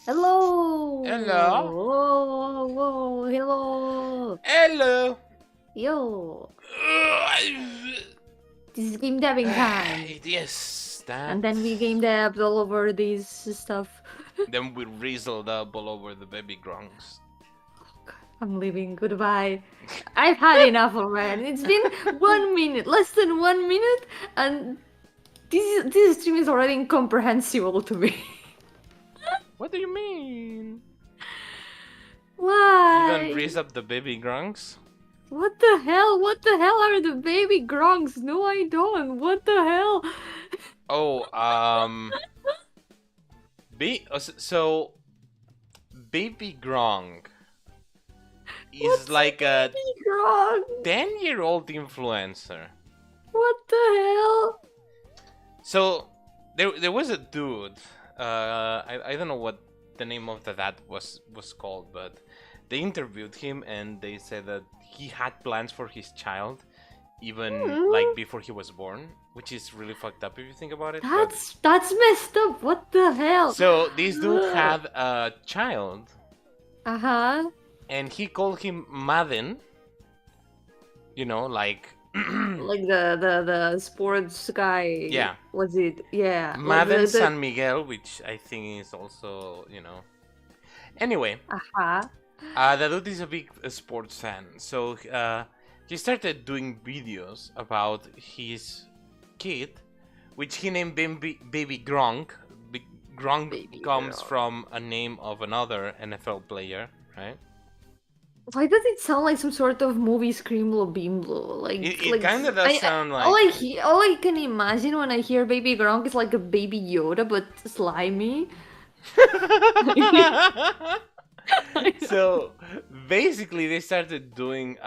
Hello! Hello. Whoa, whoa, hello! Hello. Yo! This is game dabbing time! Yes, that. And then we game dabbed all over this stuff. Then we rizzled up all over the baby grungs. I'm leaving, goodbye. I've had enough already. It's been 1 minute, less than 1 minute, and this stream is already incomprehensible to me. What do you mean? Why? You don't rizz up the baby grungs? What the hell? What the hell are the baby grongs? No, I don't. What the hell? Oh, so baby grong is What's like a baby grong? 10-year-old influencer. What the hell? So there was a dude. I don't know what the name of that was called, but they interviewed him and they said that he had plans for his child even like before he was born, which is really fucked up if you think about it. That's messed up. What the hell? So this dude had a child. Uh-huh. And he called him Madden. You know, like like the sports guy. Yeah. Was it? Yeah. Madden like San Miguel, which I think is also, Anyway. Uh-huh. The dude is a big sports fan, so he started doing videos about his kid, which he named Baby Gronk. Gronk Baby comes Gronk. from a name of another NFL player, right? Why does it sound like some sort of movie Screamlo Beamlo? Like It kind of does sound like. All I can imagine when I hear Baby Gronk is like a Baby Yoda, but slimy. So basically, they started doing.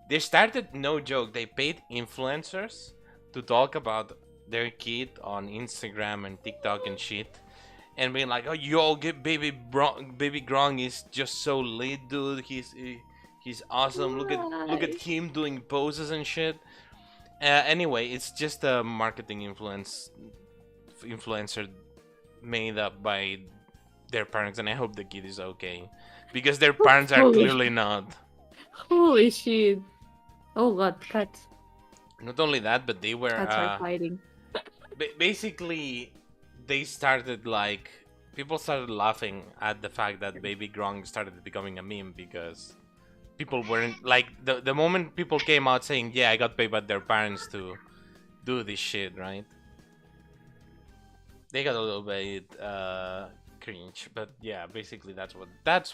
They started, no joke. They paid influencers to talk about their kid on Instagram and TikTok and shit. And being like, oh, yo, get baby Grong is just so lit, dude. He's awesome. Look at him doing poses and shit. Anyway, it's just a marketing influencer made up by their parents, and I hope the kid is okay, because their parents are clearly not. Holy shit! Oh god, cats. Not only that, but they were Cats are fighting. Basically. They started like people started laughing at the fact that Baby Grong started becoming a meme, because people weren't like the moment people came out saying, yeah, I got paid by their parents to do this shit, right? They got a little bit cringe, but yeah, basically that's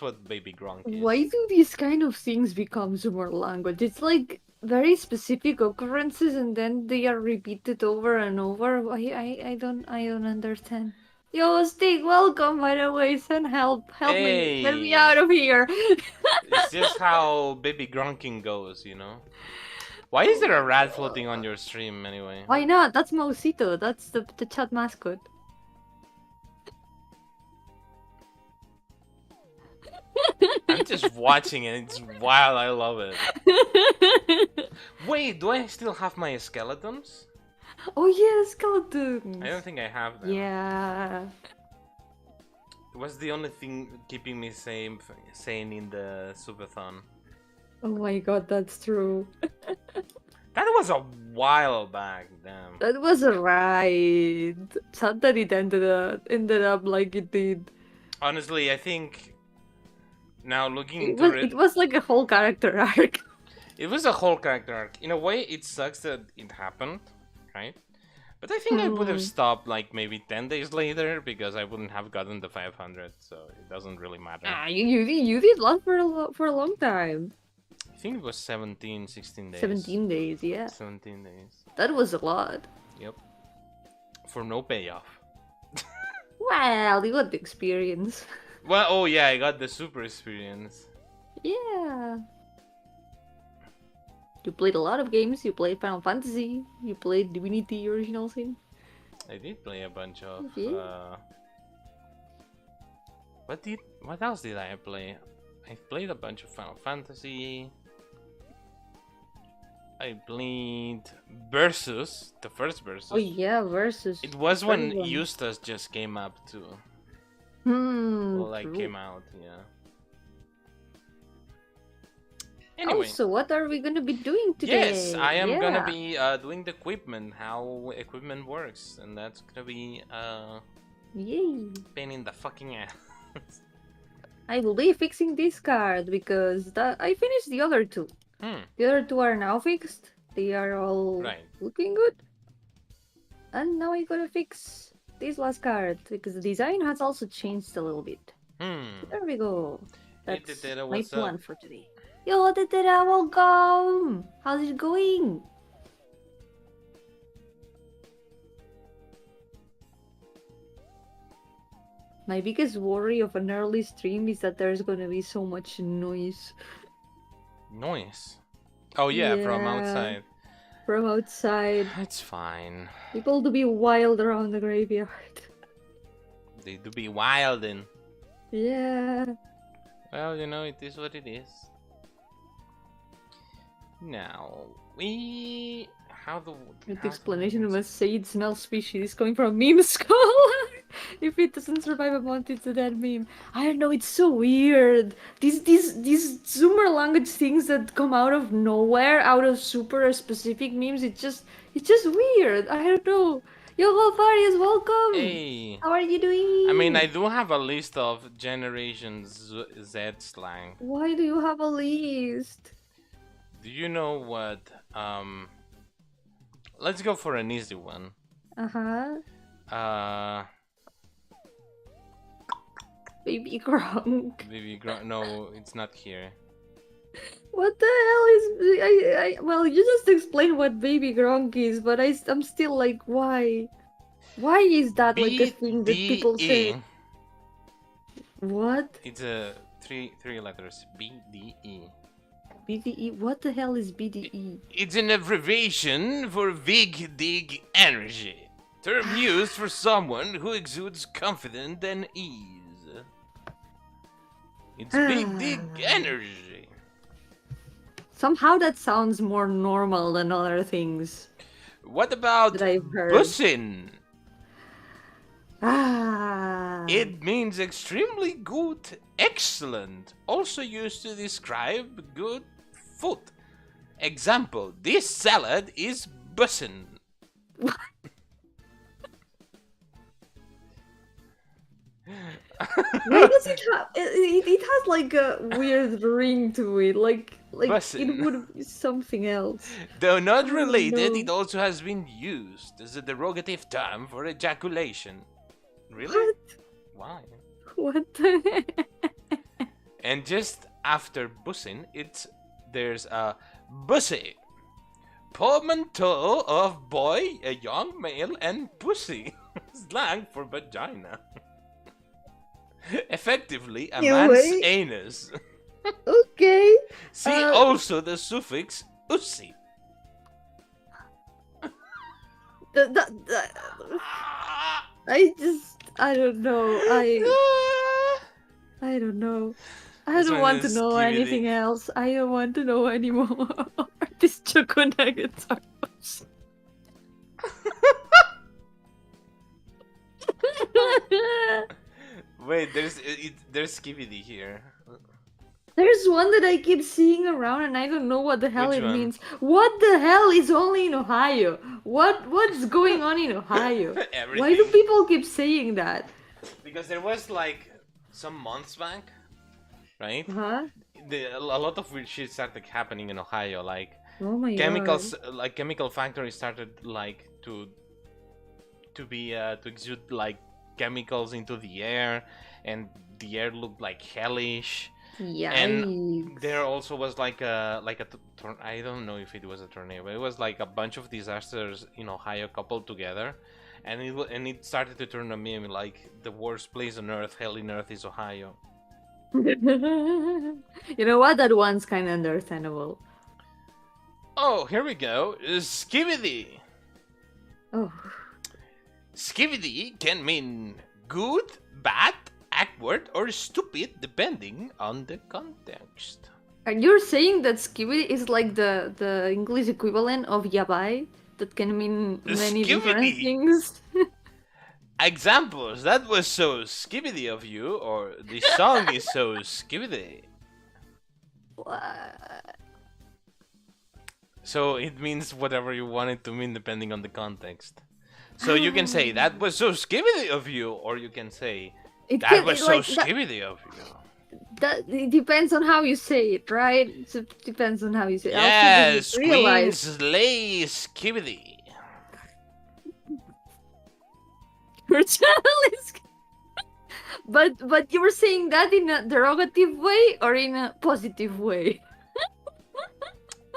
what Baby Grong is. Why do these kind of things become more language? It's like very specific occurrences and then they are repeated over and over. I don't understand. Yo, Stig, welcome, by the way. Send help me, get me out of here. It's just how Baby Gronking goes, Why is there a rat floating on your stream anyway? Why not? That's Mosito. That's the chat mascot. I'm just watching it. It's wild. I love it. Wait, do I still have my skeletons? Oh yeah, skeletons. I don't think I have them. Yeah. What's the only thing keeping me sane in the subathon? Oh my god, that's true. That was a while back, damn. That was a ride. Sad that it ended up like it did. Honestly, I think now looking into it was like a whole character arc. It was a whole character arc. In a way, it sucks that it happened, right? But I think I would have stopped like maybe 10 days later, because I wouldn't have gotten the 500, so it doesn't really matter. You did last for a long time. I think it was 16 days. 17 days, yeah. 17 days. That was a lot. Yep. For no payoff. Well, you got the experience. Well, oh yeah, I got the super experience. Yeah. You played a lot of games. You played Final Fantasy. You played Divinity Original Sin. I did play a bunch of. What else did I play? I played a bunch of Final Fantasy. I played Versus, the first Versus. Oh yeah, Versus. It was when Eustace just came up too. like True. came out. Yeah. Anyway. Also, what are we gonna be doing Yes, today? I am gonna Yeah. be doing the equipment, how equipment works, and that's gonna be Yay. pain in the fucking ass. I will be fixing this card because I finished the other two. Hmm. The other two are now fixed. They are all Right. looking good. And now I gotta fix this last card because the design has also changed a little bit. Hmm. There we go. Hey, That's Tetera, my what's plan up? for today. Yo, Tetera, welcome! How's it going? My biggest worry of an early stream is that there's gonna be so much noise. Noise. Oh yeah, from outside. From outside. It's fine. People do be wild around the graveyard. They do be wildin'. Yeah. Well, you know, it is what it is. Now, With explanation, I must say it smells fishy. It's coming from meme skull. If it doesn't survive a month, it's a dead meme. I don't know. It's so weird. These Zoomer language things that come out of nowhere, out of super specific memes. It's just weird. I don't know. Yo, Golfarius, welcome. Hey. How are you doing? I mean, I do have a list of Generation Z slang. Why do you have a list? Do you know what? Let's go for an easy one. Baby Gronk. Baby Gronk. No, it's not here. What the hell is... well, you just explained what Baby Gronk is, but I'm still like, why? Why is that like a thing that people say? What? It's a three letters. BDE. BDE? What the hell is BDE? It's an abbreviation for Big Dig Energy. Term used for someone who exudes confidence and ease. It's Big Dig Energy. Somehow that sounds more normal than other things. What about that I've heard. bussin'? Ah. It means extremely good, excellent. Also used to describe good food. Example, this salad is bussin'. Why does it have... It has like a weird ring to it, like Bussin'. it would be something else. Though not Oh, related, no. it also has been used as a derogative term for ejaculation. Really? What? Why? What the heck? And just after bussin', there's a bussy. Portmanteau of boy, a young male, and pussy. Slang for vagina. Effectively, a man's Wait. anus. Okay. See also the suffix ussy. I don't know. I don't know. I This don't one want to is know skibidi. anything else. I don't want to know anymore. These choco nuggets are Wait, there's skibidi here. There's one that I keep seeing around and I don't know what the hell Which it one? means. What the hell is only in Ohio? What's going on in Ohio? Why do Everything. people keep saying that? Because there was like some months back, right? Huh? A lot of weird shit started happening in Ohio. Like Oh my chemicals, god. like chemical factories started like to exude like chemicals into the air, and the air looked like hellish. And Yikes. there also was like a I don't know if it was a tornado, but it was like a bunch of disasters in Ohio coupled together, and it started to turn a meme like the worst place on earth, hell in earth, is Ohio. You know what? That one's kind of understandable. Oh, here we go. Skibidi. Oh. Skibidi can mean good, bad, awkward, or stupid depending on the context. And you're saying that skibidi is like the English equivalent of yabai? That can mean many different Skibidi. things? Examples. That was so skibbity of you, or this song is so skibbity. What? So it means whatever you want it to mean depending on the context. So you can say that was so skibbity of you, or you can say that was so skibbity of you. That it depends on how you say it, right? It depends on how you say it. Yes, Also, Queen Slay skibbity. your channel is. But you were saying that in a derogative way or in a positive way?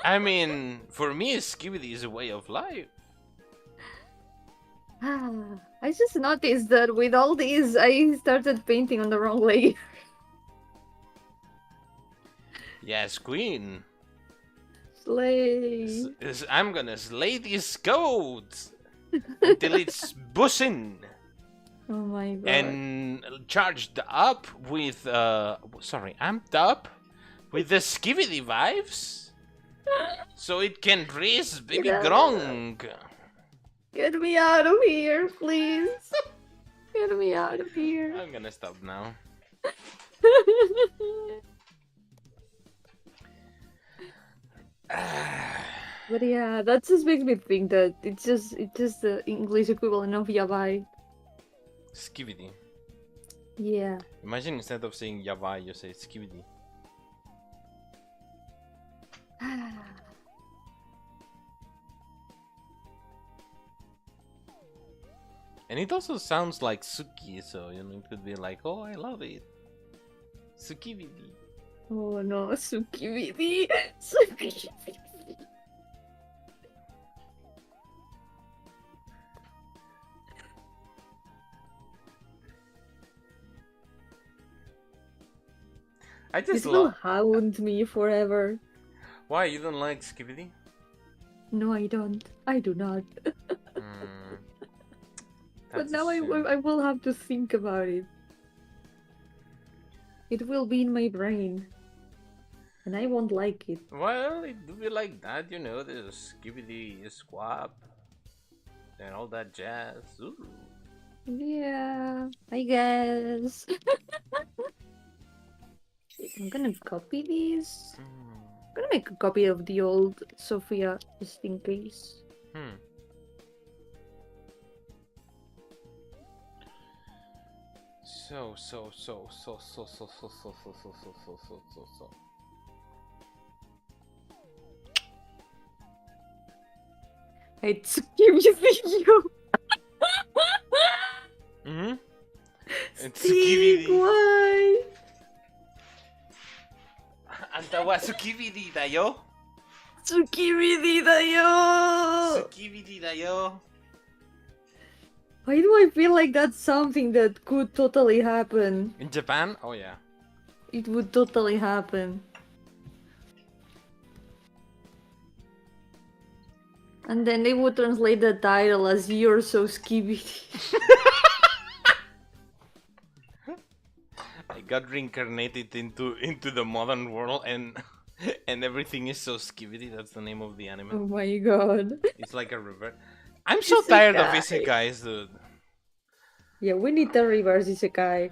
I mean, for me, skibbity is a way of life. I just noticed that with all these, I started painting on the wrong layer. Yes, Queen. Slay. I'm gonna slay these goats until it's buzzing. Oh my god. And charged up with, amped up with the skibbity vibes. So it can raise baby grong. Get me out of here, please. Get me out of here. I'm gonna stop now. But yeah, that just makes me think that it's just the English equivalent of yabai. Skibbity. Yeah. Imagine instead of saying yabai, you say skibbity. And it also sounds like Suki, so you know it could be like, oh, I love it. Sukibidi. Oh no, Sukibidi. Sukibidi. I just It will hound me forever. Why, you don't like Skibidi? No, I don't. I do not. But now I will have to think about it. It will be in my brain. And I won't like it. Well, it do be like that, you know, the Skibidi squab and all that jazz. Ooh. Yeah, I guess. I'm gonna copy these. I'm gonna make a copy of the old Sophia just in case. So. It's give you video. It's Skibidi. Why? Antawa Sukibidi da yo. Tsukibidi da yo. Sukibidi da yo. Why do I feel like that's something that could totally happen? In Japan? Oh yeah. It would totally happen. And then they would translate the title as "You're so skibidi." I got reincarnated into the modern world and everything is so skibidi. That's the name of the anime. Oh my god. It's like a river. I'm so tired of isekais, dude. Yeah, we need to reverse isekai.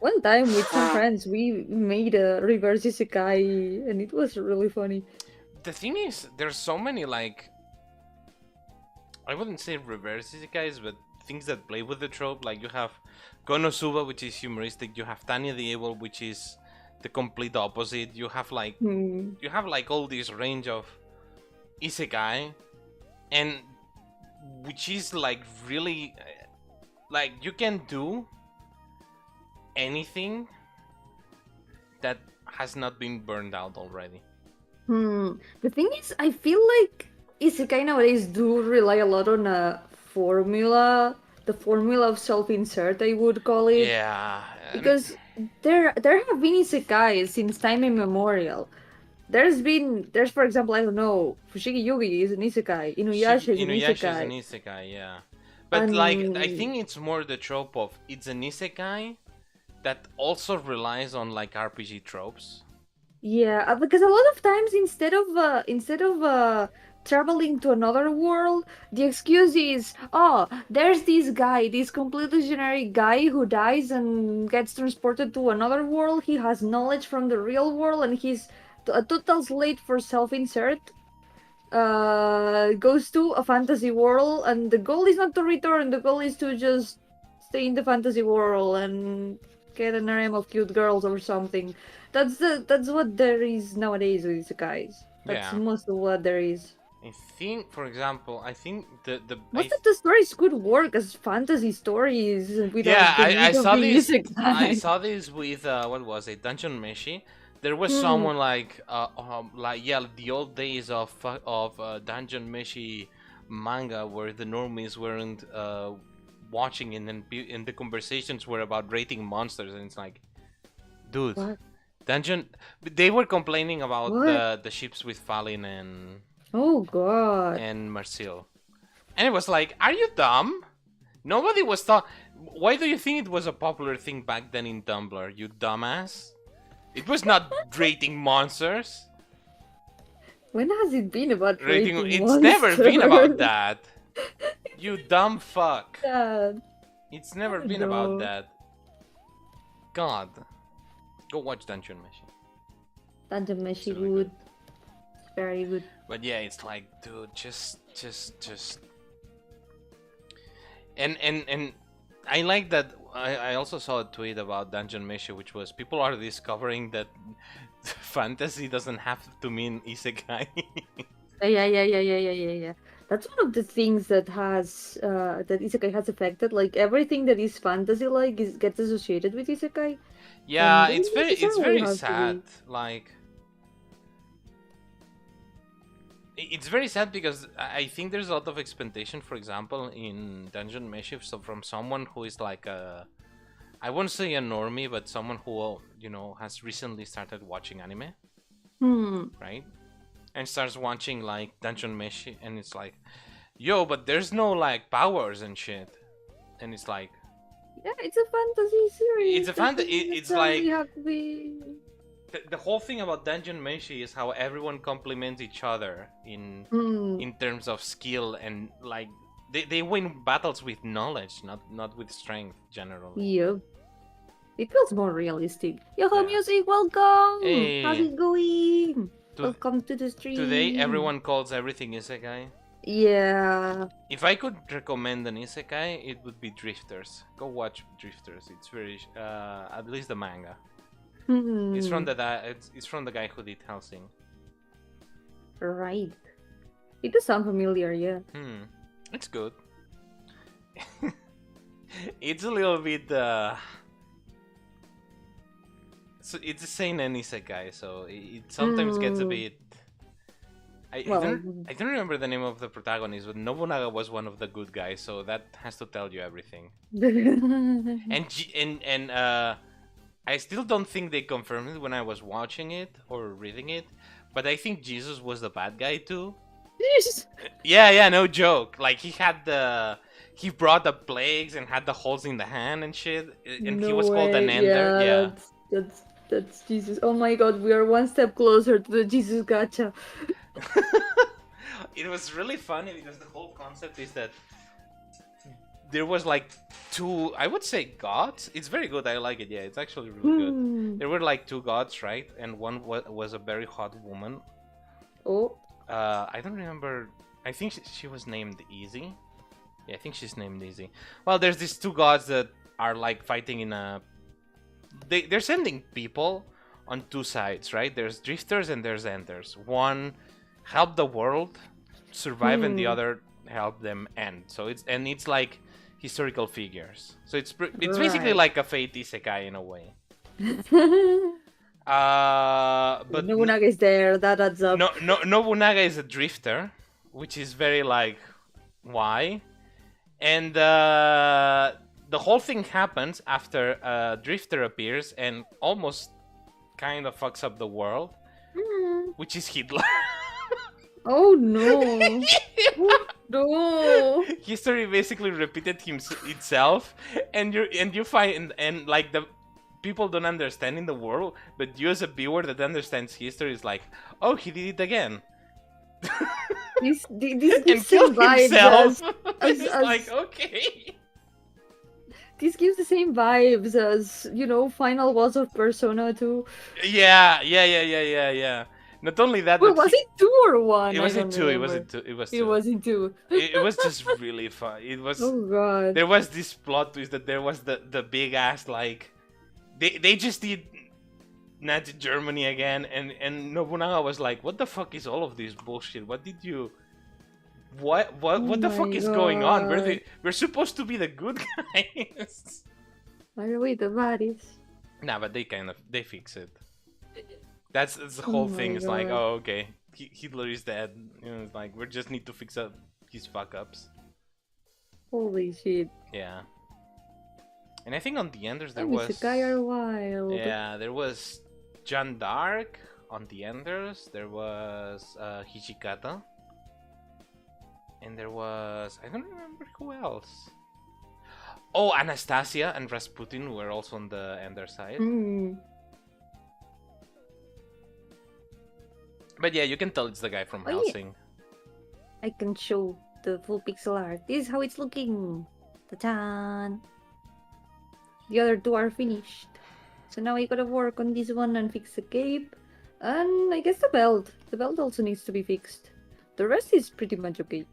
One time with some friends, we made a reverse isekai, and it was really funny. The thing is, there's so many, like, I wouldn't say reverse isekais, but things that play with the trope. Like, you have Konosuba, which is humoristic. You have Tanya the Evil, which is the complete opposite. You have like all this range of isekai, and which is like really like you can do anything that has not been burned out already. The thing is, I feel like isekai nowadays do rely a lot on a formula, the formula of self-insert, I would call it. Yeah. Because there have been isekais since time immemorial. There's for example, I don't know, Fushigi Yugi is an isekai, Inuyasha is an isekai. Is an isekai, yeah. But like, I think it's more the trope of it's an isekai that also relies on like RPG tropes. Yeah, because a lot of times instead of traveling to another world, the excuse is, oh, there's this guy, this completely generic guy who dies and gets transported to another world. He has knowledge from the real world, and he's a total slate for self-insert. Goes to a fantasy world, and the goal is not to return. The goal is to just stay in the fantasy world and get an harem of cute girls or something. That's what there is nowadays with isekais. That's Yeah. most of what there is. I think, for example, I think Most of the stories could work as fantasy stories yeah, without the I need of saw being this. I isekai. saw this with what was it, Dungeon Meshi. There was Hmm. someone like yeah, the old days of Dungeon Meshi manga where the normies weren't watching, and then and the conversations were about rating monsters, and it's like, dude, What? Dungeon. They were complaining about What? the ships with Falin Oh god. and Marcel, and it was like, are you dumb? Nobody was thought. Why do you think it was a popular thing back then in Tumblr, you dumbass? It was not rating monsters. When has it been about Rating. rating It's never been about monsters? that. You dumb fuck. God. It's never I been about know. that. God. Go watch Dungeon Meshi. Dungeon It's Meshi really good. good. Very good. But yeah, it's like, dude, just. And I like that. I also saw a tweet about Dungeon Meshi, which was people are discovering that fantasy doesn't have to mean isekai. Yeah. That's one of the things that has that isekai has affected. Like everything that is fantasy like is gets associated with isekai. Yeah, And doesn't it's necessarily very have to sad. be. Like it's very sad because I think there's a lot of expectation, for example, in Dungeon Meshi, so from someone who is like a, I won't say a normie, but someone who has recently started watching anime, Hmm. right? And starts watching like Dungeon Meshi, and it's like, yo, but there's no like powers and shit, and it's like, Yeah, it's a fantasy series. it's a Doesn't it's necessarily like have to be. the whole thing about Dungeon Meshi is how everyone complements each other Hmm. in terms of skill, and like they win battles with knowledge, not with strength generally. Yep. It feels more realistic. Yoho Yeah. Music, welcome! How's Hey, it going? to, Welcome to the stream. today everyone calls everything isekai. Yeah. If I could recommend an isekai, it would be Drifters. Go watch Drifters. It's very at least the manga. It's from Hmm. it's from the guy who did Helsing. Right. It does sound familiar, yeah. It's good. It's a little bit so it's a seinen isekai, so it sometimes gets a Hmm. bit. Well, I don't remember the name of the protagonist, but Nobunaga was one of the good guys, so that has to tell you everything. And I still don't think they confirmed it when I was watching it or reading it, but I think Jesus was the bad guy too. Yeah, no joke. Like he brought the plagues and had the holes in the hand and shit, and he no was called an way. ender. Yeah. That's Jesus. Oh my god, we are one step closer to the Jesus gacha. It was really funny because the whole concept is that there was like two, I would say, gods. It's very good. I like it. Yeah, it's actually really good. Hmm. There were like two gods, right? And one was a very hot woman. Oh. I don't remember. I think she was named Easy. Yeah, I think she's named Easy. Well, there's these two gods that are like fighting in a. They're sending people on two sides, right? There's drifters and there's enders. One help the world survive, and the other help them end. So it's like historical figures. So it's basically Right. like a Fate Isekai in a way. But Nobunaga is there, that adds up. no, Nobunaga is a drifter, which is very like, why? And the whole thing happens after a drifter appears and almost kind of fucks up the world, Hmm. which is Hitler. Oh no. Oh, no. History basically repeated itself, and you find, and like the people don't understand in the world, but you as a viewer that understands history is like, oh, he did it again. This And gives killed same vibes himself. as It's like, okay. this gives the same vibes as, you know, final boss of Persona 2. Yeah. Not only that, Well, but was it 2 or 1? it I wasn't don't two. It remember. wasn't two. It was It two. wasn't 2. It was just really fun. It was. Oh god. There was this plot twist that there was the big ass like they just did Nazi Germany again, and Nobunaga was like, what the fuck is all of this bullshit? What did you? What Oh the fuck my is going on? God. We're supposed to be the good guys. Why are we the baddies? Nah, but they fix it. That's the Oh whole my thing. It's like, God. oh okay, Hitler is dead. You know, it's like we just need to fix up his fuck ups. Holy shit. Yeah. And I think on the Enders there That was Isekai are wild. yeah, there was Jeanne d'Arc on the Enders. There was Hijikata. And there was I don't remember who else. Oh, Anastasia and Rasputin were also on the Ender side. Hmm. But yeah, you can tell it's the guy from Oh, yeah. Helsing. I can show the full pixel art. This is how it's looking. Ta-tan. The other two are finished. So now I gotta work on this one and fix the cape. And I guess the belt. The belt also needs to be fixed. The rest is pretty much okay.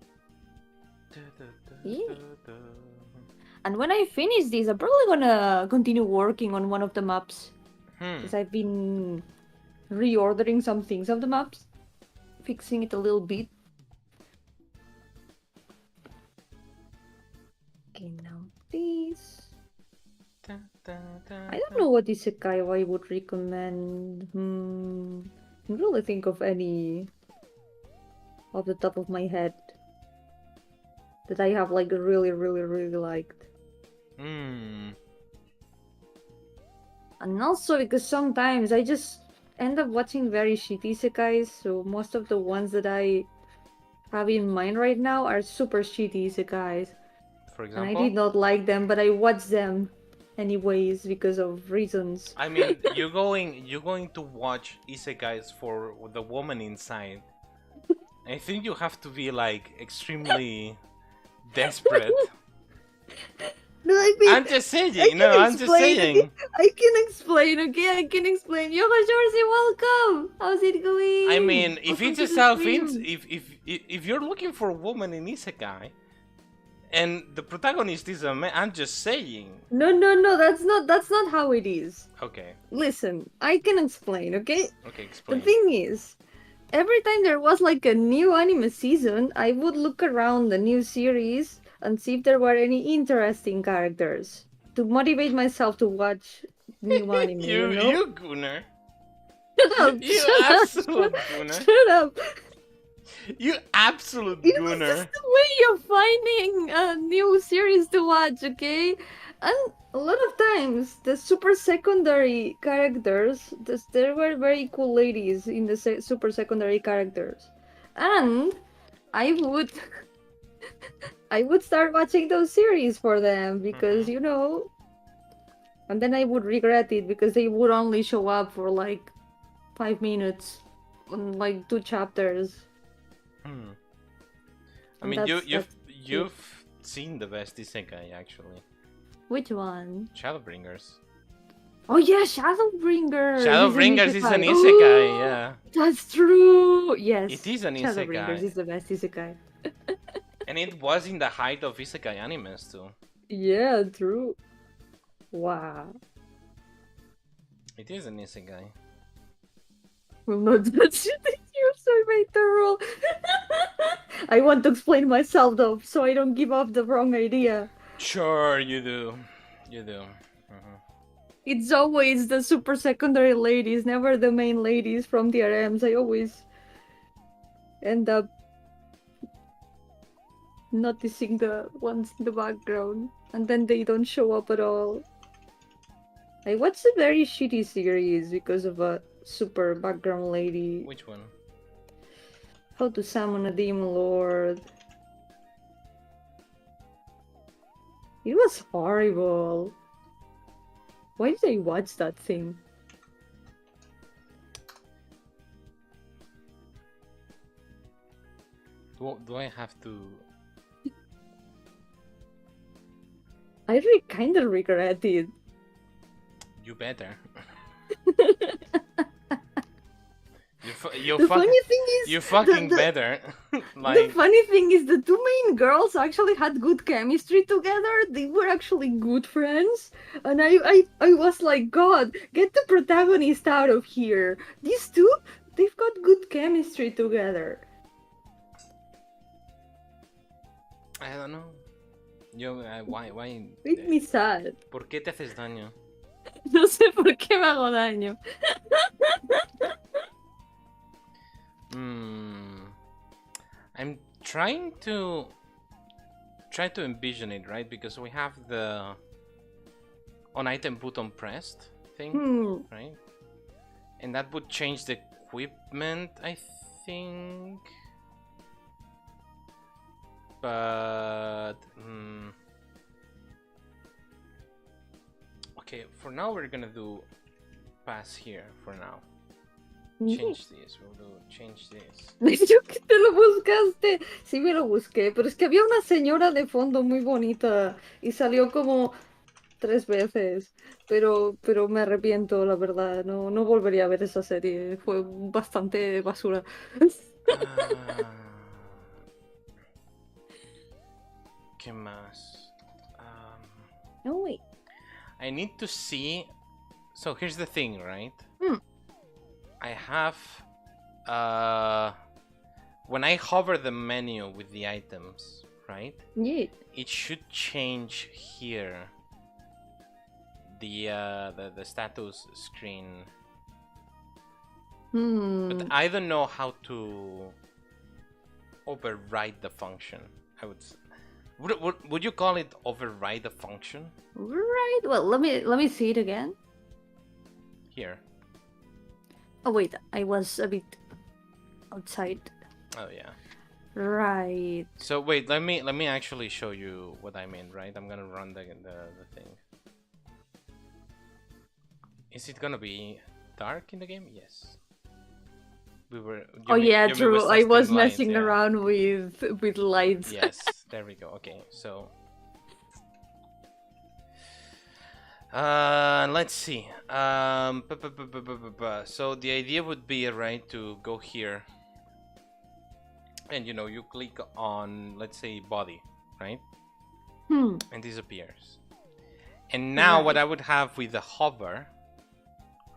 Yeah. And when I finish this, I'm probably gonna continue working on one of the maps. Because I've been reordering some things of the maps. Fixing it a little bit. Okay, now this. I don't know what isekai I would recommend. I can't really think of any off the top of my head that I have like really liked. And also because sometimes I just end up watching very shitty isekais, so most of the ones that I have in mind right now are super shitty isekais. For And I example, did not like them, but I watched them anyways because of reasons. I mean, you're going to watch isekais for the woman inside. I think you have to be like extremely desperate. No, I mean, I'm just saying. No, I'm just saying. Okay? I can explain, okay? I can explain. Yoko Shorsey, welcome! How's it going? I mean, if Welcome it's to a the self stream. if you're looking for a woman in isekai, and the protagonist is a man, I'm just saying. No, that's not how it is. Okay. Listen, I can explain, okay? Okay, The explain. thing is, every time there was like a new anime season, I would look around the new series and see if there were any interesting characters to motivate myself to watch new anime, you know? You gooner. Shut up! You Shut up! absolute gooner. Shut up! You absolute It was gooner. just a way of finding a new series to watch, okay? And a lot of times, the super secondary characters, there were very cool ladies in the super secondary characters. And I would... I would start watching those series for them because, you know... And then I would regret it because they would only show up for like 5 minutes on like 2 chapters. I mean, you've seen the best isekai actually. Which one? Shadowbringers. Oh yeah, Shadowbringers! Shadowbringers is an isekai, yeah. That's true! Yes. It is an Shadowbringers isekai. is the best isekai. And it was in the height of isekai animes too. Yeah, true. Wow. It is an isekai. Will not touch it. You surveyed the rule. I want to explain myself though, so I don't give off the wrong idea. Sure, you do. You do. It's always the super secondary ladies, never the main ladies from the RMs. I always end up noticing the ones in the background, and then they don't show up at all. I watched a very shitty series because of a super background lady. Which one? How to Summon a Demon Lord. It was horrible. Why did I watch that thing? Do I have to? I kind of regret it. You better. You The funny thing is, you fucking better. The funny thing is, the two main girls actually had good chemistry together. They were actually good friends, and I was like, God, get the protagonist out of here. These two, they've got good chemistry together. I don't know. Why? Made me sad. ¿Por qué te haces daño? No sé por qué me hago daño. I'm trying to envision it, right? Because we have the on item button pressed thing, right? And that would change the equipment, I think. But okay, for now we're gonna do pass here for now. Change this, we'll do change this. Yo que te lo buscaste. Sí me lo busqué, pero es que había una señora de fondo muy bonita y salió como 3 veces. Pero me arrepiento, la verdad. No volvería a ver esa serie. Fue bastante basura. ¿Qué más? No, wait. I need to see. So here's the thing, right? I have when I hover the menu with the items, right? Yeah. It should change here. The status screen. But I don't know how to override the function. I would. Would you call it override the function? Right. Well, let me see it again. Here. Oh wait, I was a bit outside. Oh yeah. Right. So wait, let me actually show you what I mean, right? I'm gonna run the thing. Is it gonna be dark in the game? Yes. Oh yeah, true. I was lights, messing around with lights. Yes, there we go. Okay, so let's see. So the idea would be, right, to go here, and you click on, let's say, body, right? And this appears. And now what I would have with the hover,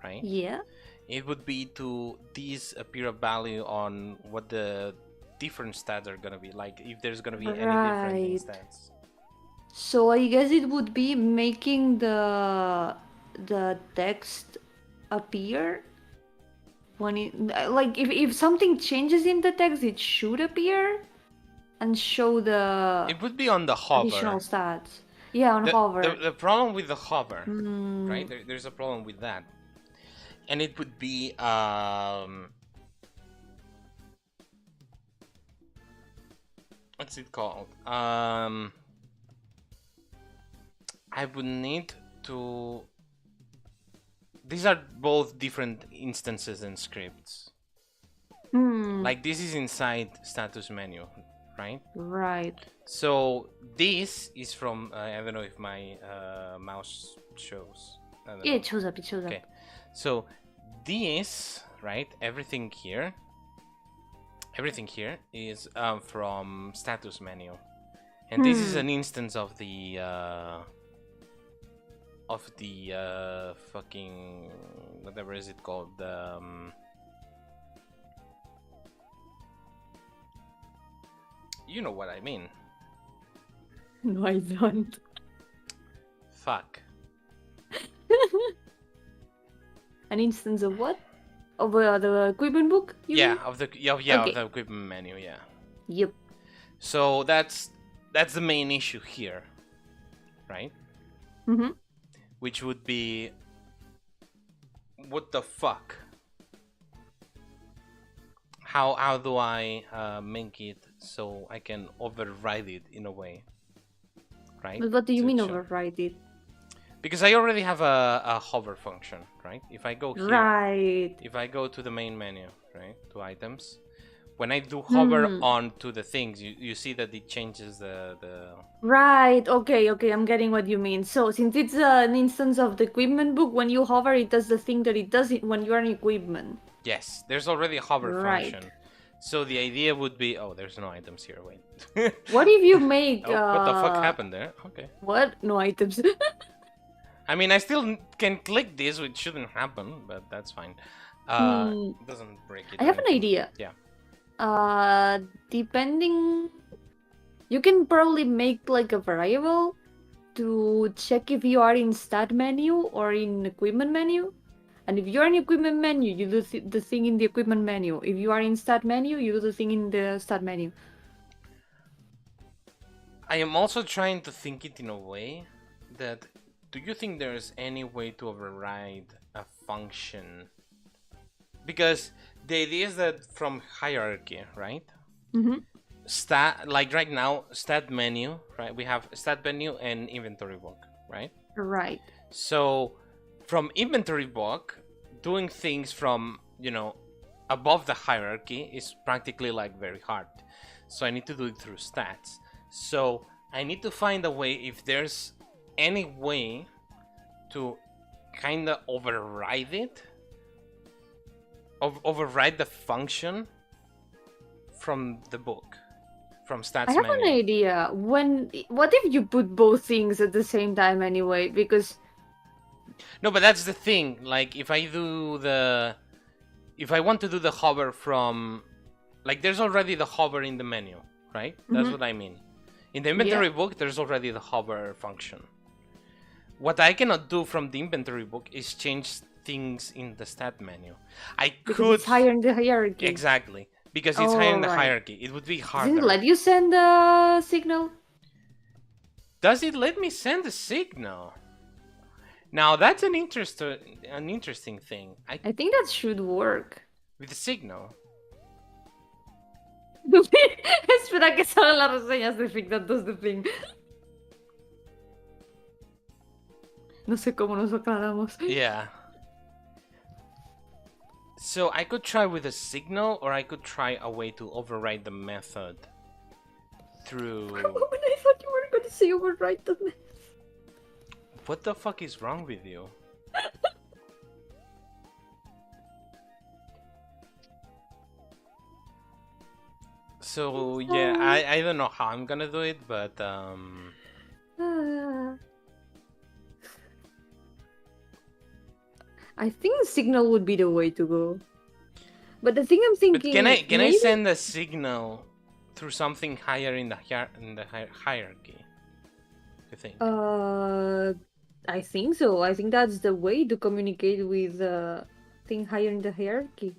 right? Yeah. It would be to this appear a value on what the different stats are gonna be, like if there's gonna be any different stats. So I guess it would be making the text appear when it, like, if something changes in the text, it should appear and show the. It would be on the hover. Additional stats. Yeah, on hover. The problem with the hover, right? There's a problem with that, and it would be what's it called? I would need to. These are both different instances and scripts. Like this is inside status menu, right? Right. So this is from I don't know if my mouse shows. Yeah, it shows up. It shows okay. up. So this, right? Everything here is from status menu, and this is an instance of the fucking whatever is it called, you know what I mean. No, I don't. Fuck. An instance of what? Of the equipment book? Yeah, mean? of the Okay. of the equipment menu. Yeah. Yep. So that's the main issue here, right? Which would be, what the fuck? How do I make it so I can override it in a way, right? But what do you mean override it? Because I already have a hover function, right? If I go here, Right. if I go to the main menu, right, to items, when I do hover onto the things, you see that it changes the Right. Okay. Okay. I'm getting what you mean. So since it's an instance of the equipment book, when you hover, it does the thing that it does when you're in equipment. Yes, there's already a hover Right. function. So the idea would be, oh, there's no items here. Wait. What if you make? Oh, what the fuck happened there? Okay. What? No items. I mean, I still can click this, which shouldn't happen, but that's fine. It doesn't break it. I have an idea. Yeah. Depending, you can probably make like a variable to check if you are in stat menu or in equipment menu. And if you're in equipment menu, you do the thing in the equipment menu. If you are in stat menu, you do the thing in the stat menu. I am also trying to think it in a way that, do you think there's any way to override a function? Because the idea is that from hierarchy, right? Stat, like right now, stat menu, right? We have stat menu and inventory book, right? Right. So from inventory book, doing things from, you know, above the hierarchy is practically like very hard. So I need to do it through stats. So I need to find a way, if there's any way to kind of override it, override the function from the book, from stats I have menu. an idea. What if you put both things at the same time anyway? Because no, but that's the thing. Like if I want to do the hover from, like there's already the hover in the menu, right? That's what I mean. In the inventory book, there's already the hover function. What I cannot do from the inventory book is change things in the stat menu. because it's higher in the hierarchy. Exactly, because it's higher in the hierarchy. It would be harder. Does it let you send a signal? Does it let me send a signal? Now that's an interesting thing. I think that should work. With the signal. Espera que salgan las reseñas de Think That Does the Thing. No sé cómo nos aclaramos. Yeah. So I could try with a signal, or I could try a way to override the method through... For a moment I thought you were going to say override the method. What the fuck is wrong with you? So yeah, I don't know how I'm gonna do it, but I think signal would be the way to go. But the thing I'm thinking, but can I send a signal through something higher in the hierarchy? You think? I think so. I think that's the way to communicate with thing higher in the hierarchy.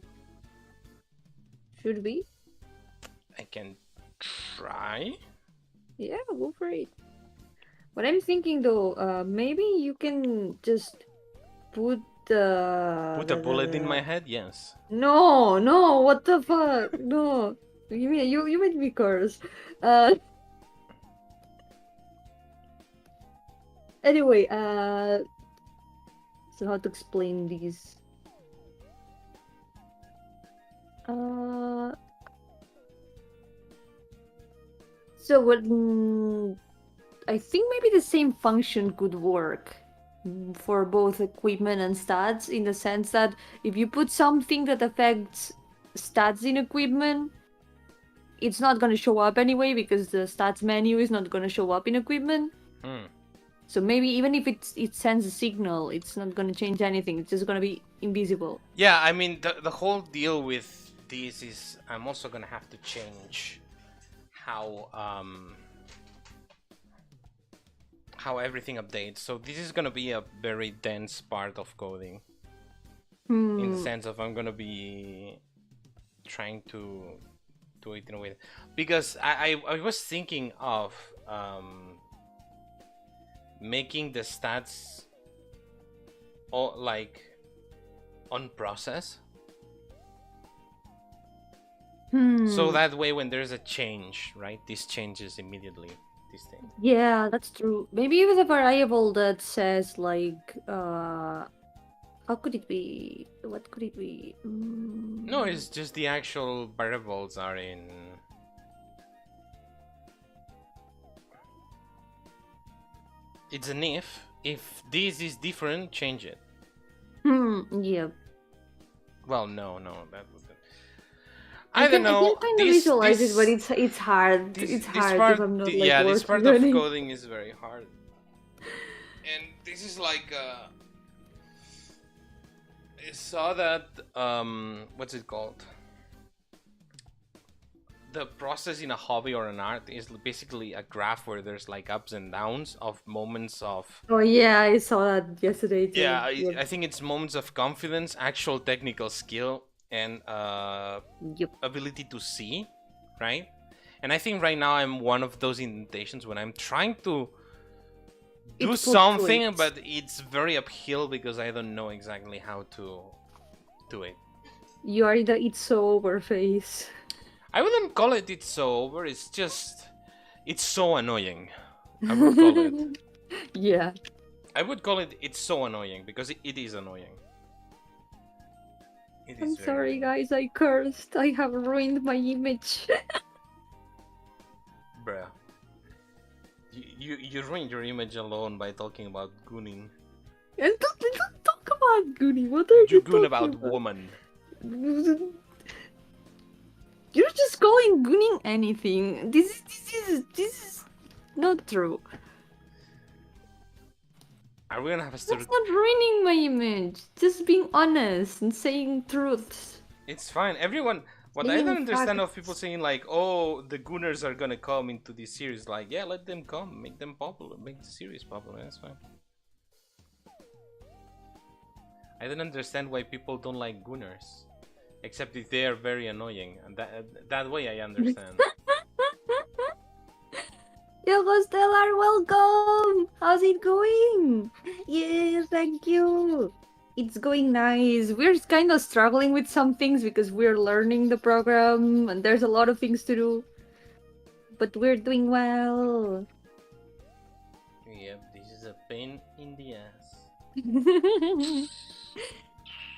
Should be. I can try. Yeah, go for it. What I'm thinking though, maybe you can just put Put a bullet in my head? Yes. No, what the fuck? No. You mean you made me curse. Anyway, so how to explain these? So what? I think maybe the same function could work for both equipment and stats, in the sense that if you put something that affects stats in equipment, it's not going to show up anyway because the stats menu is not going to show up in equipment. So maybe even if it sends a signal, it's not going to change anything. It's just going to be invisible. Yeah, I mean, the whole deal with this is I'm also going to have to change how everything updates. So this is going to be a very dense part of coding. In the sense of I'm going to be trying to do it in a way. Because I was thinking of making the stats all like on process. So that way when there's a change, right, this changes immediately. distinct. Yeah, that's true. Maybe with a variable that says like, how could it be? What could it be? No, it's just the actual variables are in. It's an if. If this is different, change it. Yeah. Well, no, that was it. I don't I can know. kind of visualize it, but it's hard. It's This hard if part, I'm not like yeah, this part working of on it. coding is very hard. And this is like, I saw that, what's it called? The process in a hobby or an art is basically a graph where there's like ups and downs of moments of. Oh yeah, I saw that yesterday Yeah, too. Yep. I think it's moments of confidence, actual technical skill, and Yep. ability to see, right? And I think right now I'm one of those indentations when I'm trying to do It something, fluctuates. but it's very uphill because I don't know exactly how to do it. You are in the it's so over phase. I wouldn't call it it's so over, it's just it's so annoying. I would call it. Yeah. I would call it it's so annoying because it is annoying. It I'm is very sorry, annoying. guys. I cursed. I have ruined my image. Bruh. You ruined your image alone by talking about gooning. And don't talk about Goonie. What are You you goon talking about about? woman. You're just calling gooning anything. This is not true. Are we gonna have a That's start? not ruining my image. Just being honest and saying truths. It's fine. Everyone. What I Saying don't understand of facts. people saying like, "Oh, the Gooners are gonna come into this series." Like, yeah, let them come, make them popular, make the series popular. That's fine. I don't understand why people don't like Gooners, except if they are very annoying, and that way I understand. Yo, Stellar, welcome! How's it going? Yeah, thank you. It's going nice. We're kind of struggling with some things because we're learning the program and there's a lot of things to do. But we're doing well. Yep, this is a pain in the ass.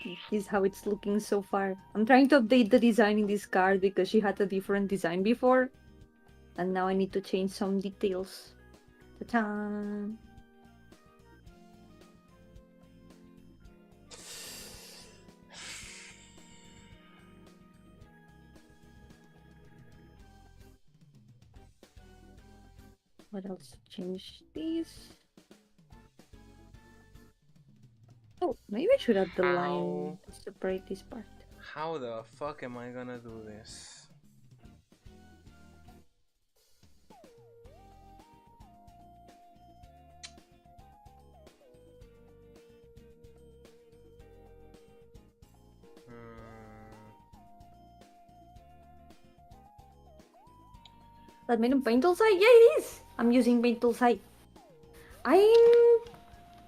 This is how it's looking so far. I'm trying to update the design in this card because she had a different design before. And now I need to change some details. Ta-ta! What else to change these? Oh, maybe I should add the line to separate this part. How the fuck am I gonna do this? That made him paint tool side? Yeah, it is! I'm using paint tool side. I'm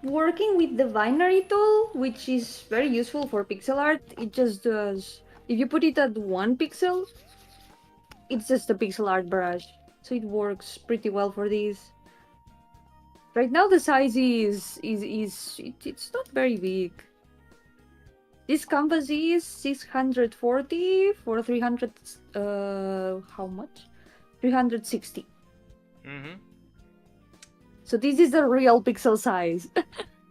working with the binary tool, which is very useful for pixel art. It just does... If you put it at 1 pixel, it's just a pixel art brush. So it works pretty well for this. Right now the size it's not very big. This canvas is 640 for 300, how much? 360. So this is the real pixel size.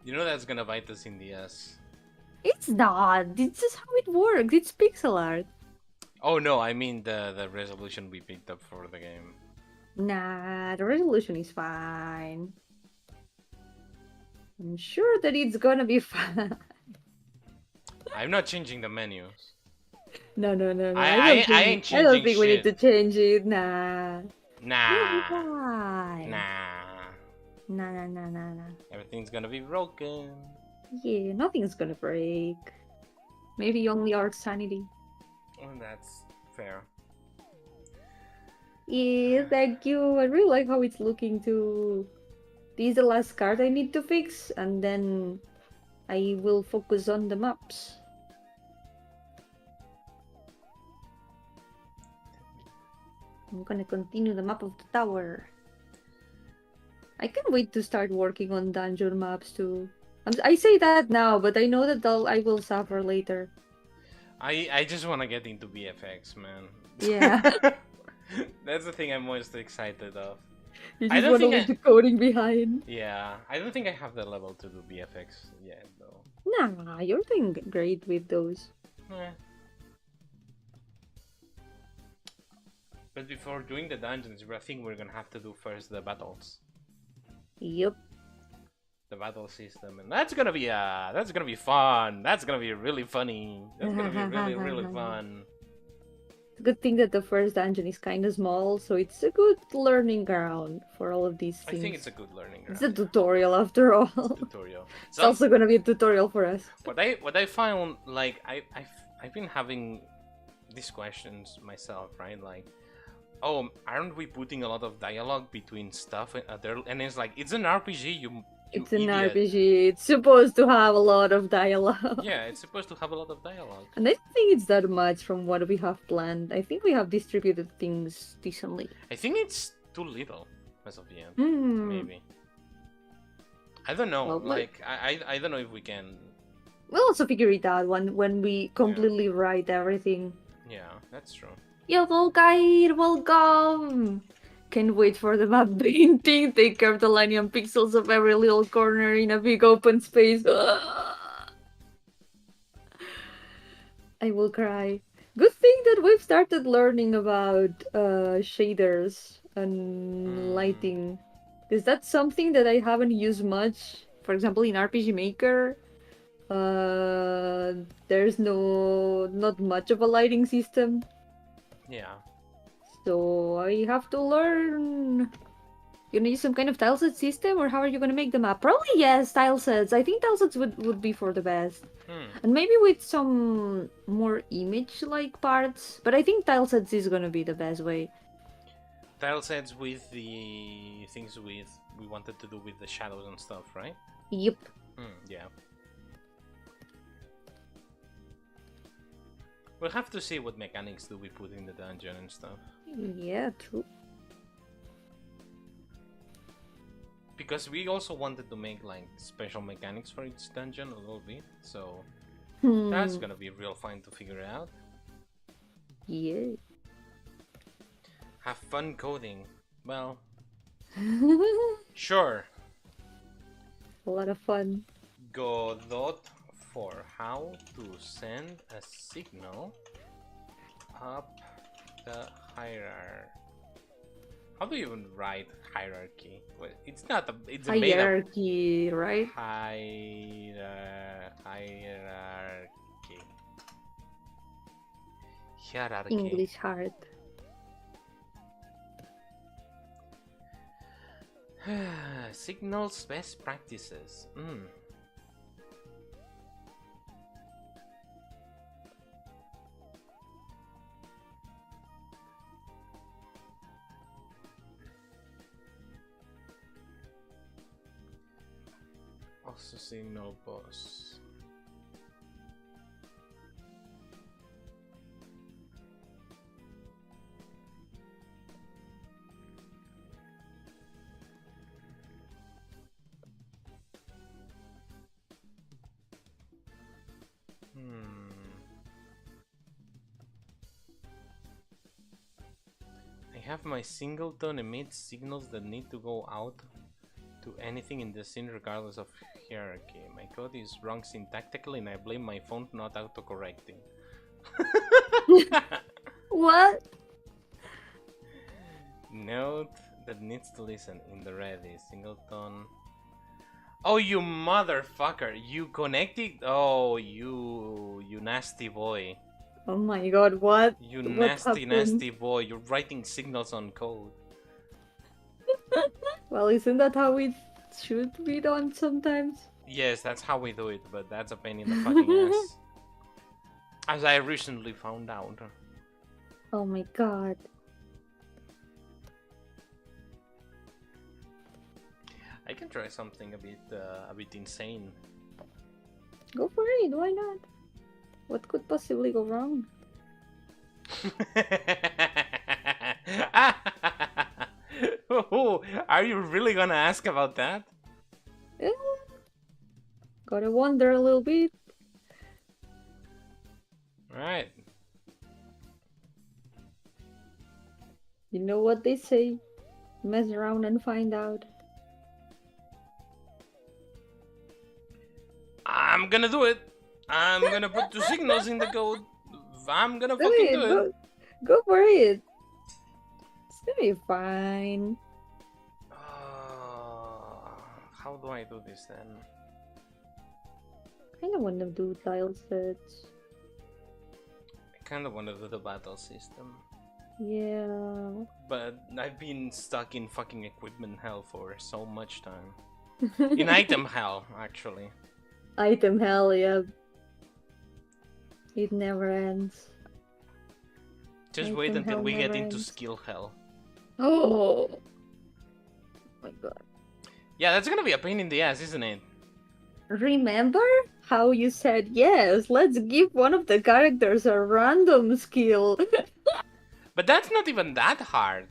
You know that's gonna bite us in the ass. It's not. It's just how it works. It's pixel art. Oh no, I mean the resolution we picked up for the game. Nah, the resolution is fine. I'm sure that it's gonna be fine. I'm not changing the menus. No. I ain't changing I don't think we need shit. to change it. Nah. It'll be Nah. fine. Nah. Nah. Everything's gonna be broken. Yeah, nothing's gonna break. Maybe only our sanity. Oh, that's fair. Yeah, thank you. I really like how it's looking too. This is the last card I need to fix, and then I will focus on the maps. I'm gonna continue the map of the tower. I can't wait to start working on dungeon maps too. I say that now, but I know that I will suffer later. I just want to get into VFX, man. Yeah, That's the thing I'm most excited of. you I just don't want to think leave the coding behind. yeah, I don't think I have the level to do VFX yet, though. Nah, you're doing great with those. Eh. But before doing the dungeons, I think we're gonna have to do first the battles, Yep. the battle system, and that's gonna be fun. That's gonna be really funny. That's gonna be really fun. It's a good thing that the first dungeon is kind of small, so it's a good learning ground for all of these I things. think it's a good learning ground. It's a tutorial after all. It's a tutorial. It's also gonna be a tutorial for us. What I found, like, I've been having these questions myself, right? Like, oh, aren't we putting a lot of dialogue between stuff there? And it's like, it's an RPG. You It's an idiot. RPG. It's supposed to have a lot of dialogue. Yeah, it's supposed to have a lot of dialogue. And I don't think it's that much from what we have planned. I think we have distributed things decently. I think it's too little as of yet. Hmm. Maybe. I don't know. Well, like, I don't know if we can. We'll also figure it out when we completely write everything. Yeah, that's true. Yo, Volkair, welcome! Can't wait for the map painting. Take care of the linear pixels of every little corner in a big open space. I will cry. Good thing that we've started learning about shaders and lighting. Because that's something that I haven't used much. For example, in RPG Maker, there's not much of a lighting system. Yeah. So I have to learn. You need some kind of tileset system, or how are you gonna make the map? Probably yes, tilesets. I think tilesets would be for the best. And maybe with some more image-like parts. But I think tilesets is gonna be the best way. Tile sets with the things we wanted to do with the shadows and stuff, right? Yep. Yeah. We'll have to see what mechanics do we put in the dungeon and stuff. Yeah, true. Because we also wanted to make like special mechanics for each dungeon a little bit, so that's gonna be real fun to figure out. Yeah. Have fun coding. Well, sure. A lot of fun. Godot for how to send a signal up the hierarchy. How do you even write hierarchy? Well, it's not a. It's a made up Hierarchy, right? hierarchy. Hierarchy. English hard. Signals best practices. Also signal boss. I have my singleton emit signals that need to go out to anything in the scene regardless of hierarchy. My code is wrong syntactically and I blame my phone not autocorrecting. What? Note that needs to listen in the ready. Singleton. Oh, you motherfucker! You connected? Oh, you nasty boy. Oh my god, what? You What nasty, happened? nasty boy. You're writing signals on code. Well, isn't that how it should be done sometimes? Yes, that's how we do it, but that's a pain in the fucking ass. As I recently found out. Oh my god. I can try something a bit insane. Go for it, why not? What could possibly go wrong? Oh, are you really gonna ask about that? Eh, gotta wonder a little bit. Right. You know what they say. Mess around and find out. I'm gonna do it. I'm gonna put 2 signals in the code. I'm gonna Do fucking it. do it. Go for it. It's gonna be fine. How do I do this then? I don't want to do tile sets. I kind of want to do the battle system. Yeah. But I've been stuck in fucking equipment hell for so much time. In item hell, actually. Item hell, yeah. It never ends. Just Item wait until hell we get never into ends. skill hell. Oh my god. Yeah, that's gonna be a pain in the ass, isn't it? Remember how you said yes, let's give one of the characters a random skill. But that's not even that hard.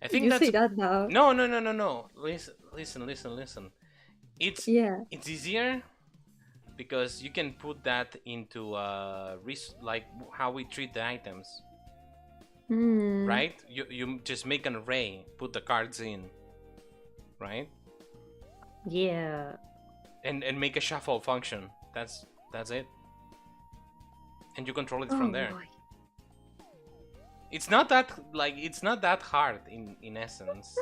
I think You that's say that now. no. Listen. It's Yeah. it's easier because you can put that into like how we treat the items, right? You just make an array, put the cards in, right? Yeah. And make a shuffle function. That's it. And you control it from there. Boy. It's not that hard in essence.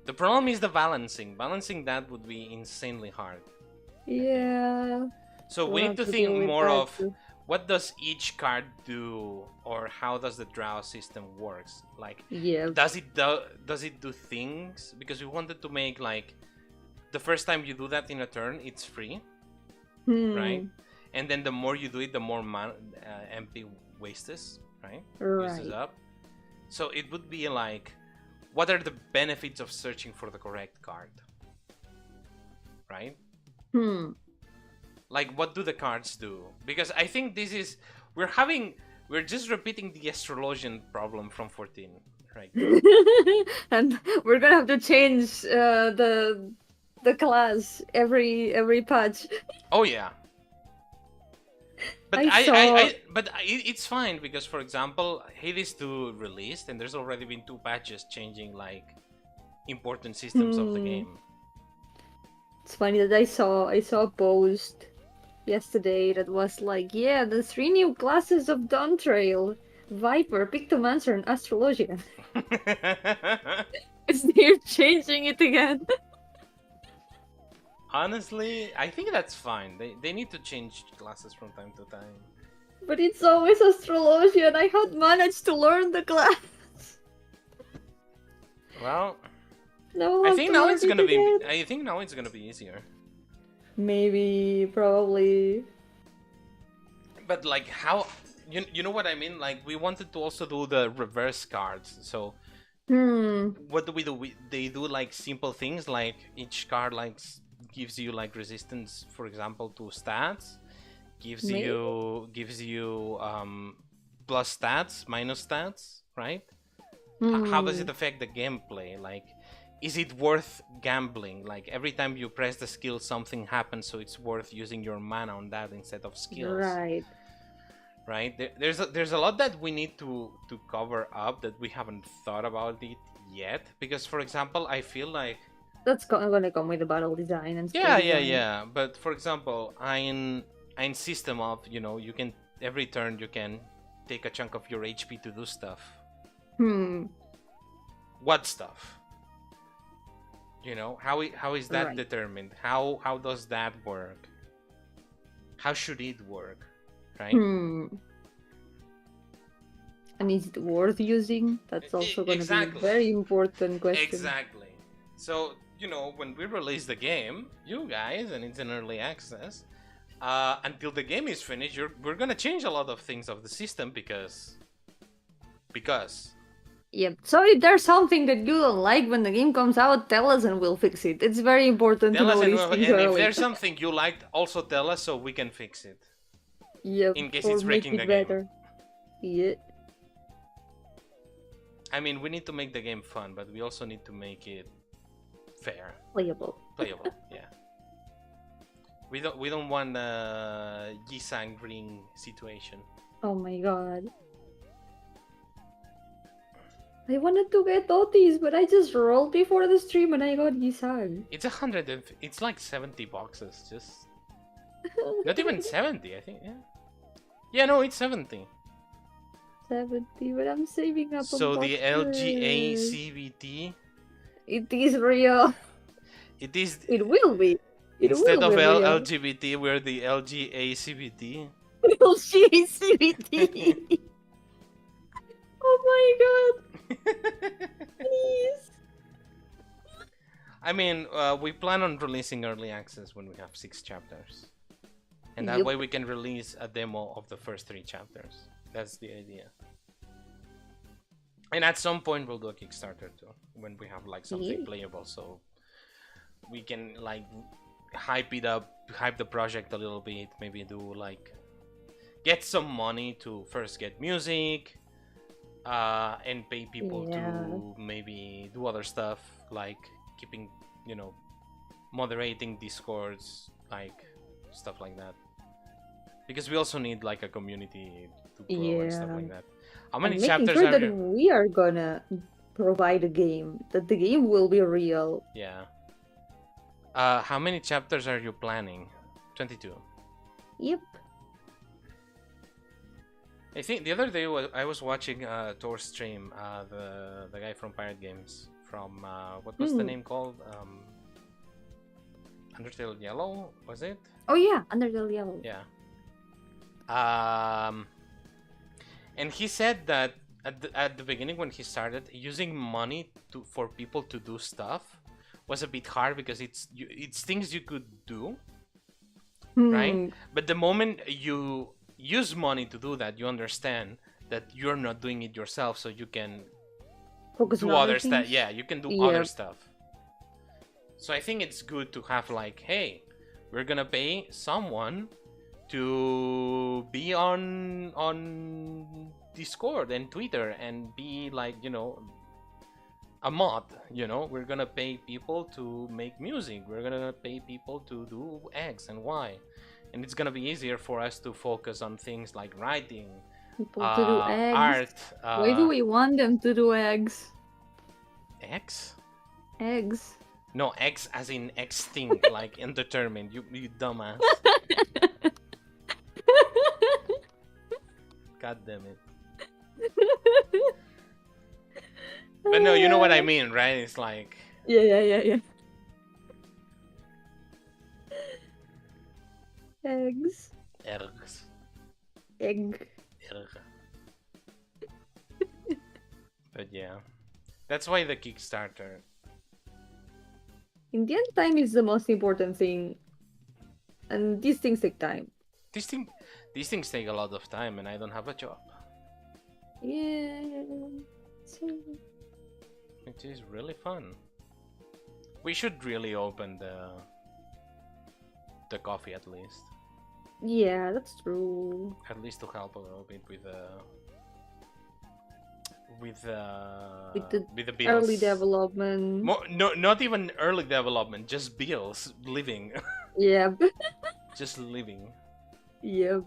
The problem is the balancing. Balancing that would be insanely hard. Yeah. So we We'll need to have deal think with more that of too. what does each card do, or how does the draw system works. Like, Yeah. does it do things? Because we wanted to make like the first time you do that in a turn, it's free, right? And then the more you do it, the more MP wastes, right? Uses up. So it would be like, what are the benefits of searching for the correct card, right? Like, what do the cards do? Because I think this is we're just repeating the astrologian problem from 14, right? And we're gonna have to change the class every patch. Oh yeah. But it's fine because, for example, Hades 2 released and there's already been 2 patches changing like important systems of the game. It's funny that I saw a post yesterday that was like, yeah, the 3 new classes of Dawn Trail: Viper, Pictomancer, and Astrologian. They're changing it again. Honestly, I think that's fine. They need to change classes from time to time. But it's always Astrologian. I had managed to learn the class. Well, No, I think now it's gonna be. I think now it's gonna be easier. Maybe, probably. But like, how? You know what I mean? Like, we wanted to also do the reverse cards. So, what do we do? They do like simple things, like each card like gives you like resistance, for example, to stats. Gives you plus stats, minus stats, right? How does it affect the gameplay? Like, is it worth gambling? Like, every time you press the skill, something happens, so it's worth using your mana on that instead of skills. Right. There's a lot that we need to cover up that we haven't thought about it yet. Because, for example, I feel like that's gonna come with the battle design and stuff. Yeah. But for example, ein system of, you can every turn you can take a chunk of your HP to do stuff. What stuff? How is that determined? How does that work? How should it work? Right? And is it worth using? That's also going to be a very important question. Exactly. So, when we release the game, you guys, and it's in early access, until the game is finished, we're going to change a lot of things of the system because... Yep. So if there's something that you don't like when the game comes out, tell us and we'll fix it. It's very important to know these things early. And if there's something you liked, also tell us so we can fix it. Yep. In case it's breaking the game. Yeah. I mean, we need to make the game fun, but we also need to make it fair, Playable. playable. Yeah. We don't want a Yisang ring situation. Oh my god. I wanted to get Otis, but I just rolled before the stream and I got Yisang. It's like 70 boxes. Just not even 70. I think. Yeah. Yeah. No, it's 70. 70, but I'm saving up So a the box LGA first. CBT. It is real. It is. It will be. It Instead will of be real. LGBT, we're the LGA CBT. LGCBT. Oh my god. Please. I mean, we plan on releasing early access when we have 6 chapters. And that Yup. way we can release a demo of the first 3 chapters. That's the idea. And at some point we'll do a Kickstarter too, when we have like something Yeah. playable, so we can like hype it up, hype the project a little bit, maybe do like get some money to first get music, and pay people Yeah. to maybe do other stuff like keeping, you know, moderating discords, like stuff like that, because we also need like a community to grow and stuff Yeah. like that. How many And making chapters sure are that there? we are gonna provide a game, that the game will be real. Yeah. How many chapters are you planning? 22. Yep. I think the other day I was watching Thor's stream, the guy from Pirate Games, from what was the name called? Undertale Yellow, was it? Oh yeah, Undertale Yellow. Yeah. And he said that at the beginning when he started, using money for people to do stuff was a bit hard because it's things you could do, right? But the moment you use money to do that, you understand that you're not doing it yourself, so you can Focus do on other stuff. things. Yeah, you can do Yeah. other stuff. So I think it's good to have like, hey, we're gonna pay someone to be on Discord and Twitter and be like, you know, a mod. You know, we're gonna pay people to make music. We're gonna pay people to do X and Y, and it's gonna be easier for us to focus on things like writing, People to do eggs. art. Why do we want them to do eggs? X? Eggs. No, X as in extinct, like indeterminate. You dumbass. God damn it. But no, you know what I mean, right? It's like Yeah. Eggs. ergs, Egg. erg. But yeah, that's why the Kickstarter. In the end, time is the most important thing. And these things take time. These things take a lot of time, and I don't have a job, Yeah. So... which is really fun. We should really open the coffee at least. Yeah, that's true. At least to help a little bit with With the bills. early development. No, not even early development, just bills, living. Yep. Just living. Yep.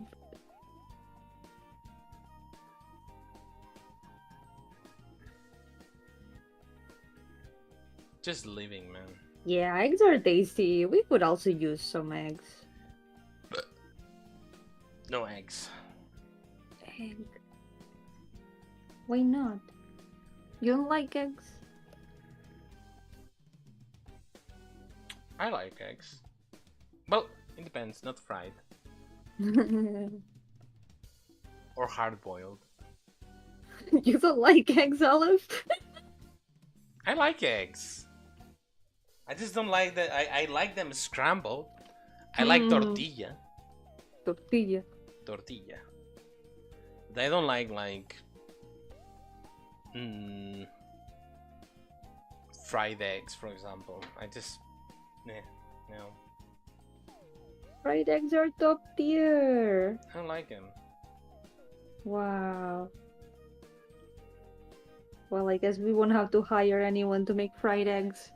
Just living, man. Yeah, eggs are tasty. We could also use some eggs. No eggs. Egg. Why not? You don't like eggs? I like eggs. Well, it depends, not fried. Or hard boiled. You don't like eggs, Aleph? I like eggs. I just don't like that. I like them scrambled. I like tortilla. Tortilla. Tortilla. But I don't like fried eggs, for example. I just no. Fried eggs are top tier. I don't like them. Wow. Well, I guess we won't have to hire anyone to make fried eggs.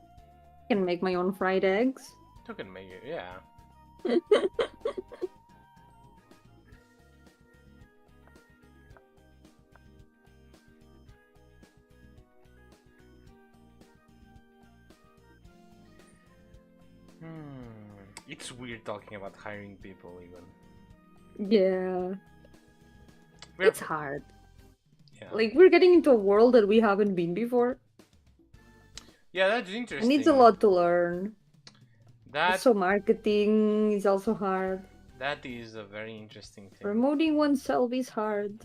I can make my own fried eggs. You can make it, yeah. It's weird talking about hiring people, even. Yeah. We're It's hard. Yeah. Like, we're getting into a world that we haven't been before. Yeah, that's It interesting. needs a lot to learn. That Also, marketing is also hard. that is a very interesting thing. Promoting oneself is hard.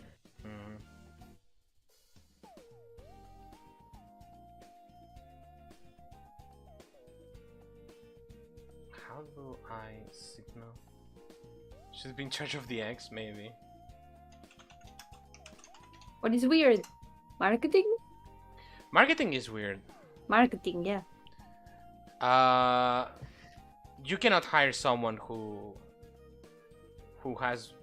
How do I signal? Should be in charge of the eggs, maybe. What is weird? Marketing? Marketing is weird. Marketing, yeah. You cannot hire someone who has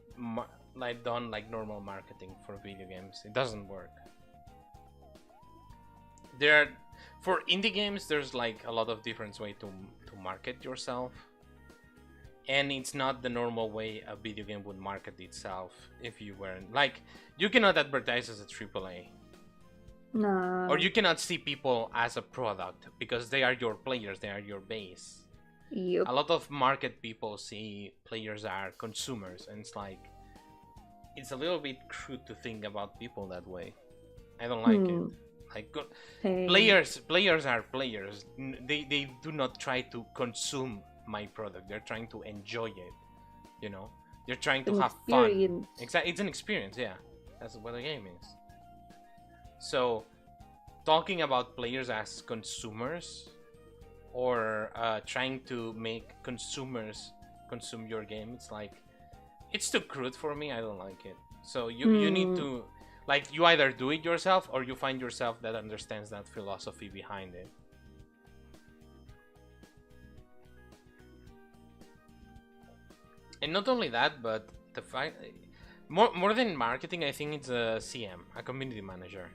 like done like normal marketing for video games. It doesn't work. For indie games, there's like a lot of different way to market yourself, and it's not the normal way a video game would market itself. If you weren't like, you cannot advertise as a AAA. No. Or you cannot see people as a product because they are your players, they are your base. Yep. A lot of market people see players are consumers, and it's like, it's a little bit crude to think about people that way. I don't like it. Like, players are players. They do not try to consume my product. They're trying to enjoy it. You know, they're trying to have fun. Exactly, it's an experience. Yeah, that's what a game is. So, talking about players as consumers, or trying to make consumers consume your game, it's like, it's too crude for me. I don't like it. So you need to, like, you either do it yourself or you find yourself that understands that philosophy behind it. And not only that, but the fact, more than marketing, I think it's a CM, a community manager.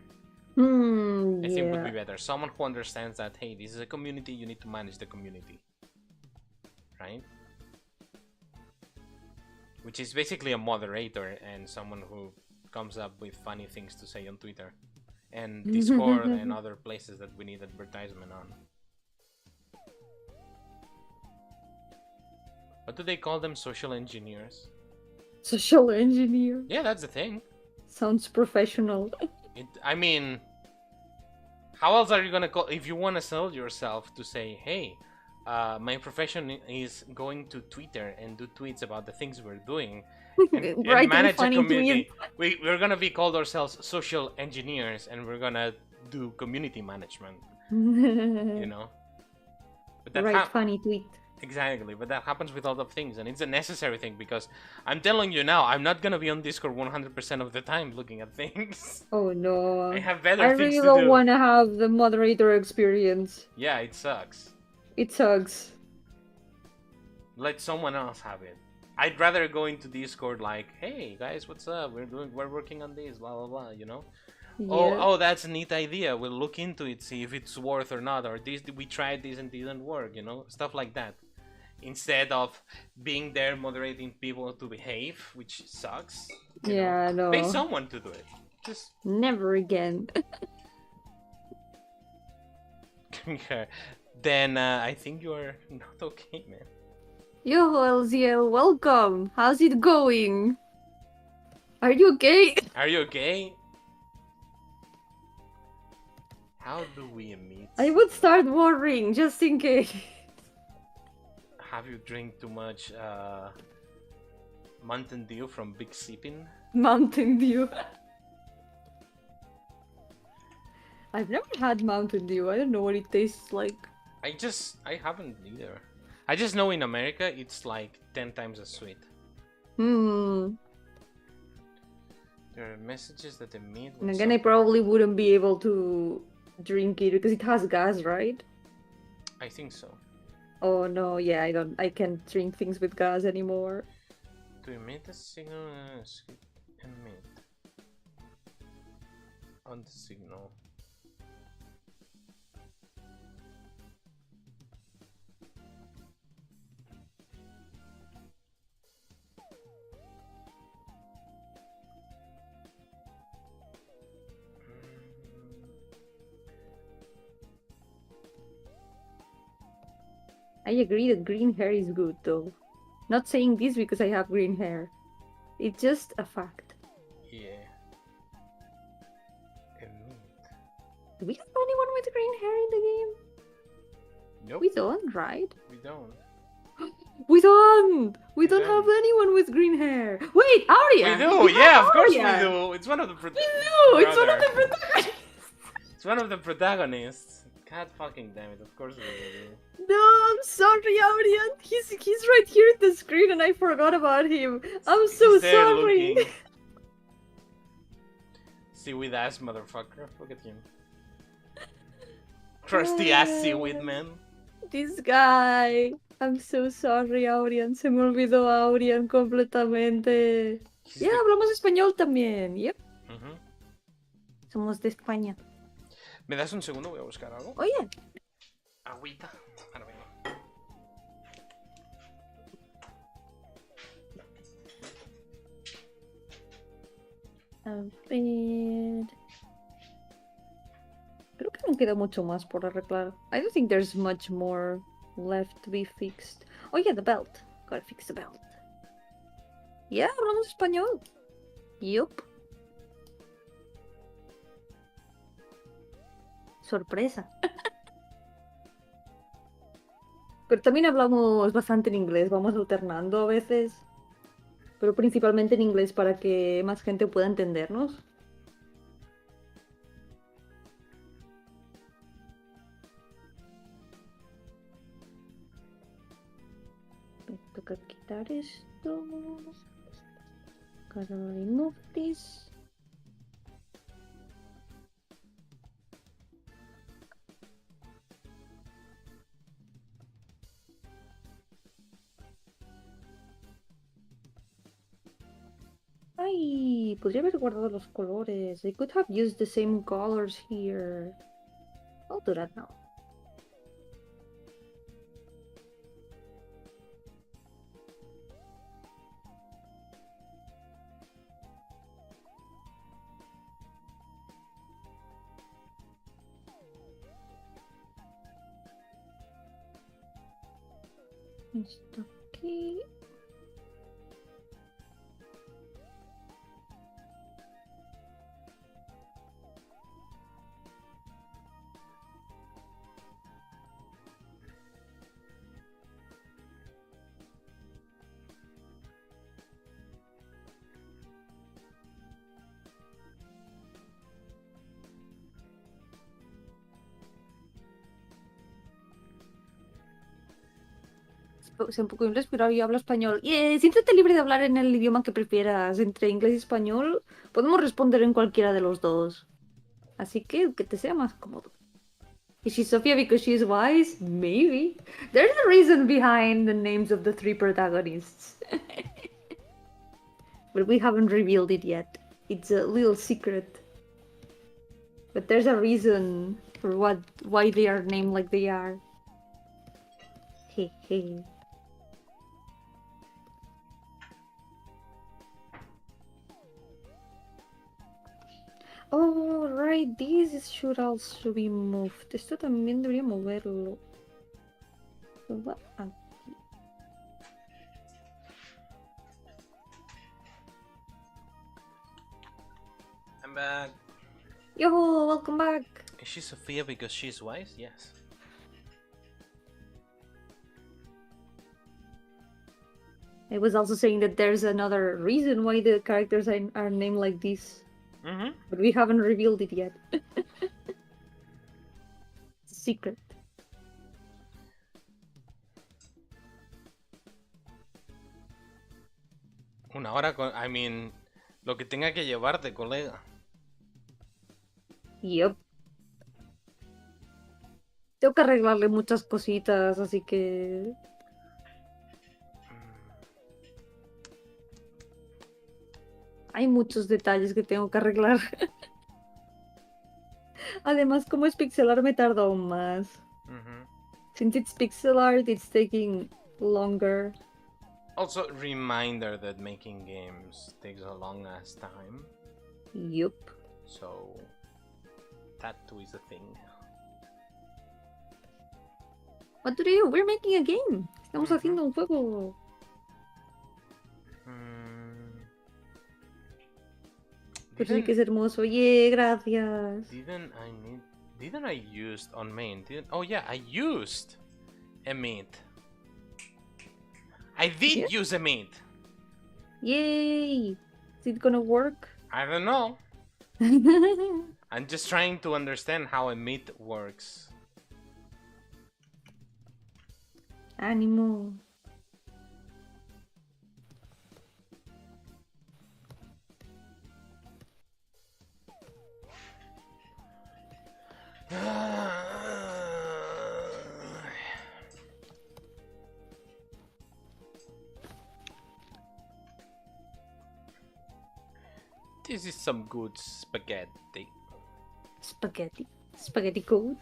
I think would be better. Someone who understands that, hey, this is a community, you need to manage the community. Right? Which is basically a moderator and someone who comes up with funny things to say on Twitter and Discord and other places that we need advertisement on. What do they call them? Social engineers? Social engineer? Yeah, that's the thing. Sounds professional. I mean, how else are you gonna call if you want to sell yourself to say, hey, my profession is going to Twitter and do tweets about the things we're doing and manage a community. We're gonna be called ourselves social engineers and we're gonna do community management. You know? But that funny tweet. Exactly, but that happens with a lot of things, and it's a necessary thing, because I'm telling you now, I'm not gonna be on Discord 100% of the time looking at things. Oh no. I have better things to do. I really don't want to have the moderator experience. Yeah, it sucks. It sucks. Let someone else have it. I'd rather go into Discord like, hey guys, what's up? We're working on this, blah blah blah, you know? Yeah. Oh, that's a neat idea. We'll look into it, see if it's worth or not, or this we tried this and didn't work, you know? Stuff like that. Instead of being there moderating people to behave, which sucks. Yeah, I know. Pay someone to do it. Just never again. Then I think you're not okay, man. Yo, LZL, welcome. How's it going? Are you okay? Are you okay? How do we meet? I would start worrying just in case. Have you drink too much Mountain Dew from Big Sippin'? Mountain Dew. I've never had Mountain Dew. I don't know what it tastes like. I haven't either. I just know in America it's like 10 times as sweet. There are messages that emit. And again, I probably wouldn't be able to drink it because it has gas, right? I think so. Oh no, yeah, I can't drink things with gas anymore. To emit a signal, emit on the signal. I agree that green hair is good, though. Not saying this because I have green hair. It's just a fact. Yeah. Do we have anyone with green hair in the game? Nope. We don't, right? We don't. We don't! We don't have don't. anyone with green hair. Wait, Arya! We do, yeah, of course we Arya! do. It's one of the We do! It's one of brother. the protagonists! It's one of the protagonists. God fucking damn it, of course we do. No, I'm sorry, Arya. He's right here at the screen and I forgot about him. I'm so He's there sorry. looking. Seaweed ass motherfucker. Look at him. Crusty ass seaweed man. This guy. I'm so sorry, Aurian. Se me olvidó Aurian completamente. He's Yeah, hablamos español también. Yep. Ujú. Somos de España. ¿Me das un segundo? Voy a buscar algo. Oye. Agüita. Ahora vengo. A ver. Creo que no queda mucho más por arreglar. I don't think there's much more left to be fixed. Oh yeah, the belt. Gotta fix the belt. Yeah, hablamos español. Yup. Sorpresa. Pero también hablamos bastante en inglés, vamos alternando a veces. Pero principalmente en inglés para que más gente pueda entendernos. Me toca quitar esto. Gotta remove this. Ay, podría haber guardado los colores. I could have used the same colors here. I'll do that now. Esto aquí. Sé un poco inglés, pero yo hablo español. Siéntete libre de hablar en el idioma que prefieras. Entre inglés y español, podemos responder en cualquiera de los dos. Así que te sea más cómodo. Is she Sophia because she's wise? Maybe. There's a reason behind the names of the three protagonists. But we haven't revealed it yet. It's a little secret. But there's a reason for why they are named like they are. Hehe. Oh, right, this should also be moved. Esto también debería moverlo. Va aquí. I'm back. Yo, welcome back. Is she Sophia because she's wise? Yes. I was also saying that there's another reason why the characters are named like this. Mm-hmm. But we haven't revealed it yet. It's a secret. Una hora con... I mean... Lo que tenga que llevarte, colega. Yep. Tengo que arreglarle muchas cositas, así que... Hay muchos detalles que tengo que arreglar. Además, como es pixel art, me tarda aún más. Mm-hmm. Since it's pixel art, it's taking longer. Also, reminder that making games takes a long ass time. Yup. So... That too is a thing. What do they do? We're making a game. Estamos haciendo un juego. Pero sí que es hermoso. Yeah, gracias. Didn't I use on main? Oh yeah, I used a meat. I did use a meat. Yay! Is it gonna work? I don't know. I'm just trying to understand how a meat works. Ánimo. This is some good spaghetti. Spaghetti. Spaghetti goat.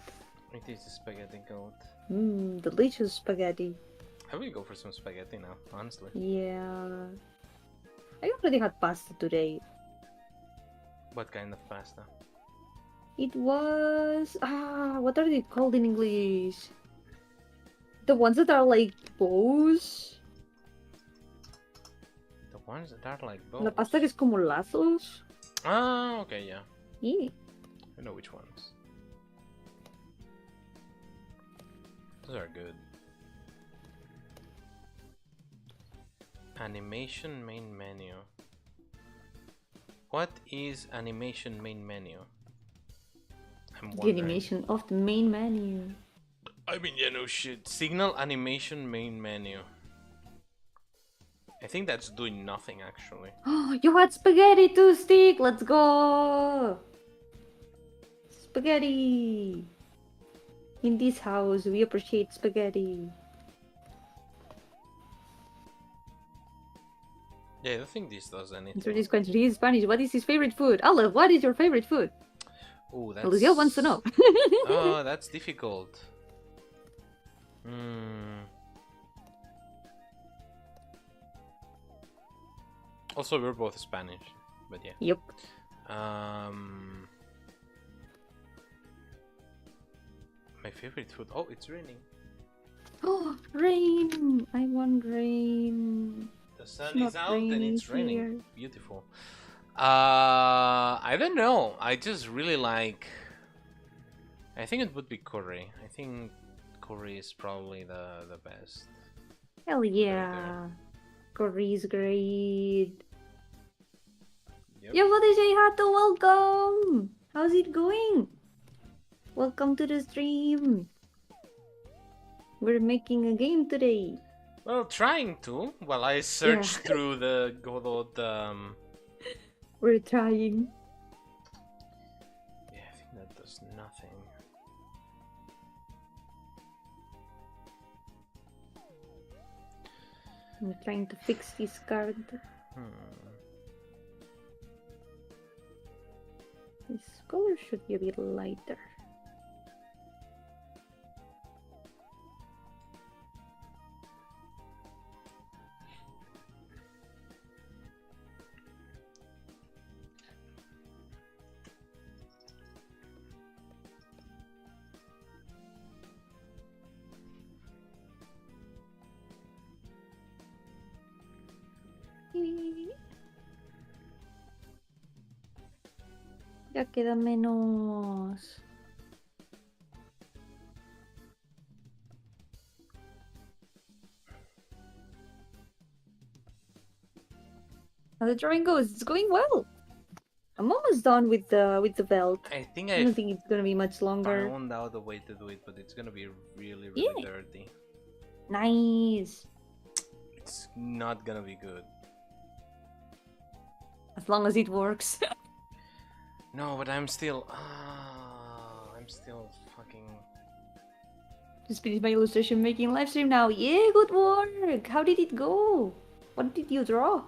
It is a spaghetti goat. Mmm, delicious spaghetti. I will go for some spaghetti now, honestly. Yeah. I already had pasta today. What kind of pasta? It was... what are they called in English? The ones that are like bows? The ones that are like bows? La pasta que es como lazos? Ah, okay, yeah. Yeah. I know which ones. Those are good. Animation main menu. What is animation main menu? I'm The wondering. animation of the main menu. I mean, yeah, no shit. Signal animation main menu. I think that's doing nothing actually. You had spaghetti to stick! Let's go! Spaghetti! In this house, we appreciate spaghetti. Yeah, I don't think this does anything. Answer this question in Spanish. What is his favorite food? Aleph, what is your favorite food? Oh, that's... Lucia wants to know. Oh, that's difficult. Hmm. Also, we're both Spanish, but yeah. Yep. My favorite food. Oh, it's raining. Oh, rain! I want rain. The sun It's is not out and raining it's raining. here. Beautiful. I don't know. I just really like... I think it would be curry. I think curry is probably the best. Hell yeah. Curry is great. Yep. Yo, what is Hato? Welcome! How's it going? Welcome to the stream. We're making a game today. Well, trying to. While I search through the Godot... We're trying. Yeah, I think that does nothing. I'm trying to fix this card. This color should be a bit lighter. Ya queda menos. How the drawing goes? It's going well. I'm almost done with the belt. I think I don't think it's gonna be much longer. found out a way to do it, but it's gonna be really, really dirty. Nice. It's not gonna be good. As long as it works. No, but I'm still fucking... Just finished my illustration making live stream now. Yeah, good work. How did it go? What did you draw?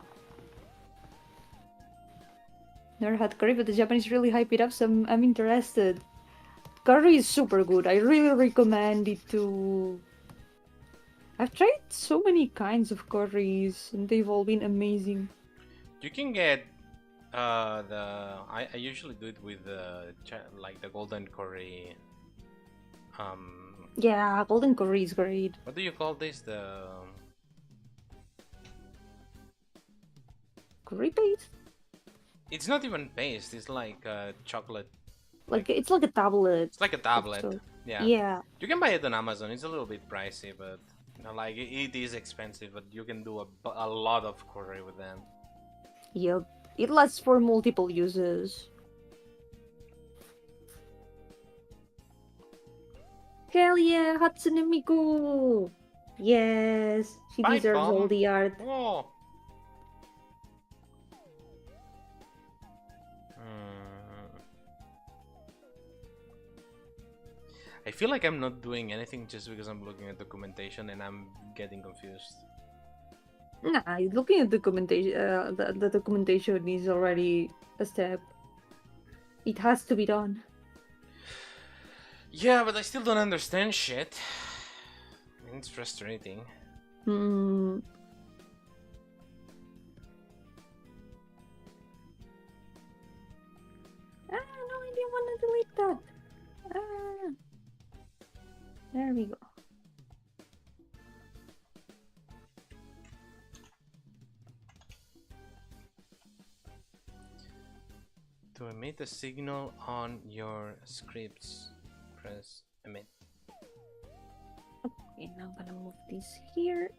Never had curry, but the Japanese really hype it up, so I'm interested. Curry is super good. I really recommend it to... I've tried so many kinds of curries, and they've all been amazing. You can get I usually do it with like the golden curry Yeah, golden curry is great. What do you call this? The Curry paste? it's not even paste. It's like chocolate. Like it's like a tablet. It's like a tablet. So, Yeah. yeah. You can buy it on Amazon. It's a little bit pricey, but you know, like it is expensive. But you can do a lot of curry with them. Yep. It lasts for multiple uses. Hell yeah, Hatsune Miku! Yes, she Bye, deserves all Bomb. the art. Oh. Hmm. I feel like I'm not doing anything just because I'm looking at documentation and I'm getting confused. Nah, looking at documentation, the documentation is already a step. It has to be done. Yeah, but I still don't understand shit. And it's frustrating. Hmm. Ah, no, I didn't want to delete that. Ah. There we go. To emit a signal on your scripts, press emit. Okay, now I'm gonna move this here.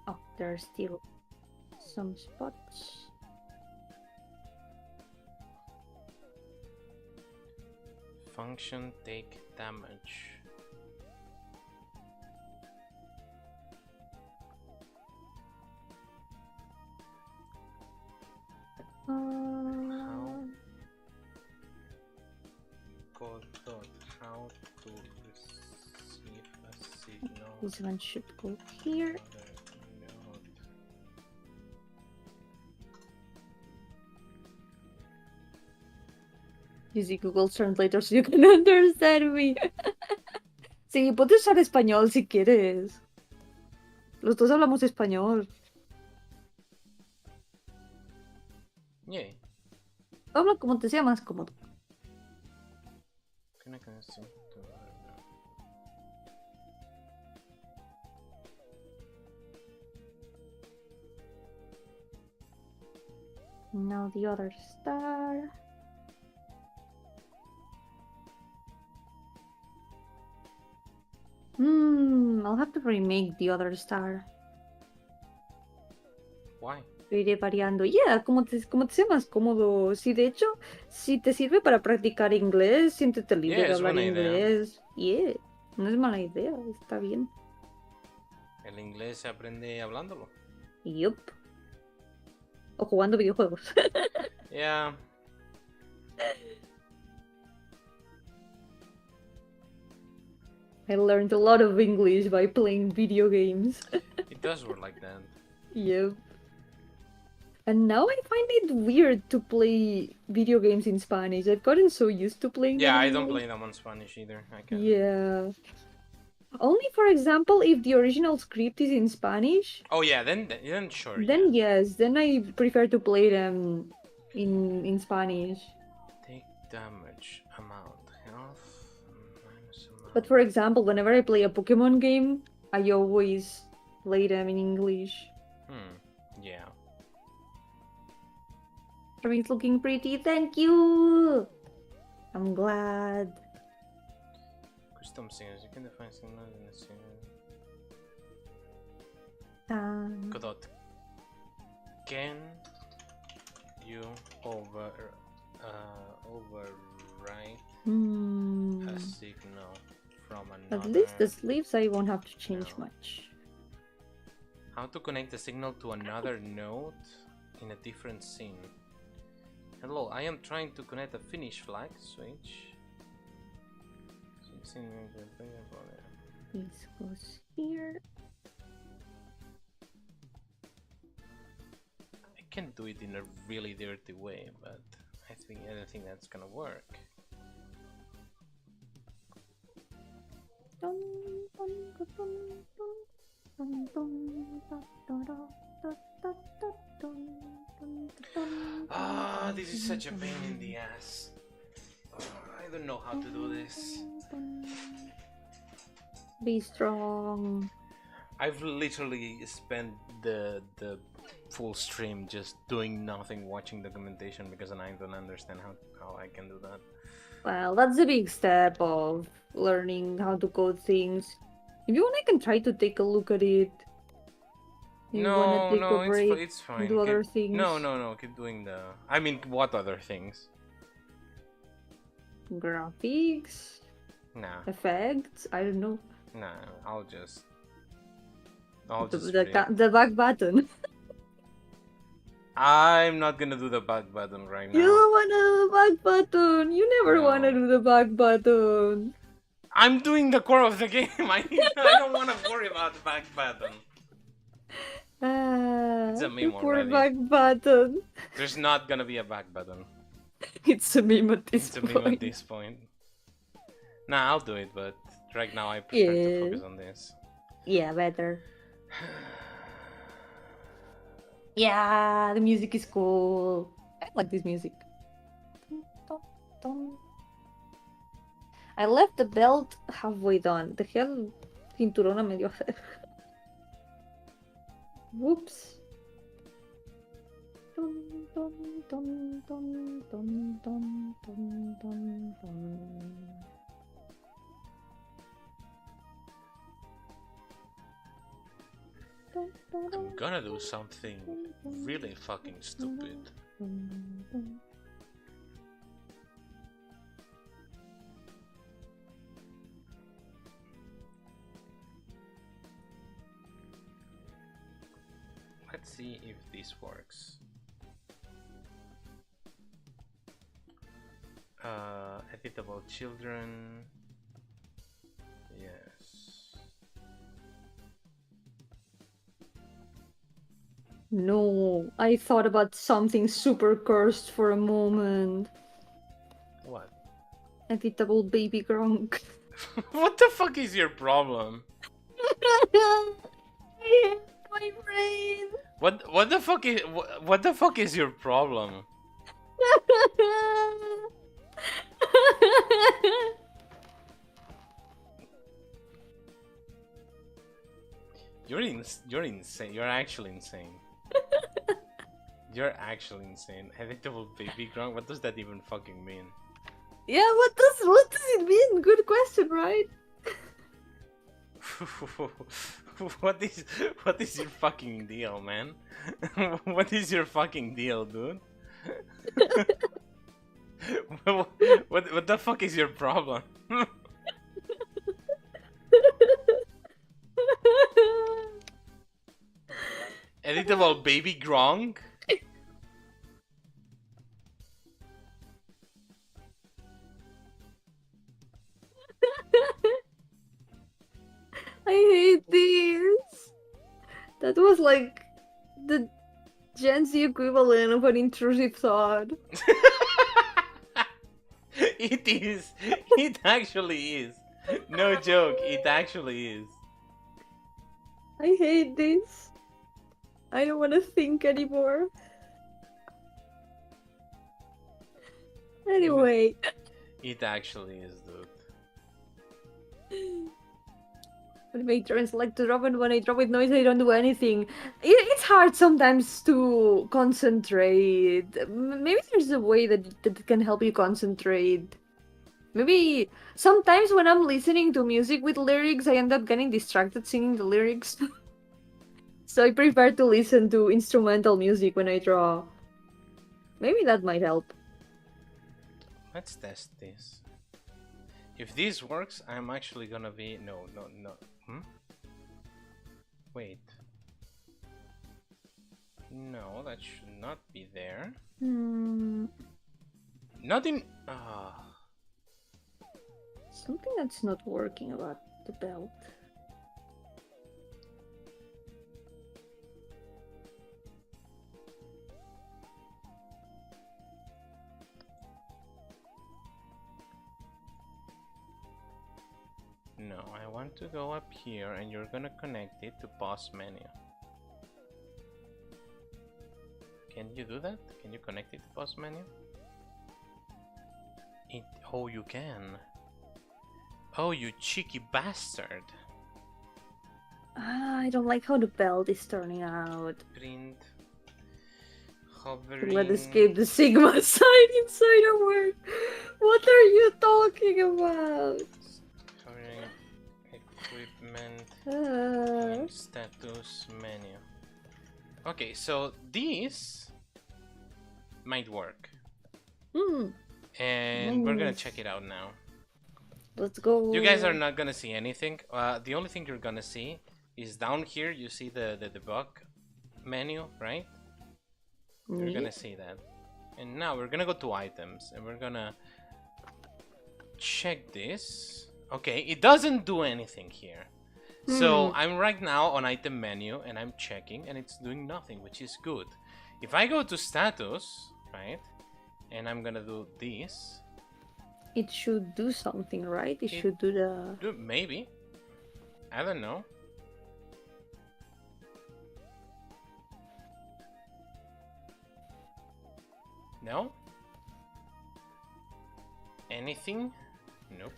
Oh, there are still some spots. Function take damage. Code dot how to receive a signal. This one should go here. Use Google Translator so you can understand me. Sí, puedes usar español si quieres. Los dos hablamos español. Yeah. Habla como te sea más cómodo. Now the other star. I'll have to remake the other star. Why? Lo iré variando. Yeah, como te sea más cómodo. Sí, de hecho, si te sirve para practicar inglés, siéntete libre Yeah, de es hablar buena idea. inglés. Yeah, no es mala idea, está bien. El inglés se aprende hablándolo. Yup. O jugando videojuegos. Yeah. I learned a lot of English by playing video games. It does work like that. Yep. And now I find it weird to play video games in Spanish. I've gotten so used to playing them. Yeah, in I don't English. play them on Spanish either. I can. Yeah. Only, for example, if the original script is in Spanish. Oh yeah, then sure. Then yeah. yes, then I prefer to play them in Spanish. Take damage amount health minus amount. But for example, whenever I play a Pokemon game, I always play them in English. Yeah. Everything's looking pretty. Thank you. I'm glad. Custom signals. You can define signals in the signal. Godot. Can you overwrite a signal from another? At least the sleeves I won't have to change much. How to connect the signal to another node in a different scene. Hello, I am trying to connect a Finnish flag. Switch. This goes here. I can do it in a really dirty way, but I don't think that's gonna work. this is such a pain in the ass. I don't know how to do this. Be strong. I've literally spent the full stream just doing nothing, watching documentation, because I don't understand how I can do that. Well, that's a big step of learning how to code things. If you want, I can try to take a look at it. You wanna take a break, it's fine. do other things? No, keep doing the... I mean, what other things? Graphics? Nah. Effects? I don't know. Nah, I'll just The back button. I'm not gonna do the back button right now. You don't wanna do the back button. You never wanna do the back button. I'm doing the core of the game. I don't wanna worry about the back button. It's a meme already. Back button. There's not gonna be a back button. It's a meme at this point. It's a meme at this point. Nah, I'll do it, but right now I prefer to focus on this. Yeah, better. Yeah, the music is cool. I like this music. I left the belt halfway done. The hell, cinturón a medio hacer. Whoops. I'm gonna do something really fucking stupid. Let's see if this works. Editable children. Yes. No, I thought about something super cursed for a moment. What? Editable baby grunk. What the fuck is your problem? I hate my brain. What the fuck is your problem? You're insane. You're actually insane. You're actually insane. Editable baby grunk. What does that even fucking mean? Yeah, what does it mean? Good question, right? What is your fucking deal, man? What is your fucking deal, dude? what the fuck is your problem? Editable baby grong? I hate this. That was like the Gen Z equivalent of an intrusive thought. It is. It actually is. No joke. It actually is. I hate this. I don't want to think anymore. Anyway. It actually is, dude. When I select to drop, and when I drop with noise, I don't do anything. It's hard sometimes to concentrate. Maybe there's a way that can help you concentrate. Maybe sometimes when I'm listening to music with lyrics, I end up getting distracted singing the lyrics. So I prefer to listen to instrumental music when I draw. Maybe that might help. Let's test this. If this works, I'm actually gonna be... No. Wait. No, that should not be there. Not in... Something that's not working about the belt. No, I want to go up here and you're gonna connect it to pause menu. Can you do that? Can you connect it to pause menu? Oh, you can. Oh, you cheeky bastard. I don't like how the belt is turning out. Print. Let Hovering. escape the Sigma sign inside a word. What are you talking about? Hovering. Equipment. And status menu. Okay, so this might work. And we're gonna check it out now. Let's go. You guys are not gonna see anything. The only thing you're gonna see is down here. You see the debug menu, right? You're gonna see that. And now we're gonna go to items and we're gonna check this. Okay, it doesn't do anything here. So I'm right now on item menu and I'm checking and it's doing nothing, which is good. If I go to status, right, and I'm gonna do this. It should do something, right? It should do the... Maybe. I don't know. No? Anything? Nope.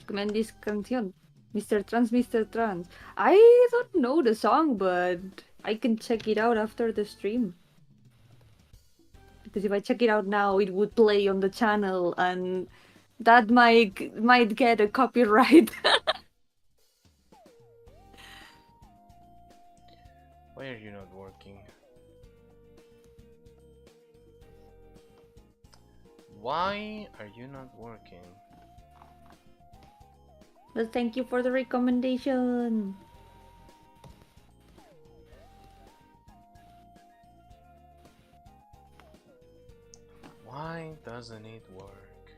Recommend this canción. Mr. Trans, Mr. Trans. I don't know the song, but I can check it out after the stream. Because if I check it out now, it would play on the channel, and that might get a copyright. Why are you not working? Why are you not working? But thank you for the recommendation. Why doesn't it work?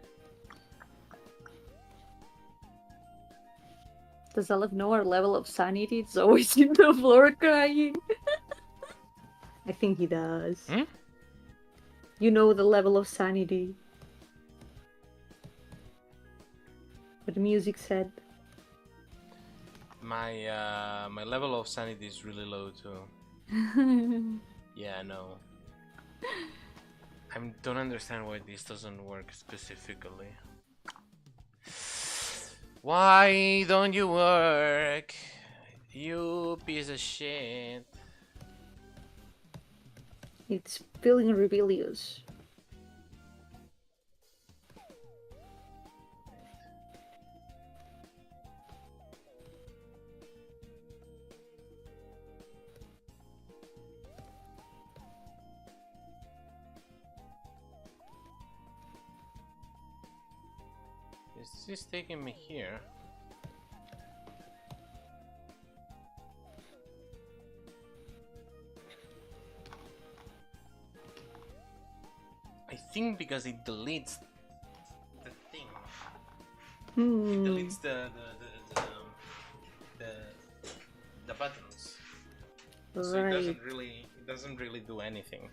Does Aleph know our level of sanity? It's always in the floor crying. I think he does. Hmm? You know the level of sanity. What the music said. My level of sanity is really low too. Yeah, I know. I don't understand why this doesn't work specifically. Why don't you work? You piece of shit. It's feeling rebellious. Is this taking me here? I think because it deletes the thing. It deletes the buttons. So Right. it doesn't really do anything.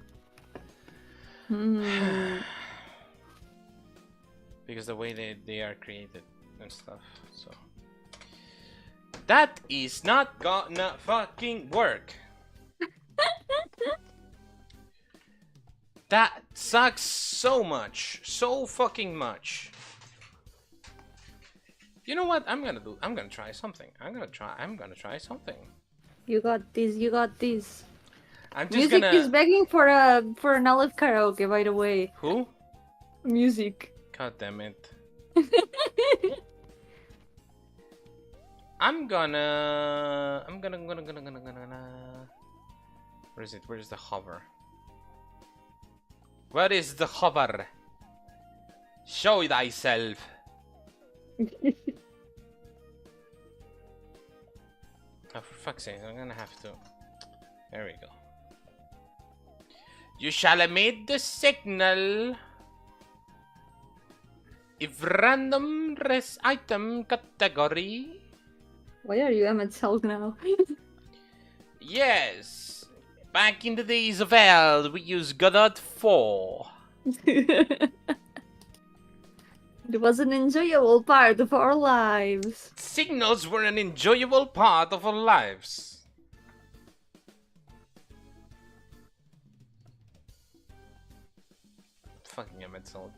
Because the way they are created and stuff, so that is not gonna fucking work. That sucks so much, so fucking much. You know what? I'm gonna try something. I'm gonna try something. You got this. You got this. I'm just Music gonna. is begging for an Aleph karaoke. By the way. Who? Music. God damn it. I'm gonna. Where is it? Where is the hover? Where is the hover? Show thyself. Oh, for fuck's sake, I'm gonna have to. There we go. You shall emit the signal if random res item category. Why are you Emmett Self now? Yes. Back in the days of hell, we used Godot 4. It was an enjoyable part of our lives. Signals were an enjoyable part of our lives. Fucking Emmett Soul.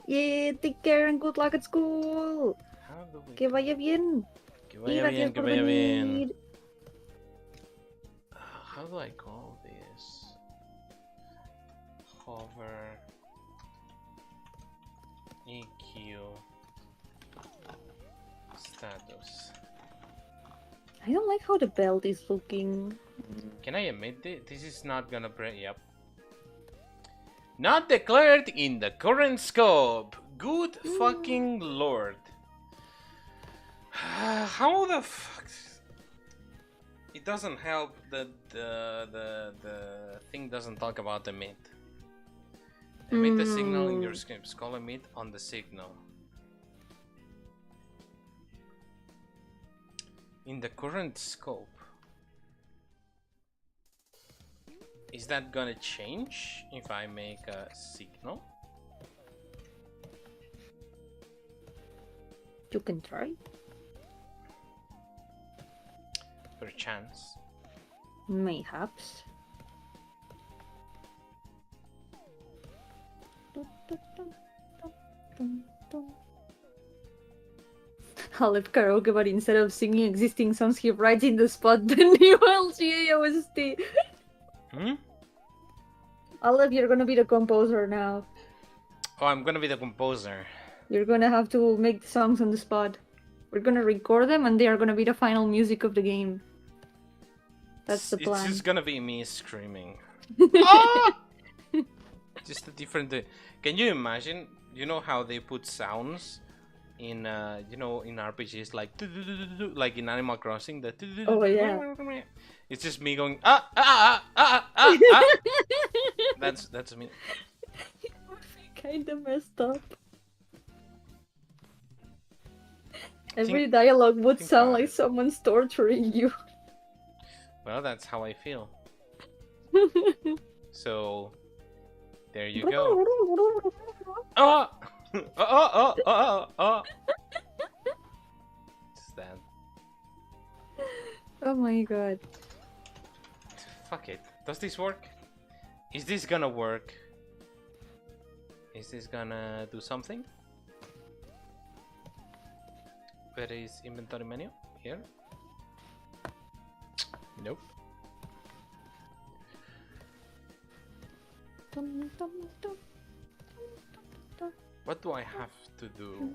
Yeah, take care and good luck at school. How do we... Que vaya bien. Que Y vaya gracias bien, que por vaya bien. venir. How do I call this? Hover EQ status. I don't like how the belt is looking. Can I admit this is not gonna break? Yep. Not declared in the current scope. Good fucking lord. How the fuck? It doesn't help that the thing doesn't talk about emit. Emit the signal in your scripts. Call emit on the signal. In the current scope. Is that gonna change if I make a signal? You can try. Perchance. Mayhaps. Aleph karaoke, but instead of singing existing songs, he writes in the spot the new LGA OST. Aleph, you're gonna be the composer now. Oh, I'm gonna be the composer. You're gonna have to make the songs on the spot. We're gonna record them and they are gonna be the final music of the game. That's the plan. It's just gonna be me screaming. Ah! Just a different... Can you imagine? You know how they put sounds in, you know, in RPGs like in Animal Crossing? Oh yeah. It's just me going ah. That's me. Kinda messed up. Every dialogue would sound like someone's torturing you. Well, that's how I feel. So, there you go. Oh! What's that? Oh my god. Fuck it. Does this work? Is this gonna work? Is this gonna do something? Where is inventory menu? Here? Nope. What do I have to do?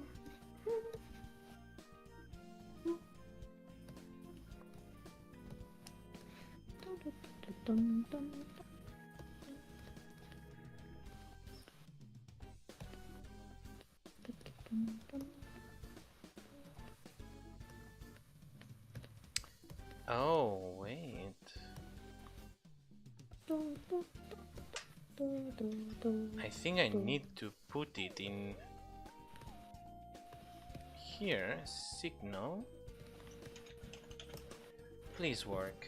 Oh, wait. I think I need to put it in here. Signal. Please work.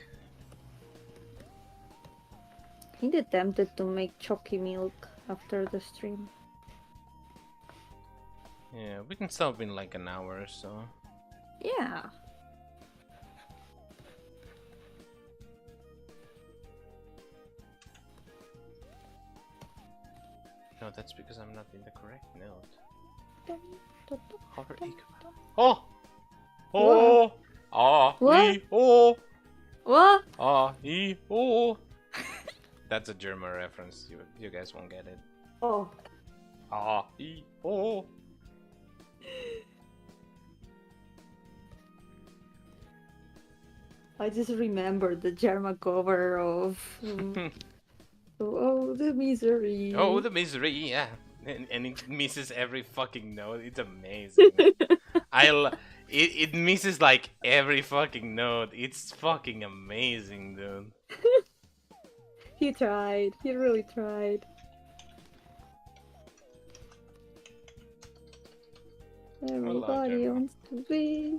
I attempted to make chalky milk after the stream. Yeah, we can stop in like an hour or so. Yeah. No, that's because I'm not in the correct node. Hover equal. What? Oh! Oh! Ah! What? E! Oh! What? Ah! E! Oh! That's a German reference. You guys won't get it. Oh. Ah! E! Oh! I just remembered the German cover of Oh the Misery. Oh, the misery, yeah. And it misses every fucking note. It's amazing. It misses like every fucking note. It's fucking amazing, dude. He tried. He really tried. Everybody German. wants to be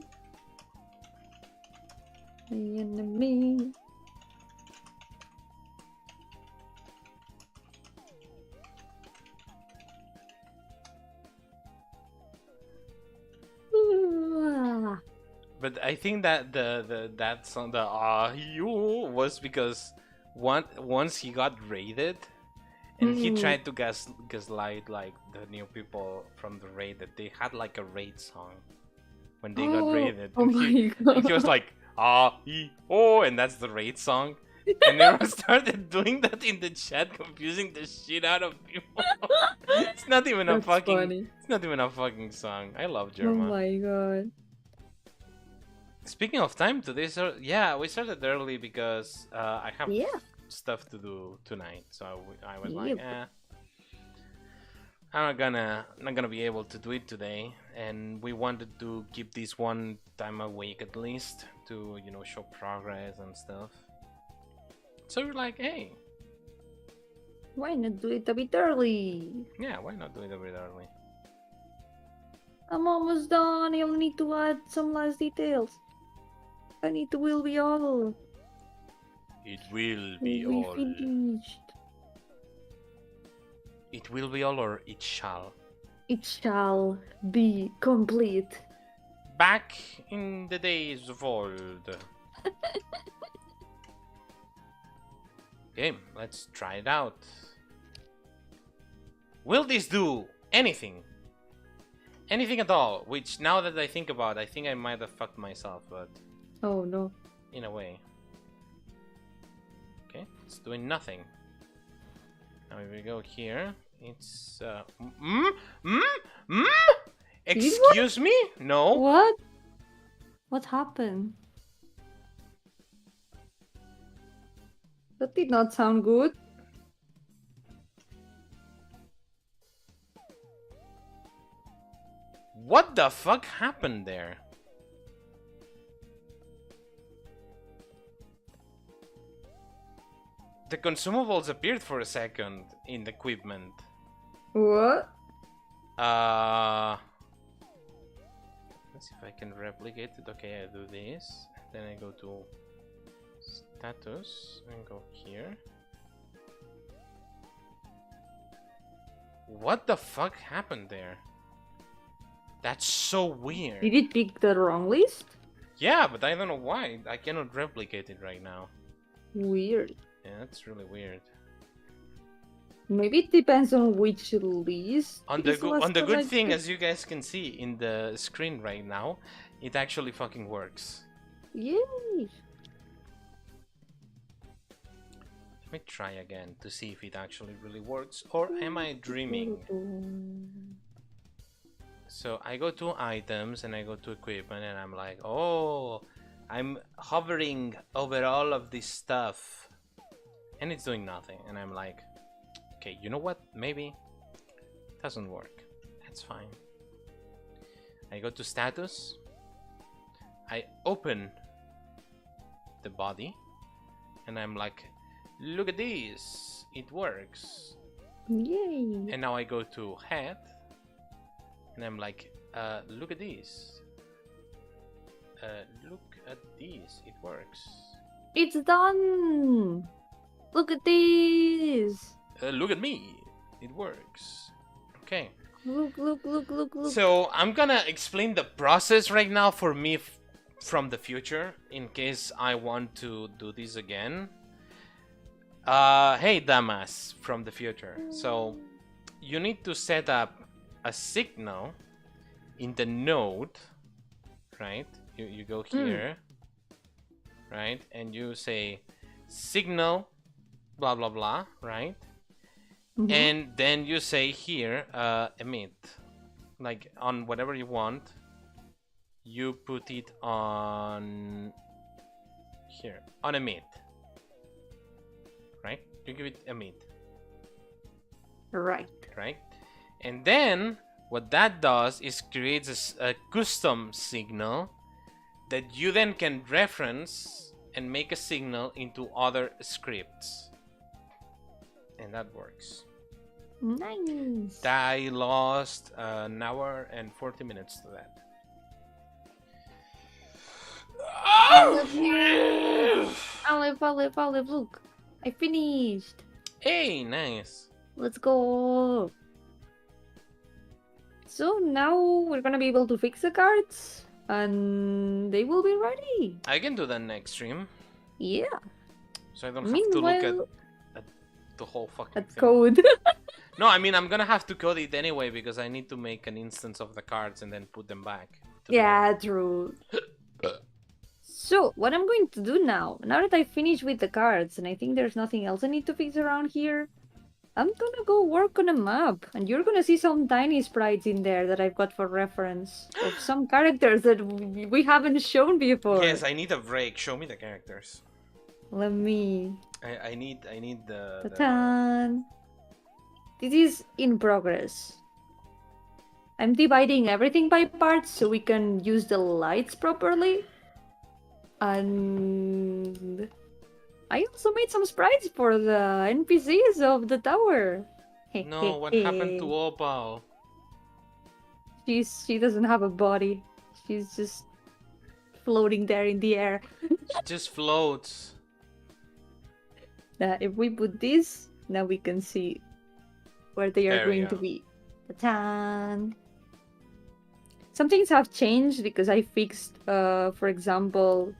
The enemy. Ah. But I think that that song, the you was because once he got raided, and he tried to gaslight like the new people from the raid that they had like a raid song when they got raided, Oh and my he god. was like and that's the raid song, and everyone started doing that in the chat, confusing the shit out of people. It's not even a That's fucking funny. it's not even a fucking song. I love Oh German. my god. Speaking of time today, so yeah, we started early because I have Yeah. stuff to do tonight. So I was Yep. like, I'm not gonna be able to do it today. And we wanted to keep this one time a week at least to show progress and stuff. So we're like, hey, Why not do it a bit early? yeah, why not do it a bit early? I'm almost done. I only need to add some last details. I need to will be all. It will We be all. finished. It will be all, or it shall. It shall be complete. Back in the days of old. Okay, let's try it out. Will this do anything? Anything at all? Which, now that I think about it, I think I might have fucked myself, but Oh no. in a way. Okay, it's doing nothing. Now if we go here, it's excuse me? No. What? What happened? That did not sound good. What the fuck happened there? The consumables appeared for a second in the equipment. What? Let's see if I can replicate it. Okay, I do this. Then I go to status and go here. What the fuck happened there? That's so weird. Did it pick the wrong list? Yeah, but I don't know why. I cannot replicate it right now. Weird. Yeah, that's really weird. Maybe it depends on which list. On the is last good thing, selected. as you guys can see in the screen right now, it actually fucking works. Yay! Let me try again to see if it actually really works, or am I dreaming? So I go to items and I go to equipment and I'm like, oh, I'm hovering over all of this stuff and it's doing nothing. And I'm like, okay, you know what? Maybe it doesn't work. That's fine. I go to status. I open the body and I'm like, look at this. It works. Yay! And now I go to head. And I'm like, look at this. Look at this. It works. It's done! Look at this! Look at me. It works. Okay. Look, look, look, look, look. So I'm gonna explain the process right now for me from the future, in case I want to do this again. Hey, Damas from the future. So you need to set up a signal in the node, right? You go here, right? And you say signal blah blah blah, right? And then you say here emit, like on whatever you want. You put it on here, on emit, right? You give it emit, Right. right? And then what that does is creates a custom signal that you then can reference and make a signal into other scripts. And that works. Nice. I lost an hour and 40 minutes to that. Aleph, look. I finished. Hey, nice. Let's go. So now we're gonna be able to fix the cards and they will be ready. I can do that next stream, Yeah. so I don't have to look Meanwhile, at the whole fucking at thing. code. No, I mean I'm gonna have to code it anyway because I need to make an instance of the cards and then put them back. Yeah, true. So, what I'm going to do now that I finish with the cards, and I think there's nothing else I need to fix around here, I'm gonna go work on a map, and you're gonna see some tiny sprites in there that I've got for reference of some characters that we haven't shown before. Yes, I need a break. Show me the characters. Let me... I need the... Ta-tan! This is in progress. I'm dividing everything by parts so we can use the lights properly. And I also made some sprites for the NPCs of the tower. No, what happened to Opal? She doesn't have a body. She's just floating there in the air. She just floats. If we put this, now we can see where they are going to be. Ta-tan! Some things have changed because I fixed, for example,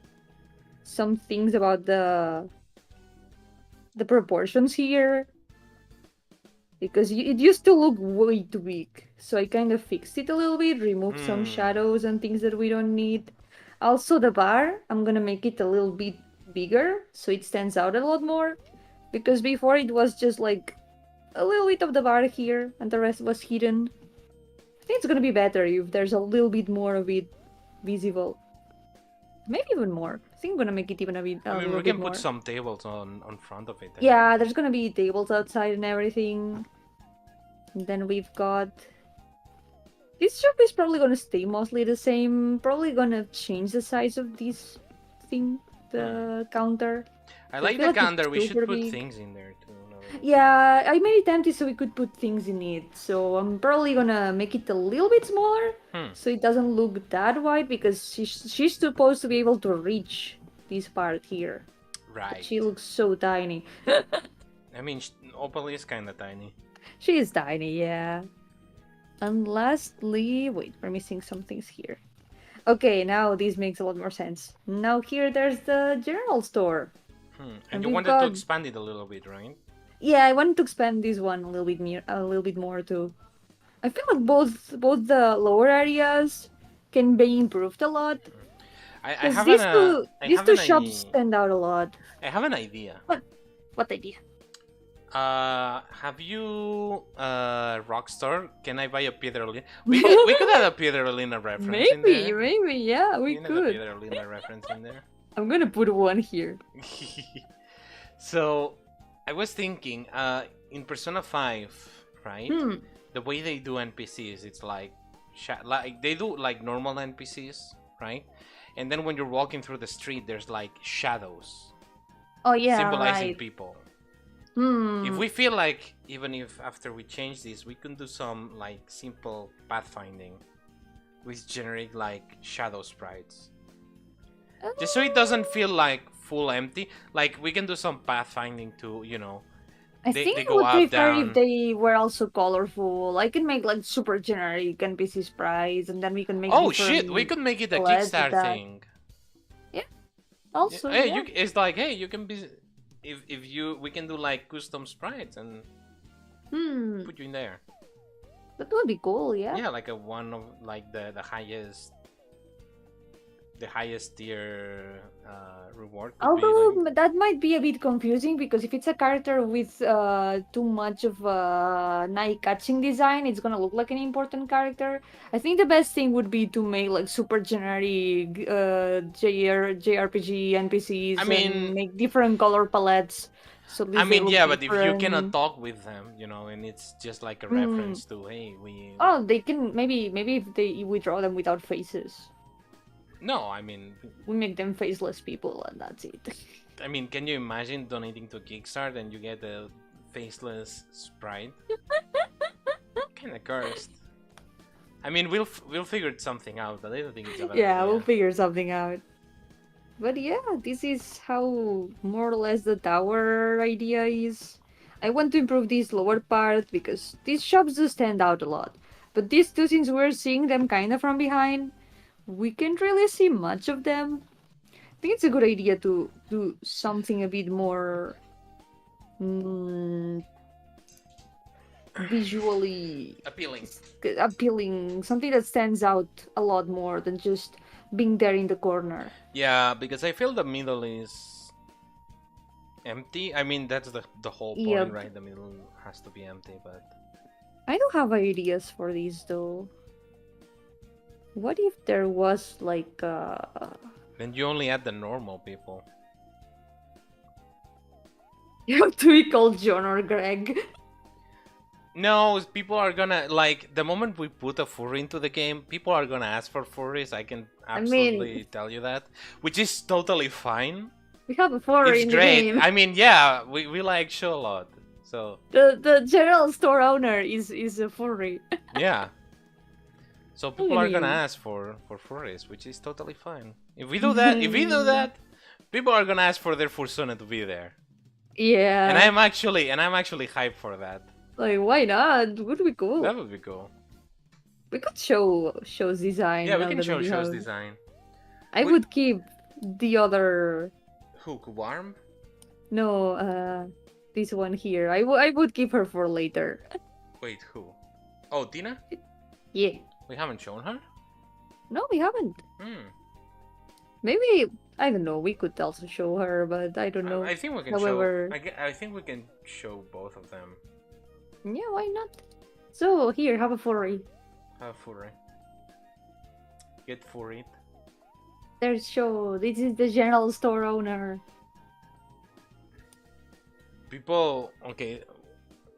some things about the proportions here. Because it used to look way too big. So I kind of fixed it a little bit, removed some shadows and things that we don't need. Also the bar, I'm gonna make it a little bit bigger so it stands out a lot more. Because before it was just like a little bit of the bar here and the rest was hidden. I think it's gonna be better if there's a little bit more of it visible. Maybe even more. I think I'm gonna make it even a bit I mean, little we bit can more. put some tables on front of it. Yeah, there's gonna be tables outside and everything. And then we've got... This shop is probably gonna stay mostly the same. Probably gonna change the size of this thing, the counter. I like the counter. We should put things in there too. Yeah, I made it empty so we could put things in it. So I'm probably gonna make it a little bit smaller, so it doesn't look that wide, because she's supposed to be able to reach this part here. Right. But she looks so tiny. I mean, Opal is kind of tiny. She is tiny, yeah. And lastly, wait, we're missing some things here. Okay, now this makes a lot more sense. Now here there's the general store. And you wanted to expand it a little bit, right? Yeah, I wanted to expand this one a little bit more too. I feel like both the lower areas can be improved a lot. These two shops stand out a lot. I have an idea. What idea? Have you Rockstar? Can I buy a Peter Lin? We could have a Peter Lina reference in there. Maybe, yeah, we could. Have a Peter Lina reference in there. I'm gonna put one here. So, I was thinking, in Persona 5, right? The way they do NPCs, it's like they do like normal NPCs, right? And then when you're walking through the street, there's like shadows. Oh yeah, symbolizing people. If we feel like, even if after we change this, we can do some like simple pathfinding with generic like shadow sprites. Just so it doesn't feel like full empty. Like we can do some pathfinding to, you know. I think I would prefer if they were also colorful. I can make like super generic NPC sprites, and then we can make. Oh shit! We could make it a Kickstarter thing. Yeah. Also. Hey, yeah. it's like, hey, you can be. If you, we can do like custom sprites and put you in there. That would be cool, yeah. Yeah, like a one of like the highest tier reward. Although like... that might be a bit confusing, because if it's a character with too much of a eye-catching design, it's gonna look like an important character. I think the best thing would be to make like super generic JRPG NPCs. And make different color palettes. So I mean, yeah, but if you cannot talk with them, you know, and it's just like a reference to, hey, we. Oh, they can maybe if we draw them without faces. No, I mean... We make them faceless people and that's it. I mean, can you imagine donating to Kickstarter and you get a faceless sprite? Kinda cursed. I mean, we'll figure something out, but I don't think it's a bad idea. We'll figure something out. But yeah, this is how more or less the tower idea is. I want to improve this lower part because these shops do stand out a lot. But these two, since we're seeing them kinda from behind, we can't really see much of them. I think it's a good idea to do something a bit more mm, visually Appealing. appealing, something that stands out a lot more than just being there in the corner. Yeah, because I feel the middle is empty. I mean, that's the whole point, Yep. right? The middle has to be empty, but I don't have ideas for these though. What if there was like then you only add the normal people. you have to be called John or Greg? No, people are gonna like the moment we put a furry into the game, people are gonna ask for furries. I can I absolutely mean, tell you that, which is totally fine. we have a furry It's in the great. game. I mean, yeah, we like show a lot, so The general store owner is a furry. yeah. So Look people at are gonna him. ask for furries, which is totally fine. If we do that, people are gonna ask for their fursona to be there, Yeah. and I'm actually hyped for that. Like why not? Would be cool. That would be cool. We could shows design Yeah, we now can that show we shows have. design. I We- would keep the other Who Warm? no this one here. I would keep her for later. Wait, who? Oh, Tina? Yeah. We haven't shown her? No, we haven't. Hmm. Maybe I don't know. We could also show her, but I don't know. I think we can However, show. I think we can show both of them. yeah, why not? So here, have a furry. Have furry. Get furried. There's show. This is the general store owner. People, okay,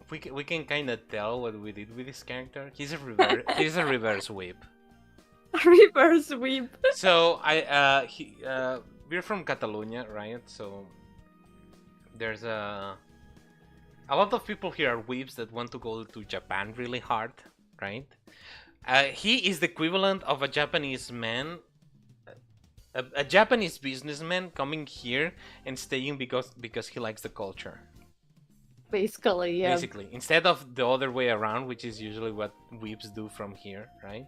we can kind of tell what we did with this character. He's a reverse whip. Reverse whip. So we're from Catalonia, right? So there's a lot of people here are weebs that want to go to Japan really hard, right? He is the equivalent of a Japanese man, a Japanese businessman coming here and staying because he likes the culture. Basically, yeah. Basically, instead of the other way around, which is usually what weebs do from here, right?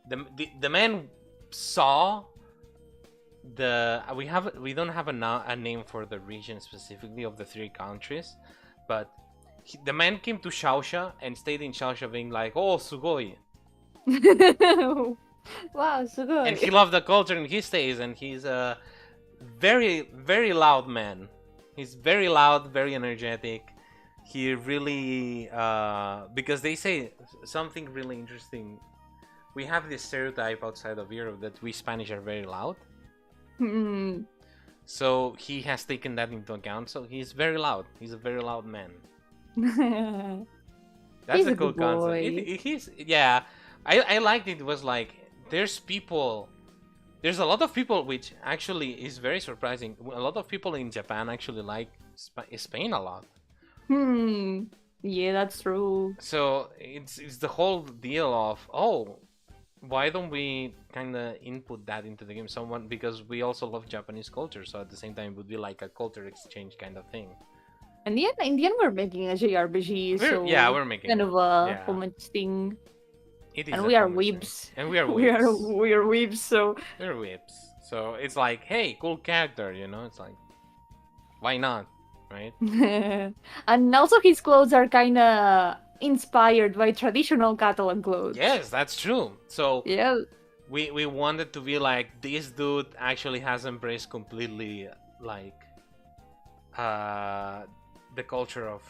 The man saw the we don't have a name for the region specifically of the three countries, but the man came to Shaosha and stayed in Shaosha being like, oh, sugoi. Wow, so good. And he loved the culture and he stays, and he's a very, very loud man. He's very loud, very energetic. He really, because they say something really interesting. We have this stereotype outside of Europe that we Spanish are very loud. Hmm. So he has taken that into account. So he's very loud. He's a very loud man. That's He's a a cool good concept. boy. He's yeah. I liked it. Was like there's people. There's a lot of people, which actually is very surprising. A lot of people in Japan actually like Spain a lot. Hmm. Yeah, that's true. So it's the whole deal of, oh, why don't we kind of input that into the game? Someone, because we also love Japanese culture, so at the same time it would be like a culture exchange kind of thing. And in the end, we're making a JRPG, so We're making kind of a yeah. homage thing. It is And a we are homage thing. weebs. And we are We are weebs, so we're weebs. So it's like, hey, cool character, you know? It's like, why not, right? and also his clothes are kind of inspired by traditional Catalan clothes. Yes, that's true. So Yeah. we wanted to be like, this dude actually has embraced completely like the culture of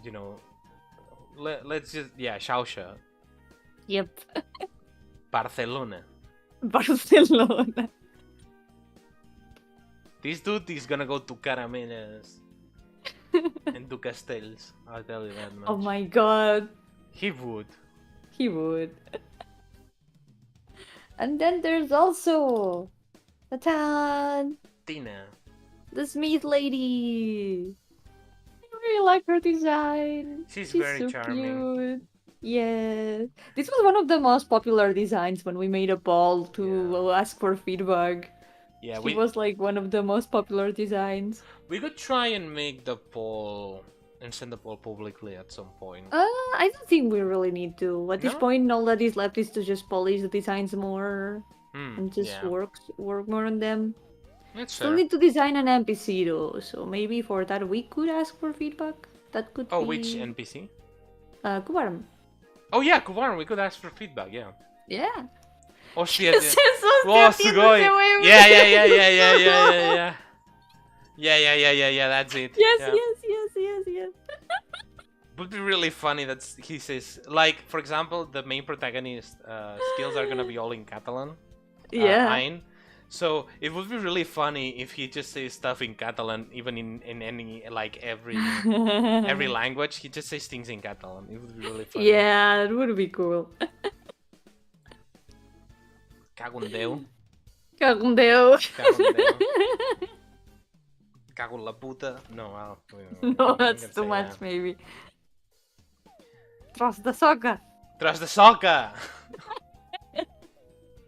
you know, let's just Shaosha, Yep. Barcelona. Barcelona. This dude is gonna go to Caramelas and to Castells. I'll tell you that much. Oh my god. He would. He would. And then there's also Tatan, Tina. the Smith lady. I really like her design. She's She's very so charming. cute. Yeah. This was one of the most popular designs when we made a poll to ask for feedback. Yeah, He was like one of the most popular designs. we could try and make the poll and send the poll publicly at some point. I don't think we really need to. At this No? point, all that is left is to just polish the designs more and just Yeah. work more on them. That's Still fair. need to design an NPC though, so maybe for that we could ask for feedback. That could be. Oh, which NPC? Kubaram. Oh yeah, Kuvaran, we could ask for feedback, yeah. Yeah. Oh shit. Wow, Sugoi. Yeah. Yeah, that's it. Yes, Yeah. yes. Would be really funny that he says, like, for example, the main protagonist skills are gonna be all in Catalan. Yeah. Ein. So it would be really funny if he just says stuff in Catalan, even in any like every language. He just says things in Catalan. It would be really funny. Yeah, that would be cool. Cago en Déu. Cagundeo. Cago en Déu. Cago en la puta. No, No, that's too much, maybe. Trust the soccer. Tras de soca.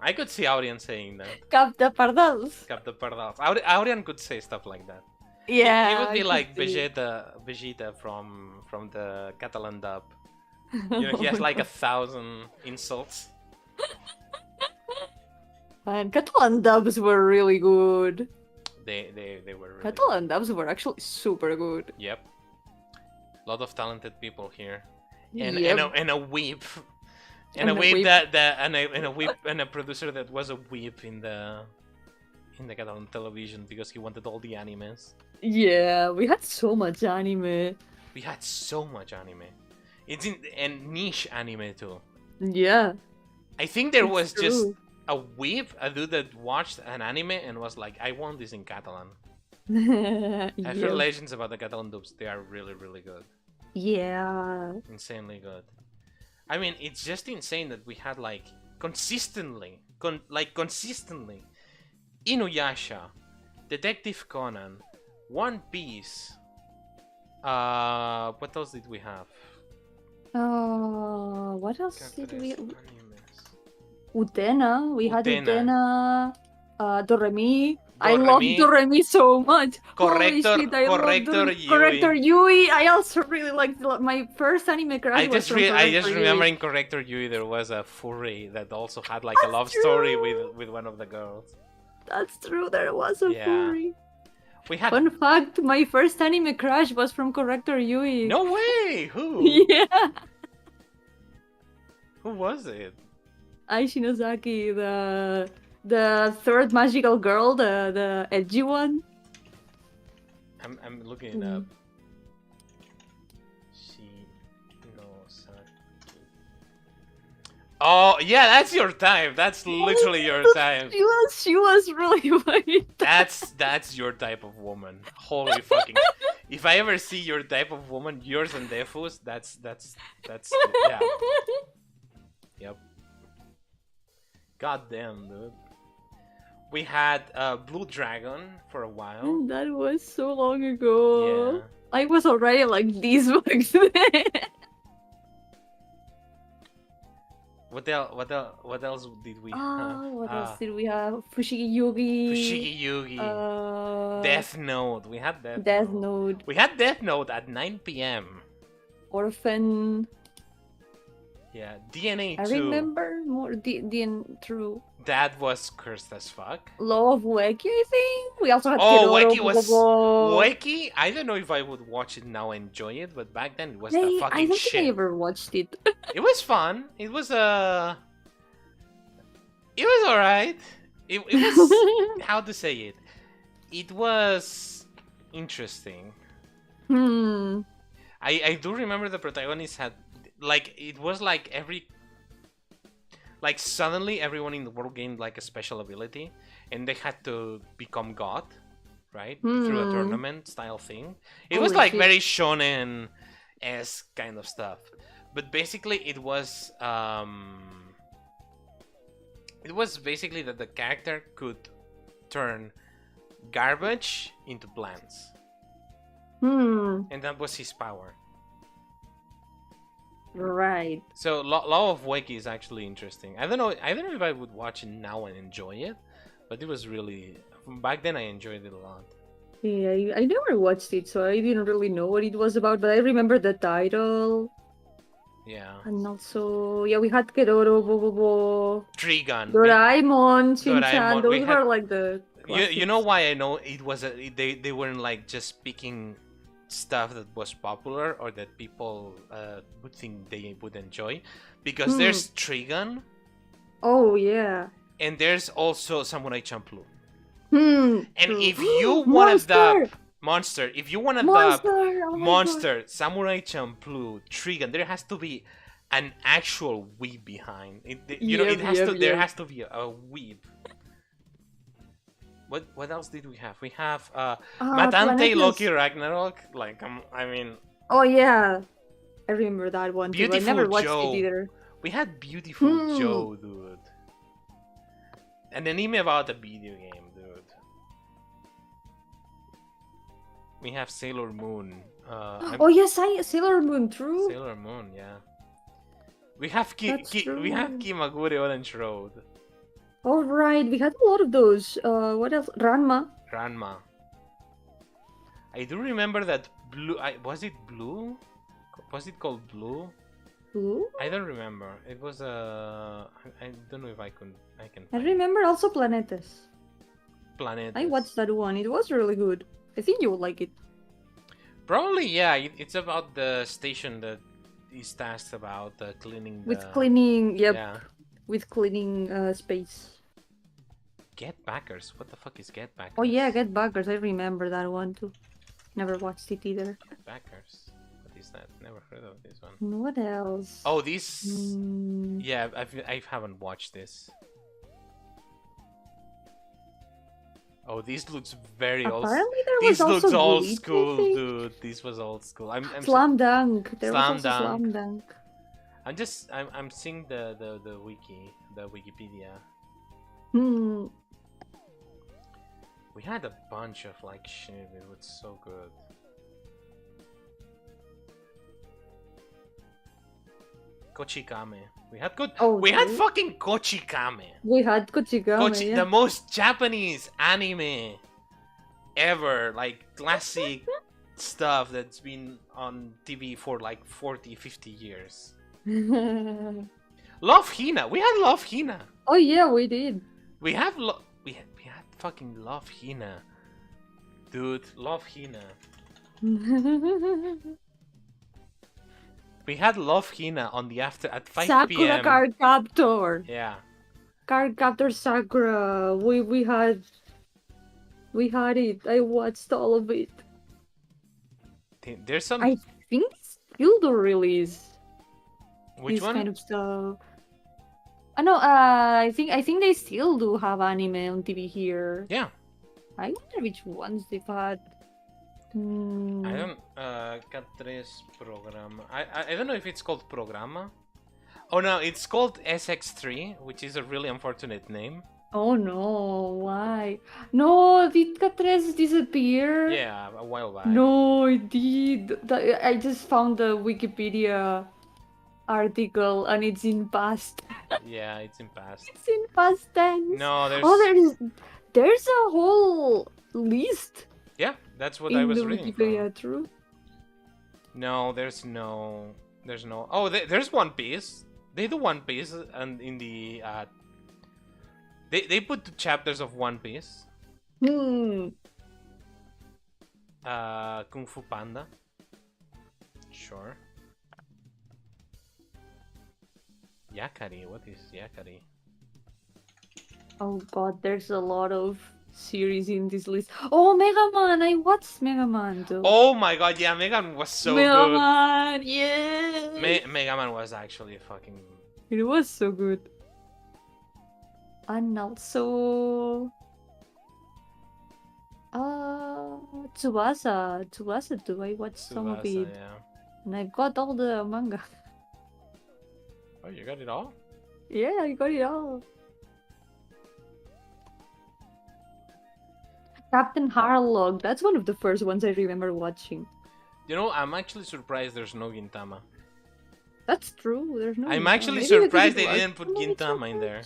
I could see Aurian saying that. Cap de pardals. Cap de pardals. Aurian could say stuff like that. Yeah. He would be I like could see. Vegeta from the Catalan dub. You know, he has like 1,000 insults. And Catalan dubs were really good. They were really Catalan dubs were actually super good. good. Yep. A lot of talented people here. And Yep. and a weep. And a weep. And a producer that was a weep in the Catalan television because he wanted all the animes. Yeah, we had so much anime. We had so much anime. It's and niche anime too. Yeah. I think there it's was just true. a dude that watched an anime and was like, I want this in Catalan. I've heard Yep. legends about the Catalan dubs. They are really, really good. Yeah. Insanely good. I mean, it's just insane that we had like consistently, Inuyasha, Detective Conan, One Piece. What else did we have? Oh, what else did we? Animes. Utena. We had Utena. Utena. Doremi. I love Doremi. Doremi so much. Holy Corrector- shit, I love Corrector Doremi. Yui. Corrector Yui. I also really liked my first anime crush. I was just from remember Corrector Yui. in Corrector Yui there was a furry that also had like a love story with one of the girls. That's true. There was a Yeah. furry. We had Fun fact: my first anime crush was from Corrector Yui. no way. Who? Yeah. Who was it? Ai Shinozaki, the third magical girl, the edgy one. I'm looking it up. Shinosaki. Oh yeah, that's your type. That's literally your type. She was really funny. That's your type of woman. Holy fucking! If I ever see your type of woman, yours and Defu's, that's yeah. Yep. God damn, dude. We had Blue Dragon for a while. That was so long ago. Yeah. I was already like these back then. What else did we have? What else did we have? Fushigi Yugi. Fushigi Yugi. Death Note. We had Death Note. We had Death Note at 9 p.m. Orphan. Yeah. DNA 2. I remember more. True. That was cursed as fuck. Law of Weki, I think. We also had Oh, Kiroro, Weki was Bobo. Weki. I don't know if I would watch it now and enjoy it, but back then it was the I fucking don't shit. think I ever watched it. It was fun. It was It was alright. It was how to say it. It was interesting. I do remember the protagonist had like it was like suddenly everyone in the world gained like a special ability and they had to become god, right? Through a tournament style thing. It was Holy like shit. very shonen-esque kind of stuff. But basically it was basically that the character could turn garbage into plants. And that was his power. Right. So Law of Weki is actually interesting. I don't know if I would watch it now and enjoy it, but it was really back then I enjoyed it a lot. Yeah, I never watched it, so I didn't really know what it was about, but I remember the title. Yeah. And also, yeah, we had Keroro, Bobobo, Trigun. Doraemon, Shin-chan. Doraemon. We Those had. were like the You know classics. why I know it was they weren't like just picking stuff that was popular or that people would think they would enjoy, because there's Trigun Oh, yeah. and there's also Samurai Champloo. And And if you want to dub Monster, if you want to dub Oh Monster, Samurai Champloo, Trigun, there has to be an actual weeb behind it. You know, it has to. There has to be a weeb. What else did we have? We have Matante Loki Ragnarok. Like I mean. Oh yeah, I remember that one too. I Beautiful never watched Joe. it either. We had Beautiful Joe, dude. An anime about a video game, dude. We have Sailor Moon. Oh yes, Sailor Moon, true. Sailor Moon, yeah. We have we have Kimagure Orange Road. All right, we had a lot of those. What else? Ranma. I do remember that Blue. Was it Blue? Was it called Blue? Blue? I don't remember. It was I don't know if I can. I remember also Planetes. Planetes. I watched that one. It was really good. I think you would like it. Probably, yeah. It's about the station that is tasked about cleaning. With cleaning, yep. Yeah. With cleaning space. Get Backers. What the fuck is Get Backers? Oh yeah, Get Backers. I remember that one too. Never watched it either. Get Backers. What is that? Never heard of this one. What else? Oh, this. Yeah, I haven't watched this. Oh, this looks very old. Apparently there this was looks also old Bleach, school, dude. This was old school. I'm Slam Dunk. There Slam was also Slam Dunk. I'm seeing the wiki, the Wikipedia. We had a bunch of like shit. It was so good. Kochikame. We had fucking Kochikame. We had Kochikame. Yeah. The most Japanese anime ever, like classic stuff that's been on TV for like 40, 50 years. Love Hina. We had Love Hina. Oh yeah, we did. We had fucking Love Hina. Dude, Love Hina. We had Love Hina on the after at 5 p.m. Sakura Card Captor. Yeah. Card Captor Sakura. We had it. I watched all of it. There's some. I think still do release. Which this one? Kind of stuff. No, I think they still do have anime on TV here. Yeah. I wonder which ones they've had. I don't. Cat3 Programa. I don't know if it's called Programa. Oh no, it's called SX3, which is a really unfortunate name. Oh no, why? No, did Cat3 disappear? Yeah, a while back. No, it did. I just found the Wikipedia article and it's in past. Yeah, it's in past. It's in past tense. No, there's. Oh, there's a whole list. Yeah, that's what I was reading. Wikipedia, true. No, there's no. Oh, there's One Piece. They do One Piece, and in the they put 2 chapters of One Piece. Kung Fu Panda. Sure. Yakari. What is Yakari? Oh god, there's a lot of series in this list. Oh, Mega Man! I watched Mega Man too. Oh my god, yeah, Mega Man was so Mega good. Man, yeah. Mega Man was actually fucking. It was so good. And also, Tsubasa too. I watched some of it, yeah. and I got all the manga. Oh, you got it all? Yeah, I got it all. Captain Harlock. That's one of the first ones I remember watching. You know, I'm actually surprised there's no Gintama. That's true. There's no. I'm actually surprised they didn't put Gintama in there.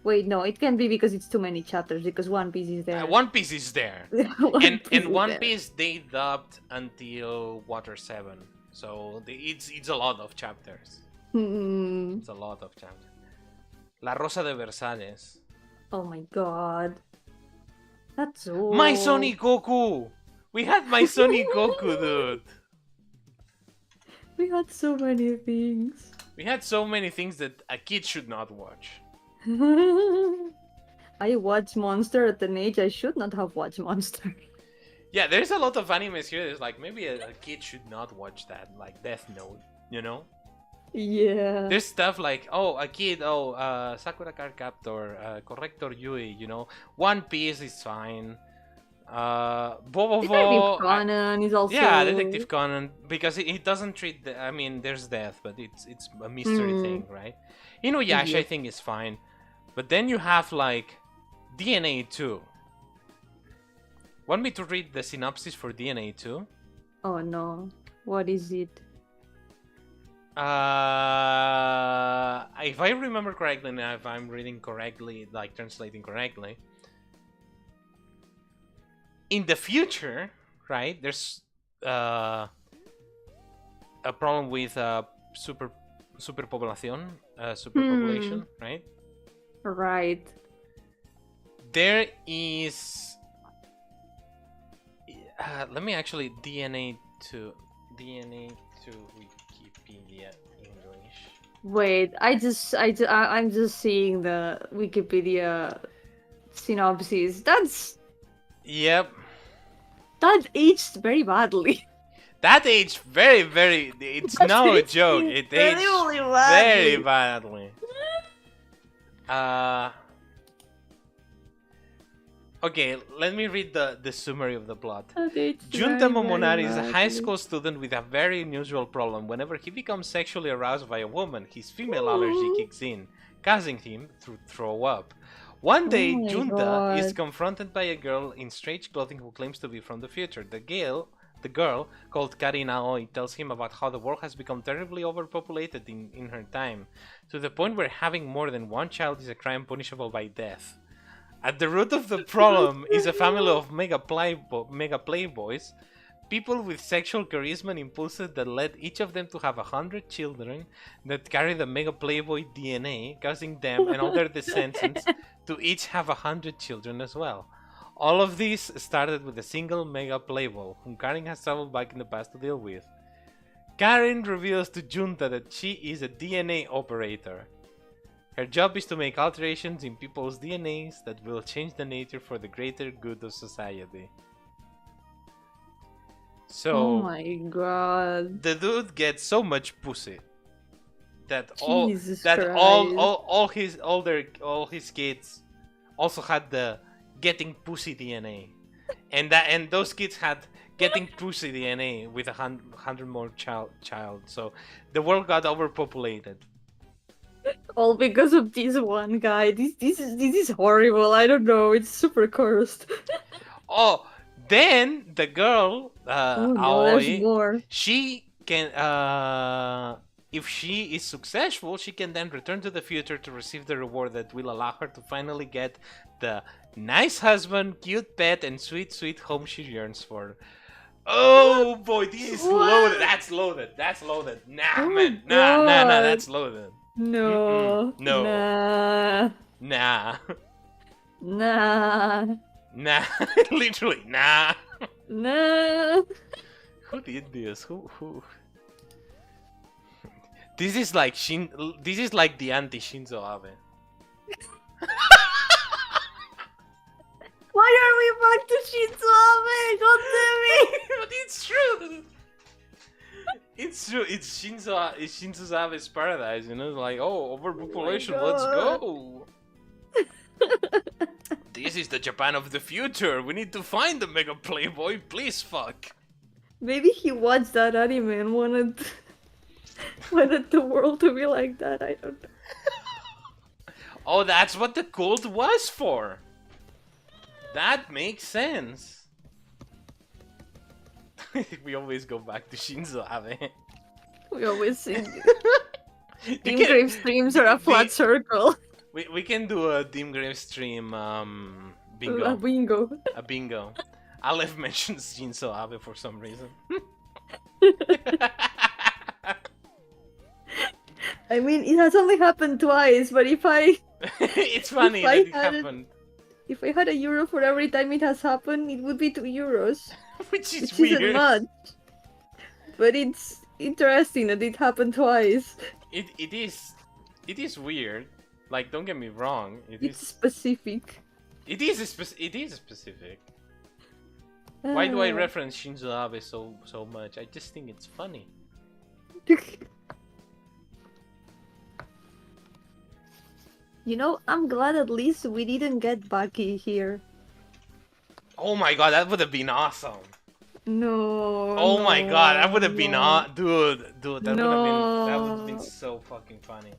Wait, no, it can be because it's too many chapters, because One Piece is there. One Piece is there. One Piece And is One there. Piece they dubbed until Water 7. So it's a lot of chapters. Hmm. It's a lot of chapters. La Rosa de Versalles. Oh my god. That's so... My Sonic Goku! We had My Sonic Goku, dude! We had so many things. We had so many things that a kid should not watch. I watched Monster at an age I should not have watched Monster. Yeah, there's a lot of animes here. There's like maybe a kid should not watch that, like Death Note, you know? Yeah. There's stuff like a kid, Sakura Card Captor, Corrector Yui, you know? One Piece is fine. Bobobo. Detective Conan is also... Yeah, Detective Conan, because it doesn't treat. I mean, there's death, but it's a mystery thing, right? Inuyasha, Yeah. I think is fine, but then you have like DNA 2. Want me to read the synopsis for DNA 2? Oh no. What is it? If I remember correctly, and if I'm reading correctly, like translating correctly, in the future, right? There's a problem with superpopulation, right? Right. There is. Let me actually DNA to Wikipedia English. Wait, I'm just seeing the Wikipedia synopsis. Yep. That aged very badly. That aged very, very. It's That no aged joke. It very, aged really very badly. badly. Okay, let me read the summary of the plot. That aged Junta very, very Momonari is a high badly. school student with a very unusual problem. Whenever he becomes sexually aroused by a woman, his female allergy kicks in, causing him to throw up. One day, my Junta is God. confronted by a girl in strange clothing who claims to be from the future. The girl, called Karina Aoi, tells him about how the world has become terribly overpopulated in her time, to the point where having more than one child is a crime punishable by death. At the root of the problem is a family of mega playboys, people with sexual charisma and impulses that led each of them to have 100 children that carry the mega playboy DNA, causing them and all their descendants to each have 100 children as well. All of these started with a single mega playboy, whom Karen has traveled back in the past to deal with. Karen reveals to Junta that she is a DNA operator. Her job is to make alterations in people's DNAs that will change the nature for the greater good of society. So, Oh my god. the dude gets so much pussy that Jesus all his kids also had the getting pussy DNA, and those kids had getting pussy DNA with 100 more child. So the world got overpopulated. All because of this one guy. This is horrible. I don't know. It's super cursed. Oh, then the girl, Oh no, there's Aoi, more. she can, if she is successful, she can then return to the future to receive the reward that will allow her to finally get the nice husband, cute pet, and sweet, sweet home she yearns for. Oh boy, this is What? loaded. That's loaded. That's loaded. Nah, Oh man. my Nah, God. that's loaded. No. No. Nah. Nah. Nah. Nah. Literally, nah. Nah. Who did this? Who? This is like This is like the anti Shinzo Abe. Why are we back to Shinzo Abe? Don't tell me. But it's true. It's true. It's Shinzo Abe's paradise. You know, like overpopulation. Let's God. go. This is the Japan of the future. We need to find the mega playboy. Please fuck. Maybe he watched that anime and wanted the world to be like that. I don't know. Oh, that's what the cult was for. That makes sense. We always go back to Shinzo Abe. We always sing. You DimGrave streams are a flat circle. We can do a DimGrave stream bingo. A bingo. A bingo. Aleph mentions Shinzo Abe for some reason. I mean, it has only happened twice, but if I It's funny If that I it had happened. if I had a euro for every time it has happened, it would be 2 euros. Which is Which weird. isn't much. But it's interesting that it happened twice. It is weird. Like, don't get me wrong. It's specific. It is specific. Why do I reference Shinzo Abe so much? I just think it's funny. You know, I'm glad at least we didn't get Bucky here. Oh my god, that would have been awesome. No. Oh my god, that would have no. been dude, that No. would have been so fucking funny.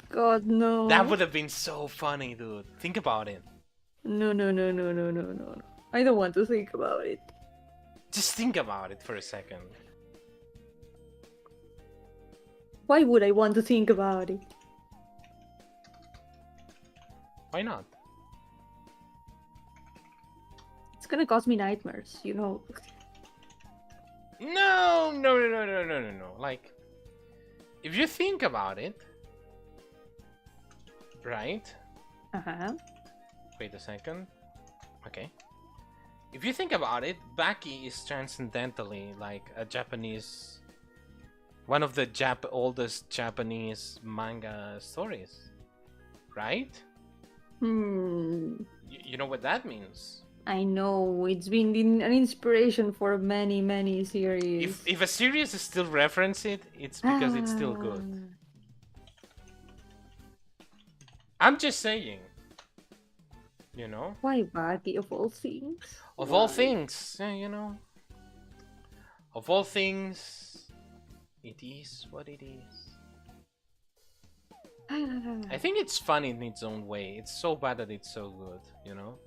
God, no. That would have been so funny, dude. Think about it. No. I don't want to think about it. Just think about it for a second. Why would I want to think about it? Why not? It's gonna cause me nightmares, you know. No. Like, if you think about it, right? Uh-huh. Wait a second. Okay. If you think about it, Baki is transcendentally like a Japanese, one of the oldest Japanese manga stories, right? You know what that means? I know, it's been an inspiration for many series. If a series is still reference it, it's because it's still good. I'm just saying. You know? Why Baki of all things? Of all things, yeah, you know. Of all things, it is what it is. I think it's fun in its own way. It's so bad that it's so good, you know?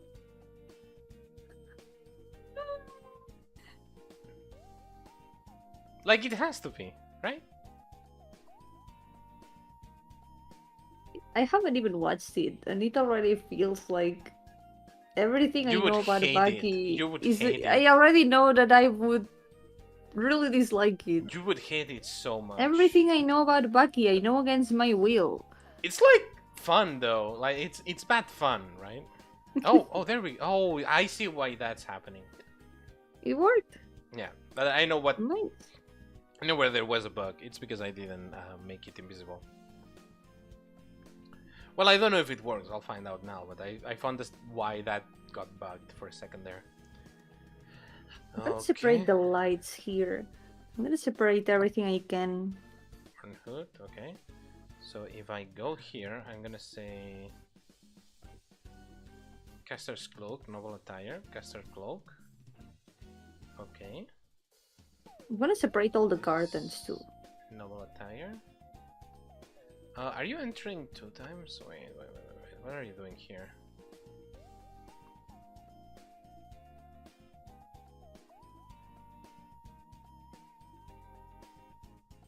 Like, it has to be, right? I haven't even watched it, and it already feels like everything I know about Baki is. I already know that I would really dislike it. You would hate it so much. Everything I know about Baki, I know against my will. It's like fun though. Like it's bad fun, right? Oh, there we. Oh, I see why that's happening. It worked. Yeah, but I know what. Nice. I know where there was a bug. It's because I didn't make it invisible. Well, I don't know if it works. I'll find out now. But I found this why that got bugged for a second there. I'm gonna separate the lights here. I'm gonna separate everything I can. Front hood, okay. So if I go here, I'm gonna say caster's cloak, noble attire, caster cloak. Okay. I'm gonna separate all the gardens too. Noble attire. Are you entering 2 times? Wait. What are you doing here?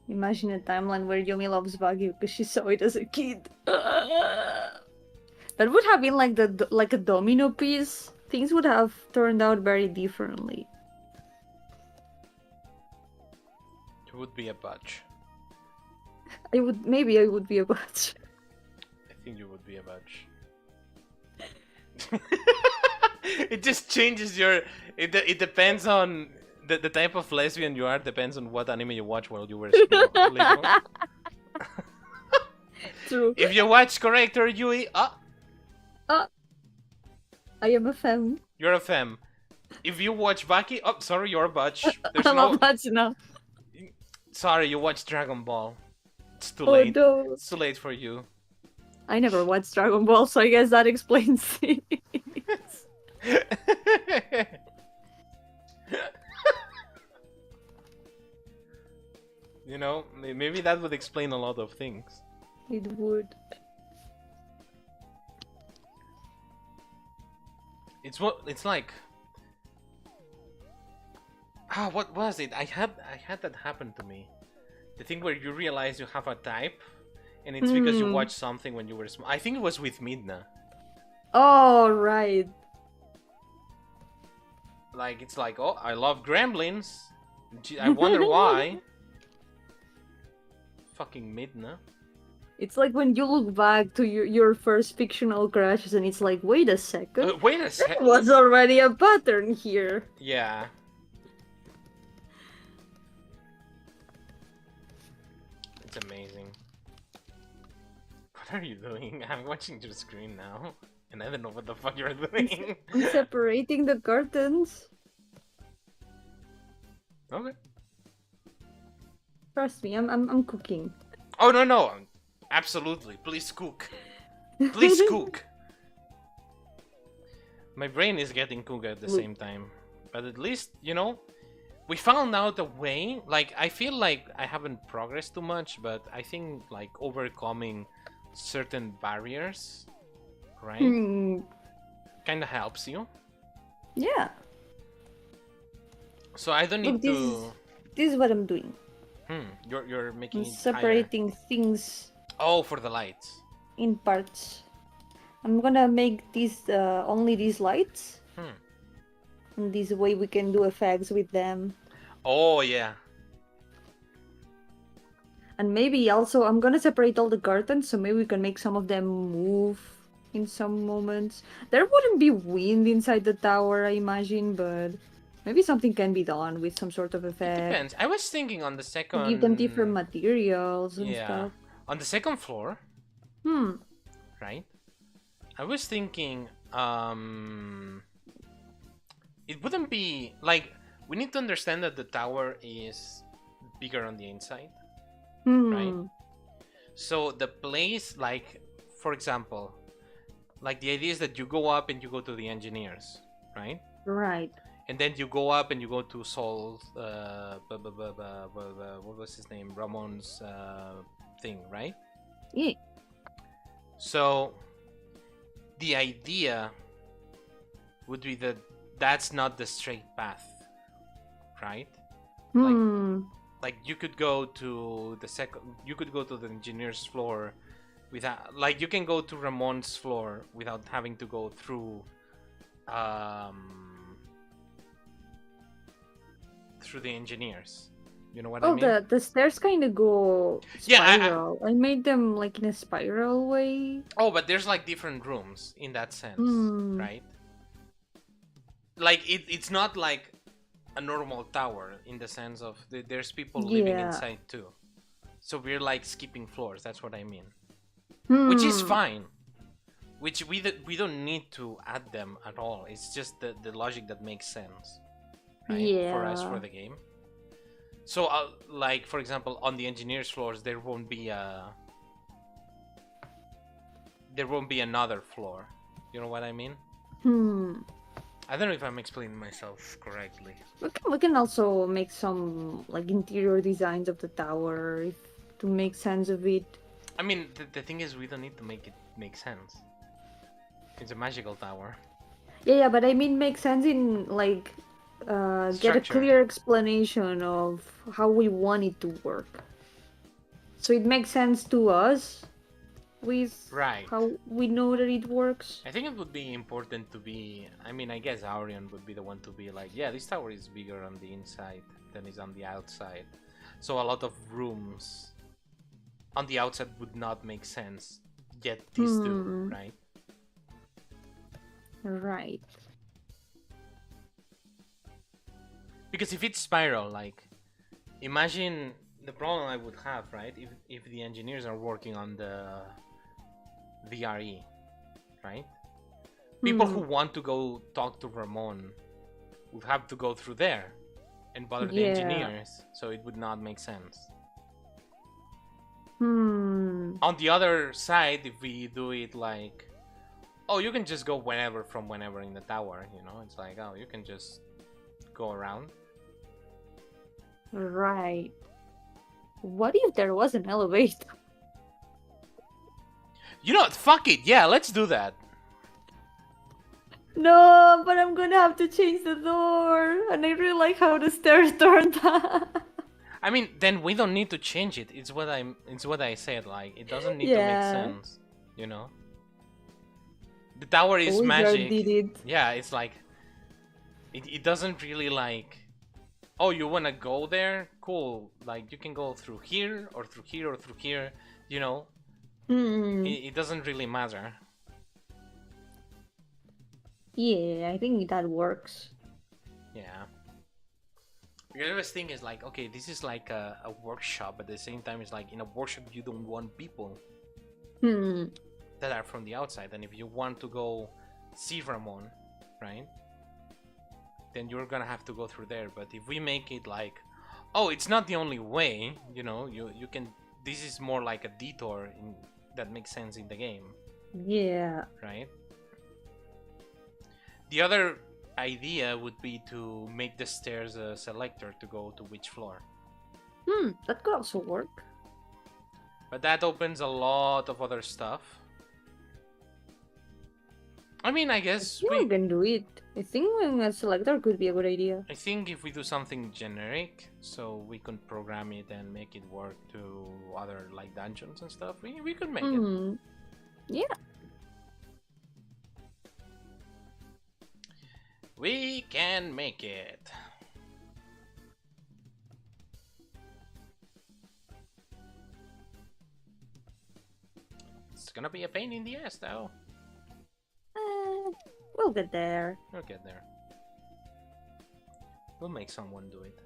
Imagine a timeline where Yomi loves Baguio because she saw it as a kid. That would have been like a domino piece. Things would have turned out very differently. You would be a budge. Maybe I would be a budge. I think you would be a budge. It just changes your. It depends on the type of lesbian you are. Depends on what anime you watch while you were little. True. If you watch Corrector Yui, I am a femme. you're a femme. If you watch Baki, sorry, you're a budge. There's I'm a budge now. Sorry, you watch Dragon Ball. It's too late. No. It's too late for you. I never watched Dragon Ball, so I guess that explains it. You know, maybe that would explain a lot of things. It would. It's like. What was it? I had that happen to me. The thing where you realize you have a type, And it's because you watched something when you were small. I think it was with Midna. Oh, right. Like, it's like, oh, I love gremlins. I wonder why. Fucking Midna. It's like when you look back to your first fictional crushes and it's like, wait a second. Wait a There second. was already a pattern here. Yeah. It's amazing. What are you doing? I'm watching your screen now. And I don't know what the fuck you're doing. I'm separating the curtains. Okay. Trust me, I'm cooking. Oh, no. Absolutely. Please cook. Please cook. My brain is getting cooked at the same time. But at least, you know, we found out a way. Like, I feel like I haven't progressed too much, but I think, like, overcoming certain barriers, right? Kind of helps you. Yeah. So I don't need to... This is what I'm doing. You're making I'm it separating higher. things Oh, for the lights. in parts. I'm gonna make these only these lights. And this way we can do effects with them. Oh, yeah. And maybe also I'm gonna separate all the curtains so maybe we can make some of them move in some moments. There wouldn't be wind inside the tower, I imagine, but maybe something can be done with some sort of effect. It depends. I was thinking on the second... Give them different materials and stuff. On the second floor. Right? I was thinking, it wouldn't be... Like, we need to understand that the tower is bigger on the inside. Right? So the place, like, for example, like the idea is that you go up and you go to the engineers, right? Right. And then you go up and you go to Sol, what was his name? Ramon's thing, right? Yeah. So the idea would be that that's not the straight path, right? Like you could go to the engineer's floor without, like, you can go to Ramon's floor without having to go through through the engineers. You know what I mean? Oh, the stairs kind of go spiral. I made them like in a spiral way. Oh, but there's like different rooms in that sense, right? Like it's not like a normal tower in the sense of there's people living inside too. So we're like skipping floors. That's what I mean. Which is fine. Which we don't need to add them at all. It's just the logic that makes sense, right? For us, for the game. So, like, for example, on the engineers' floors, there won't be another floor. You know what I mean? I don't know if I'm explaining myself correctly. We can also make some like interior designs of the tower to make sense of it. I mean, the thing is, we don't need to make it make sense. It's a magical tower. Yeah, but I mean make sense in like get a clear explanation of how we want it to work. So it makes sense to us with how we know that it works. I think it would be important to be... I mean, I guess Aurion would be the one to be like, yeah, this tower is bigger on the inside than is on the outside. So a lot of rooms on the outside would not make sense, yet these do, right? Right. Because if it's spiral, like, imagine the problem I would have, right? If the engineers are working on the VRE, right? People who want to go talk to Ramon would have to go through there and bother the engineers, so it would not make sense. On the other side, if we do it like, oh, you can just go from whenever in the tower, you know? It's like, oh, you can just go around. Right. What if there was an elevator? You know what? Fuck it. Yeah, let's do that. No, but I'm gonna have to change the door. And I really like how the stairs turned out. I mean, then we don't need to change it. It's what I said. Like, it doesn't need to make sense, you know. The tower is magic. Did it. Yeah, it's like it doesn't really like. Oh, you wanna go there? Cool. Like you can go through here or through here or through here. You know, it doesn't really matter. Yeah, I think that works. Yeah. The other thing is like, okay, this is like a workshop, but at the same time, it's like in a workshop you don't want people that are from the outside, and if you want to go see Ramon, right? Then you're gonna have to go through there. But if we make it like, oh, it's not the only way, you know, you can. This is more like a detour that makes sense in the game. Yeah. Right. The other idea would be to make the stairs a selector to go to which floor. That could also work. But that opens a lot of other stuff. I mean, I guess we can do it. I think a selector could be a good idea. I think if we do something generic, so we can program it and make it work to other like dungeons and stuff, we could make it. Yeah. We can make it. It's gonna be a pain in the ass, though. We'll get there. We'll get there. We'll make someone do it.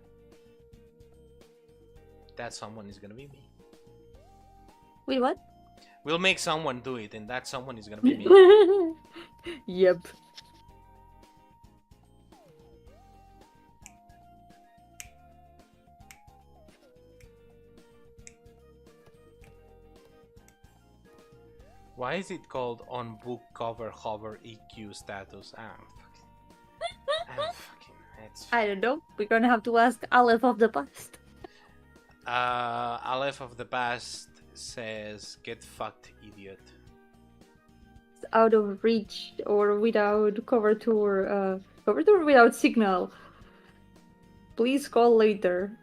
That someone is gonna be me. Wait, what? We'll make someone do it, and that someone is gonna be me. Yep. Why is it called on book cover hover EQ status? I'm fucking. I don't know. We're gonna have to ask Aleph of the past. Aleph of the past says, "Get fucked, idiot." It's out of reach or without coverture. Coverture without signal. Please call later.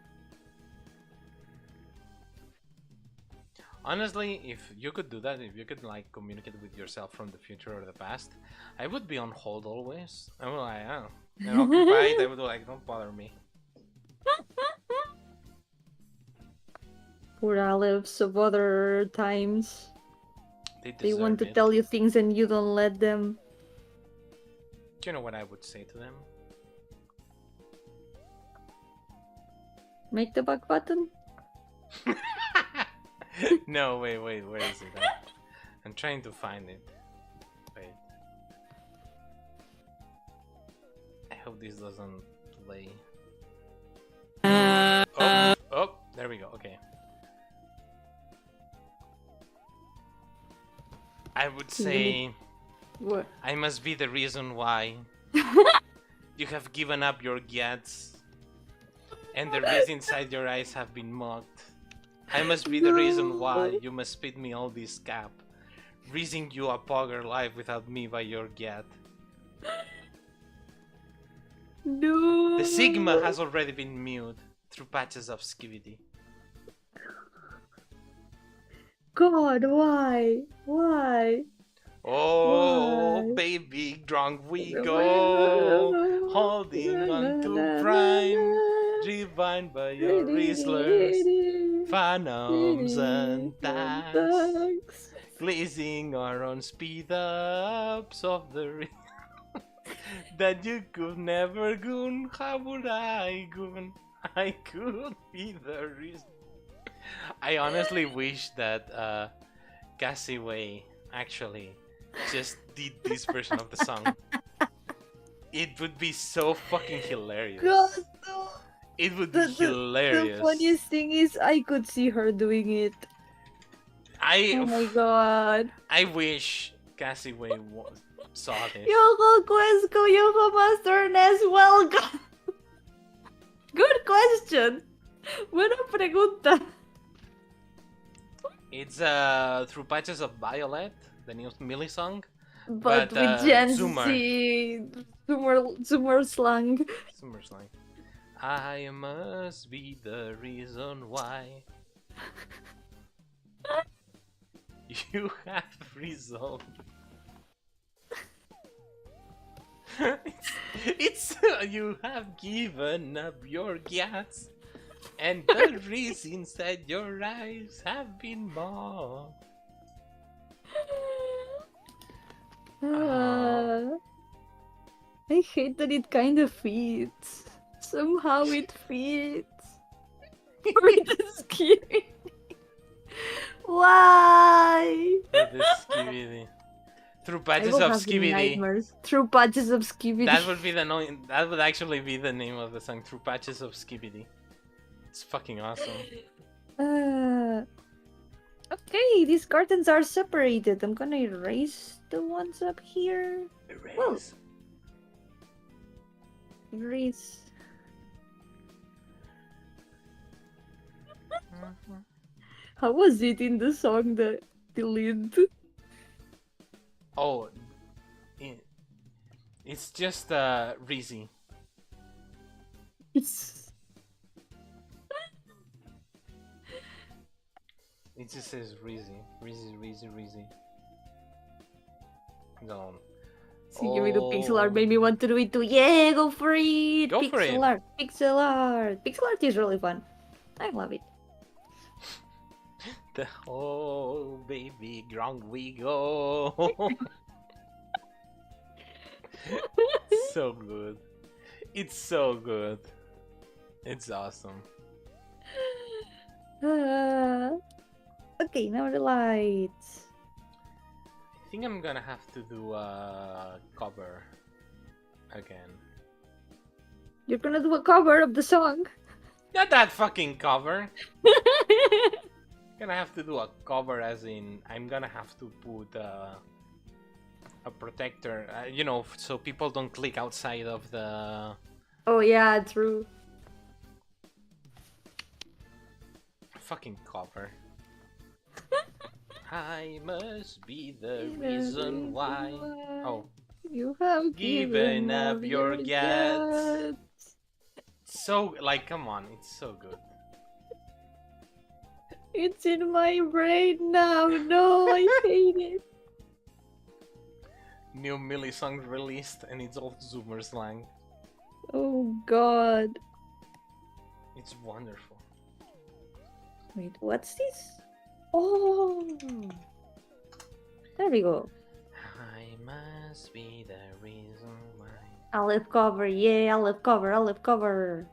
Honestly, if you could do that, if you could like communicate with yourself from the future or the past, I would be on hold always. I would like, oh, and occupied. I would like, don't bother me. Poor Alephs of other times. They want to it. tell you things and you don't let them. Do you know what I would say to them? Make the back button? No, wait, where is it? I'm trying to find it. Wait. I hope this doesn't play. Oh, there we go, okay. I would say... What? I must be the reason why you have given up your gets and the rays inside your eyes have been mocked. I must be the reason why you must spit me all this cap, raising you a pogger life without me by your get. No. The Sigma has already been mute through patches of skivity. God, why? Why? Oh, Why? baby, drunk we go, holding on to prime, driven by your Rizzlers, Phantoms and tanks, glazing our own speed ups of the that you could never goon. How would I goon? I could be the reason. I honestly wish that Cassiway actually just did this version of the song. It would be so fucking hilarious. God, no. It would be hilarious. The funniest thing is I could see her doing it. Oh my god. I wish Cassiway saw this. Yoko Quesco, Yoko Master Ness, welcome. Good question. Buena pregunta. It's through patches of Violet, the new Millie song. But with Gen Zoomer. Z, Zoomer slang. Zoomer slang. I must be the reason why you have resolved. it's you have given up your gas, and the reasons that your eyes have been mocked. I hate that it kind of fits. Somehow it fits. For the skibidi. Why? For the skibidi. Through I patches will of have skibidi. nightmares. Through patches of skibidi. That would be that would actually be the name of the song. Through patches of skibidi. It's fucking awesome. Okay, these curtains are separated. I'm gonna erase the ones up here. Erase. Erase. How was it in the song that delete? Oh, it's just Reezy. It's... It just says Reezy. Reezy. No. See, give me the pixel art, made me want to do it too. Yeah, go for it! Go for it. Pixel art! Pixel art is really fun. I love it. The whole baby ground we go. So good. It's so good. It's awesome. Okay, now the lights. I think I'm gonna have to do a cover again. You're gonna do a cover of the song? Not that fucking cover. Gonna have to do a cover, as in I'm gonna have to put a protector, you know, so people don't click outside of the. Oh yeah, true. Fucking cover. I must be the reason why. Oh. You have Given up your guts. So, like, come on, it's so good. It's in my brain now. No, I hate it. New Millie song released, and it's all Zoomer slang. Oh god. It's wonderful. Wait, what's this? Oh, there we go. I must be the reason why. Aleph cover, yeah, Aleph cover, Aleph cover.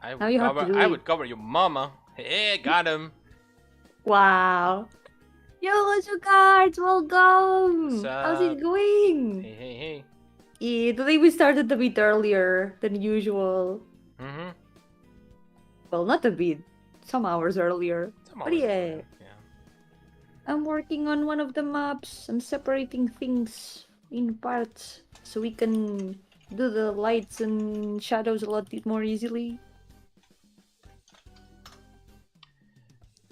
I Now you have to do I it. would cover your mama. Hey, got him. Wow. Yo, what's your cards? Welcome. What's How's up? it going? Hey. Yeah, today we started a bit earlier than usual. Mm-hmm. Well, not a bit. Some hours earlier. But yeah. I'm working on one of the maps. I'm separating things in parts so we can do the lights and shadows a lot more easily.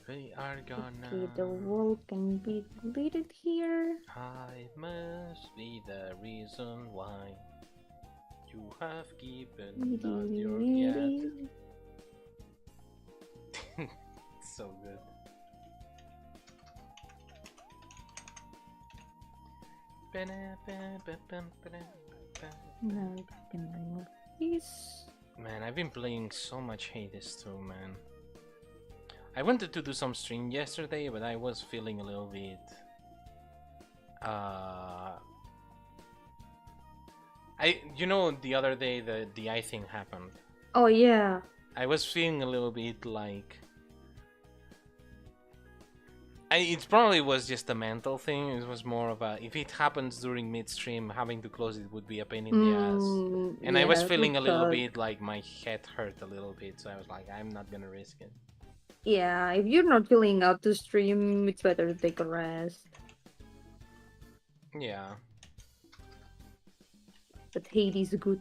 We are gonna. Okay, the wall can be deleted here. I must be the reason why you have given up your cat. So good. Now I can remove this. Man, I've been playing so much Hades too, man. I wanted to do some stream yesterday, but I was feeling a little bit you know, the other day the eye thing happened. Oh yeah. I was feeling a little bit like it probably was just a mental thing. It was more of a, if it happens during midstream, having to close it would be a pain in the ass. And yeah, I was feeling a little suck. bit like my head hurt a little bit, so I was like, I'm not gonna risk it. Yeah, if you're not feeling out to stream, it's better to take a rest. Yeah. But Hades is good.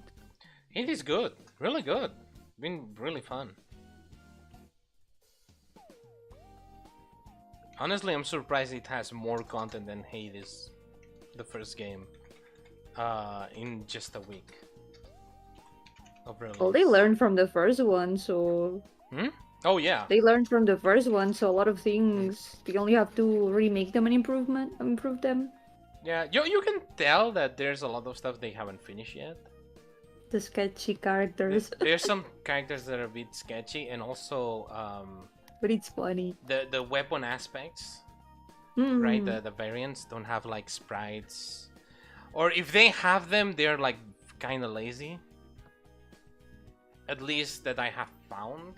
It is good. Really good. Been really fun. Honestly, I'm surprised it has more content than Hades, the first game, in just a week. of Well, they release. learned from the first one, so Hmm? Oh yeah. they learned from the first one, so a lot of things they only have to remake them and improve them. Yeah, you can tell that there's a lot of stuff they haven't finished yet. The sketchy characters, There's some characters that are a bit sketchy, and also but it's funny. the weapon aspects, right? Hmm. The variants don't have like sprites, or if they have them, they're like kind of lazy. At least that I have found.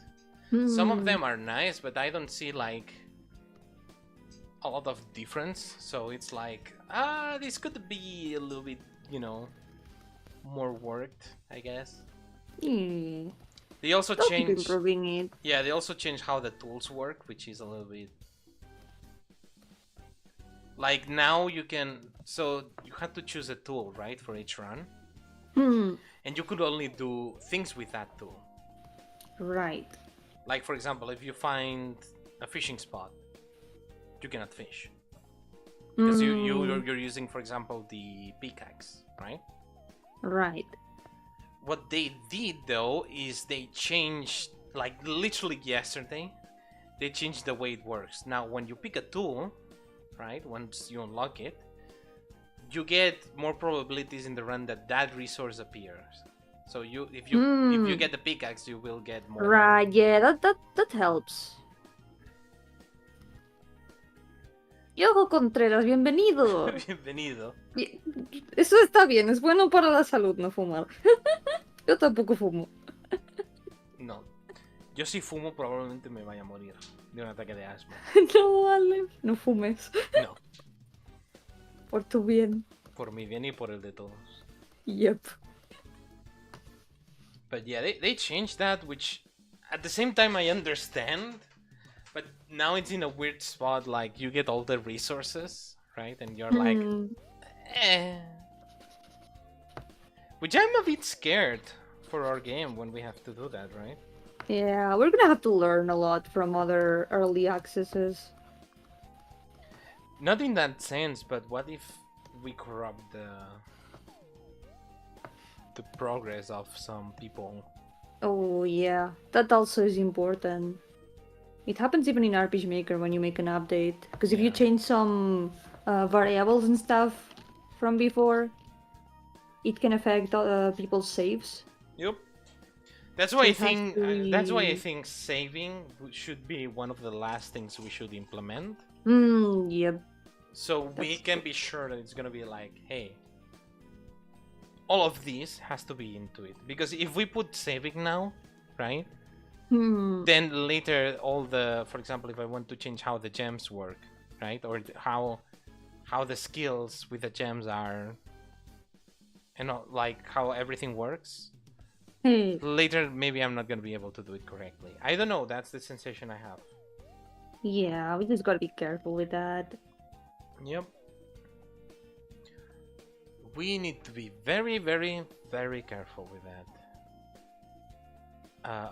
Some of Hmm. them are nice, but I don't see like a lot of difference. So it's like, this could be a little bit, more worked, I guess. Yeah. They also They'll keep change, improving it. yeah, they also change how the tools work, which is a little bit like now you can. So you had to choose a tool, right, for each run, Hmm. and you could only do things with that tool. Right. Like for example, if you find a fishing spot, you cannot fish because you're using, for example, the pickaxe, right? Right. What they did though is they changed, like literally yesterday, they changed the way it works. Now when you pick a tool, right, once you unlock it, you get more probabilities in the run that that resource appears. So if you get the pickaxe, you will get more. Right. Yeah. That helps. Yojo Contreras, bienvenido. Bienvenido. Eso está bien, es bueno para la salud no fumar. Yo tampoco fumo. No. Yo si fumo probablemente me vaya a morir de un ataque de asma. No, Aleph, no fumes. No. Por tu bien. Por mi bien y por el de todos. Yep. But yeah, they changed that, which at the same time I understand. But now it's in a weird spot, like you get all the resources, right? And you're like, eh. Which I'm a bit scared for our game when we have to do that, right? Yeah, we're gonna have to learn a lot from other early accesses. Not in that sense, but what if we corrupt the progress of some people? Oh yeah, that also is important. It happens even in RPG Maker when you make an update. Because if you Yeah. change some variables and stuff from before, it can affect people's saves. Yep. That's why So it has to be- That's why I think saving should be one of the last things we should implement. Yep. So we That's can be sure that it's gonna be like, hey, all of this has to be into it. Because if we put saving now, right? Then later for example, if I want to change how the gems work, right? Or how the skills with the gems are, and like how everything works. Later, maybe I'm not gonna be able to do it correctly. I don't know. That's the sensation I have. Yeah, we just gotta be careful with that. Yep. We need to be very, very, very careful with that.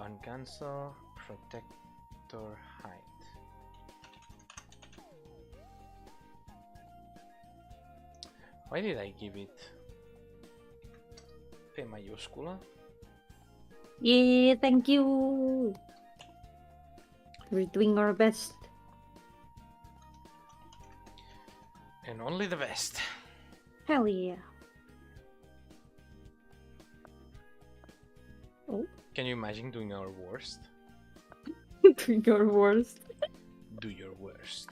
Uncancel protector height. Why did I give it P mayúscula? Yeah, thank you. We're doing our best. And only the best. Hell yeah. Oh. Can you imagine doing our worst? Doing our worst. Do your worst.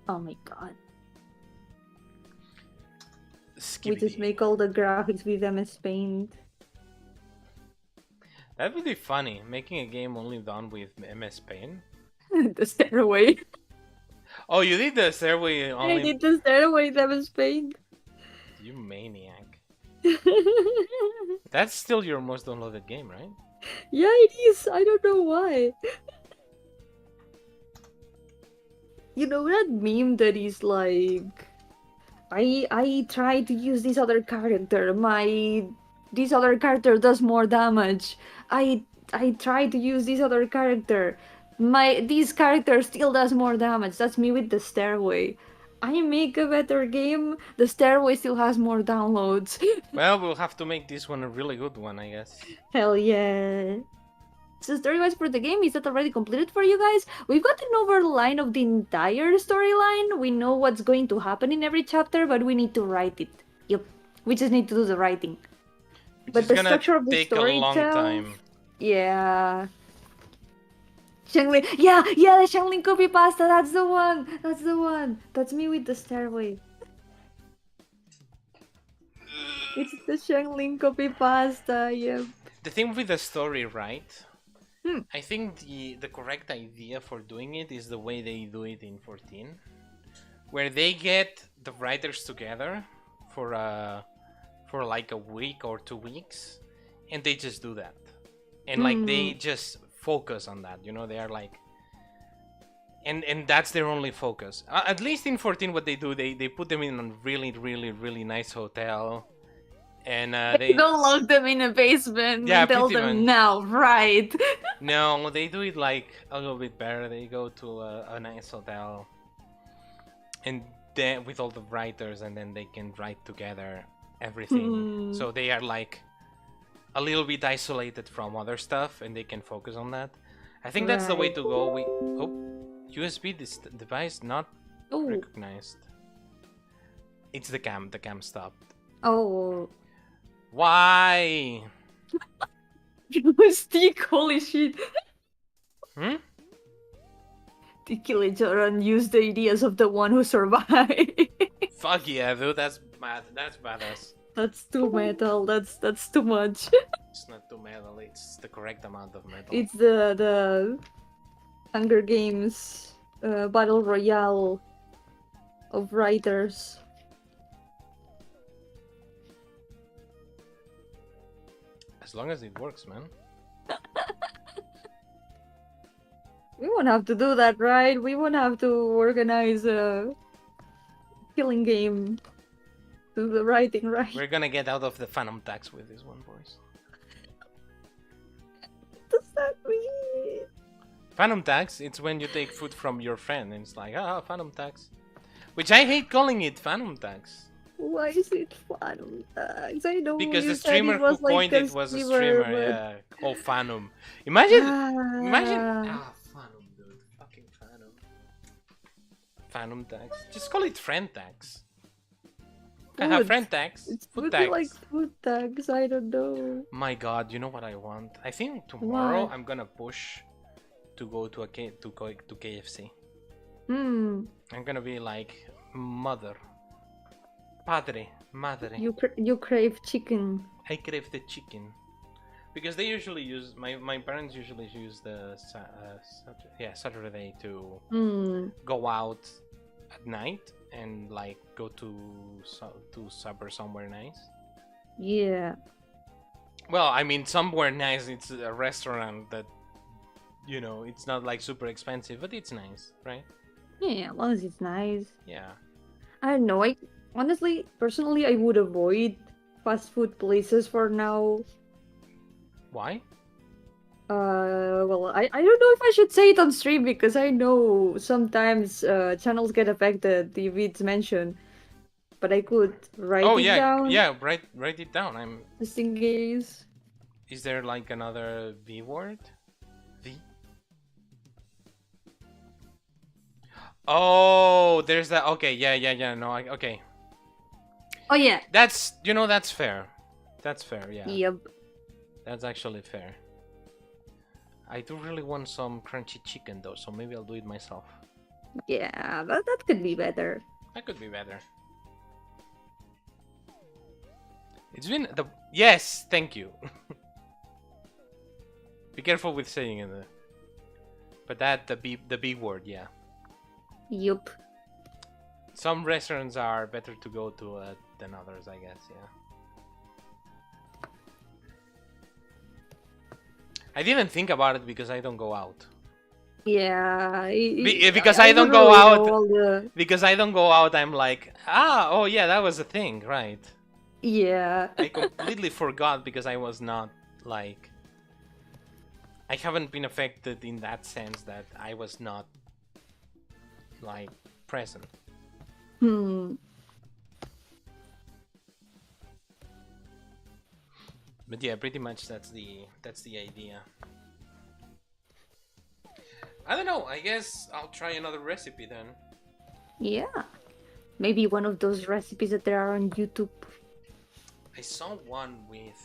Oh my god. Skibidi. We just make all the graphics with MS Paint. That would be funny, making a game only done with MS Paint. The stairway. Oh, you did the stairway only. I did the stairway with MS Paint. You maniac. That's still your most downloaded game, right? Yeah, it is. I don't know why. You know that meme that is like, I try to use this other character. This other character does more damage. I try to use this other character. This character still does more damage. That's me with the stairway. I make a better game, the stairway still has more downloads. Well, we'll have to make this one a really good one, I guess. Hell yeah. So story-wise for the game, is that already completed for you guys? We've got an overline of the entire storyline. We know what's going to happen in every chapter, but we need to write it. Yep. We just need to do the writing. Which But is the gonna structure of the take a story long itself, time. yeah. Xiangling, yeah, the Xiangling copy pasta. That's the one. That's the one. That's me with the stairway. It's the Xiangling copy pasta. Yep. The thing with the story, right? Hmm. I think the correct idea for doing it is the way they do it in 14, where they get the writers together for like a week or 2 weeks, and they just do that, and like they just focus on that. You know, they are like, and that's their only focus. At least in 14, what they do, they put them in a really nice hotel. And they don't lock them in a basement Yeah, and tell pretty them much. now, right? No, they do it like a little bit better. They go to a nice hotel, and then with all the writers, and then they can write together everything. So they are like a little bit isolated from other stuff, and they can focus on that. I think that's the way to go. USB this device not recognized. It's the cam. The cam stopped. Oh. Why? Stick, holy shit. To kill each other and use the ideas of the one who survived. Fuck yeah, dude, that's mad. That's badass. That's too metal. That's too much. It's not too metal. It's the correct amount of metal. It's the Hunger Games battle royale of writers. As long as it works, man. We won't have to do that, right? We won't have to organize a killing game. Do the writing, right? We're gonna get out of the phantom tax with this one, boys. What does that mean? Phantom tax, it's when you take food from your friend and it's like, phantom tax. Which I hate calling it phantom tax. Why is it Phantom Tax? I know Because you the said streamer it was who like coined it was a streamer, but... yeah, called Phantom. Imagine, Phantom, dude, fucking Phantom. Phantom tax. Just call it friend tax. Haha, friend tax. It's food tax. tax. Like food tax, I don't know. My god, you know what I want? I think tomorrow What? I'm gonna push to go to to KFC. Hmm. I'm gonna be like, mother. Padre, madre. You crave chicken. I crave the chicken. Because they usually use, my parents usually use the Saturday to go out at night and like go to supper somewhere nice. Yeah. Well, I mean somewhere nice, it's a restaurant that, you know, it's not like super expensive, but it's nice, right? Yeah, as long as it's nice. Yeah. I don't know. Honestly, personally, I would avoid fast food places for now. Why? Well, I don't know if I should say it on stream because I know sometimes channels get affected if it's mentioned. But I could write it down. Yeah, write it down. Just in case. Is there like another V word? V? Oh, there's that. Okay, yeah. No, okay. Oh yeah. That's, you know, that's fair. That's fair, yeah. Yep. That's actually fair. I do really want some crunchy chicken though, so maybe I'll do it myself. Yeah, that could be better. That could be better. It's been the... Yes, thank you. Be careful with saying it. But that, the B word, yeah. Yup. Some restaurants are better to go to than others, I guess, yeah. I didn't think about it because I don't go out. Yeah. Because I don't go really out. Because I don't go out, I'm like, oh yeah, that was a thing, right? Yeah. I completely forgot because I was not like... I haven't been affected in that sense that I was not like present. Hmm. But yeah, pretty much that's the idea. I don't know. I guess I'll try another recipe then. Yeah. Maybe one of those recipes that there are on YouTube. I saw one with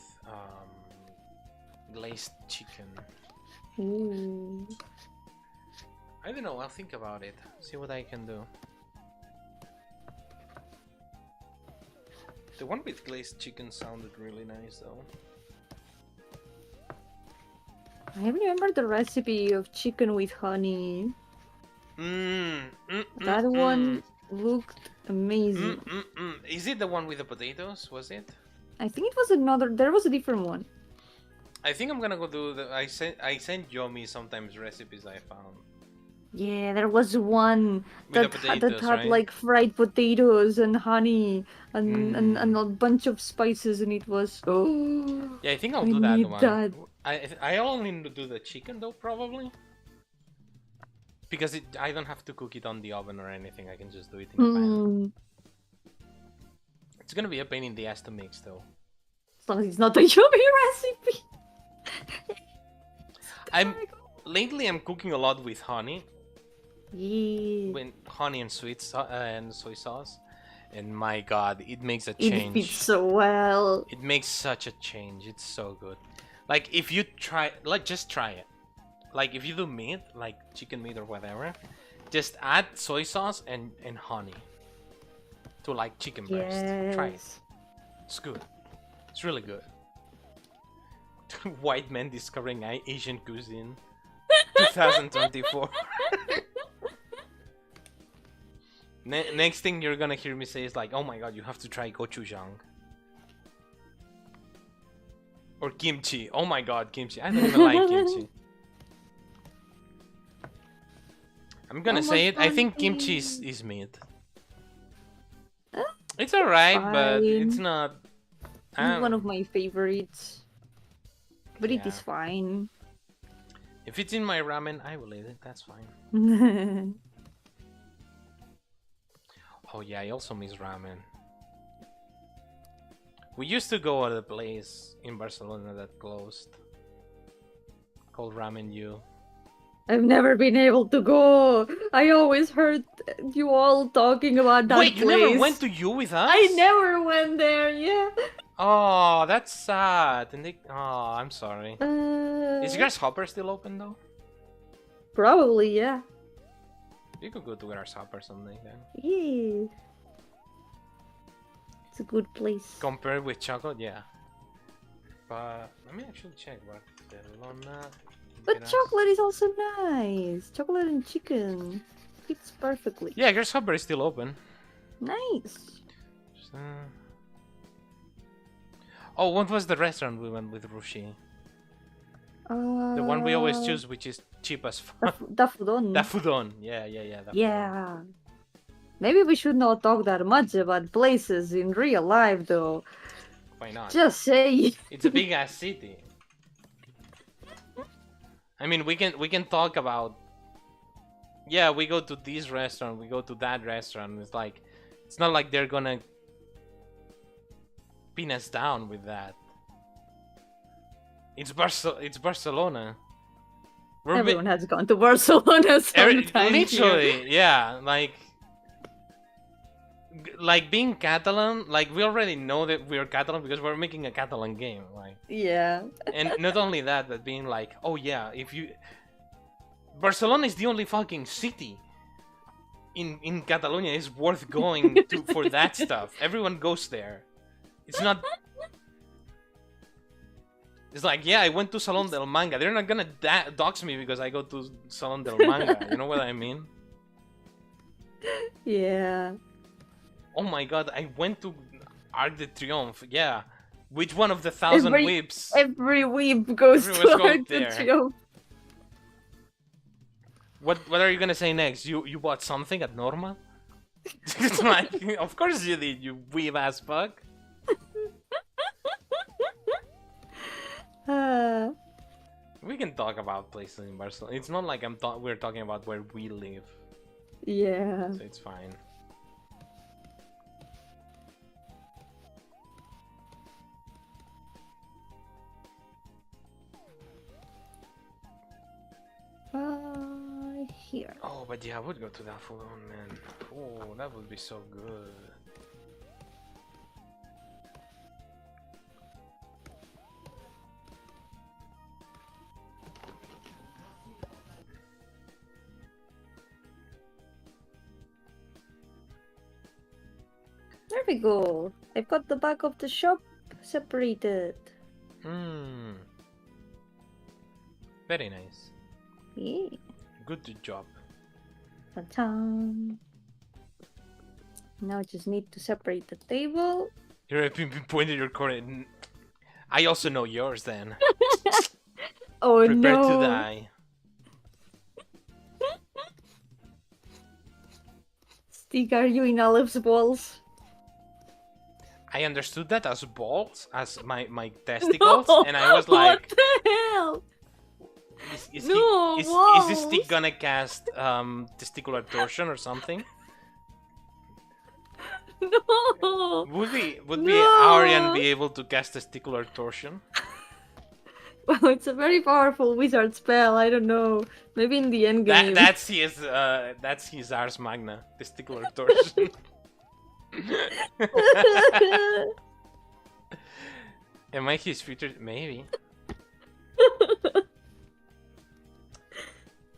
glazed chicken. Ooh. I don't know. I'll think about it. See what I can do. The one with glazed chicken sounded really nice though. I remember the recipe of chicken with honey. That one looked amazing. Is it the one with the potatoes? Was it? I think it was another. There was a different one. I think I'm gonna go do the. I sent Yomi sometimes recipes I found. Yeah, there was one With that the potatoes, had right? like fried potatoes and honey and a bunch of spices, and it was Yeah, I think I'll I do that need one. that. I only need to do the chicken though, probably. Because I don't have to cook it on the oven or anything. I can just do it in a pan. It's gonna be a pain in the ass to mix though. As long as it's not a yummy recipe. Lately I'm cooking a lot with honey. Yeah. With honey and and soy sauce. And my god, it makes a change. It fits so well. It makes such a change. It's so good. Like if you try, like just try it. Like if you do meat, like chicken meat or whatever, just add soy sauce and honey to like chicken breast. Try it. It's good. It's really good. White men discovering Asian cuisine. 2024. Next thing you're gonna hear me say is like, oh my god, you have to try gochujang. Or kimchi. Oh my god, kimchi. I don't even like kimchi. I'm gonna say it. I think kimchi is meat. It's alright, but it's not. It's one of my favorites. But it is fine. If it's in my ramen, I will eat it. That's fine. Oh yeah, I also miss ramen. We used to go at a place in Barcelona that closed. Called Ramen U. I've never been able to go. I always heard you all talking about that place. Wait, you never went to U with us? I never went there, yeah. Oh, that's sad. And oh, I'm sorry. Is Grasshopper still open though? Probably, yeah. You could go to Grasshopper someday then. Yeah. It's a good place. Compared with chocolate, yeah. But let me actually check Barcelona. But chocolate is also nice. Chocolate and chicken fits perfectly. Yeah, Grasshopper is still open. Nice. Oh, what was the restaurant we went with Rushi? The one we always choose, which is cheap as fuck. Dafudon. Dafudon. Yeah. Yeah. Maybe we should not talk that much about places in real life, though. Why not? Just say. It's a big ass city. I mean, we can talk about. Yeah, we go to this restaurant, we go to that restaurant. It's like, it's not like they're gonna pin us down with that. It's Barcelona. Everyone has gone to Barcelona sometime. Literally, yeah. Like being Catalan, like we already know that we're Catalan because we're making a Catalan game, like. Yeah. And not only that, but being like, oh yeah, Barcelona is the only fucking city in Catalonia is worth going to for that stuff. Everyone goes there. It's not. It's like, yeah, I went to Salón del Manga. They're not gonna dox me because I go to Salón del Manga. You know what I mean? Yeah. Oh my god, I went to Arc de Triomphe. Yeah. Which one of the 1,000 weeps? Every weep goes to Arc de Triomphe. What are you gonna say next? You bought something at Norma? It's like, of course you did, you weeb ass fuck. We can talk about places in Barcelona. It's not like we're talking about where we live. Yeah. So it's fine. here. Oh, but yeah, I would go to that full on, man. Oh, that would be so good. There we go. I've got the back of the shop separated. Hmm. Very nice. Yeah. Good job. Ta-ta. Now I just need to separate the table. You're pointing your corner. I also know yours then. Oh Prepare no! to die. Stick, are you in Aleph's balls? I understood that as balls, as my testicles, No! and I was like, What the hell? is No, this stick balls. gonna cast testicular torsion or something? No! Would No! Aryan be able to cast testicular torsion? Well, it's a very powerful wizard spell. I don't know. Maybe in the end game. That's his Ars Magna, testicular torsion. Am I his future? Maybe.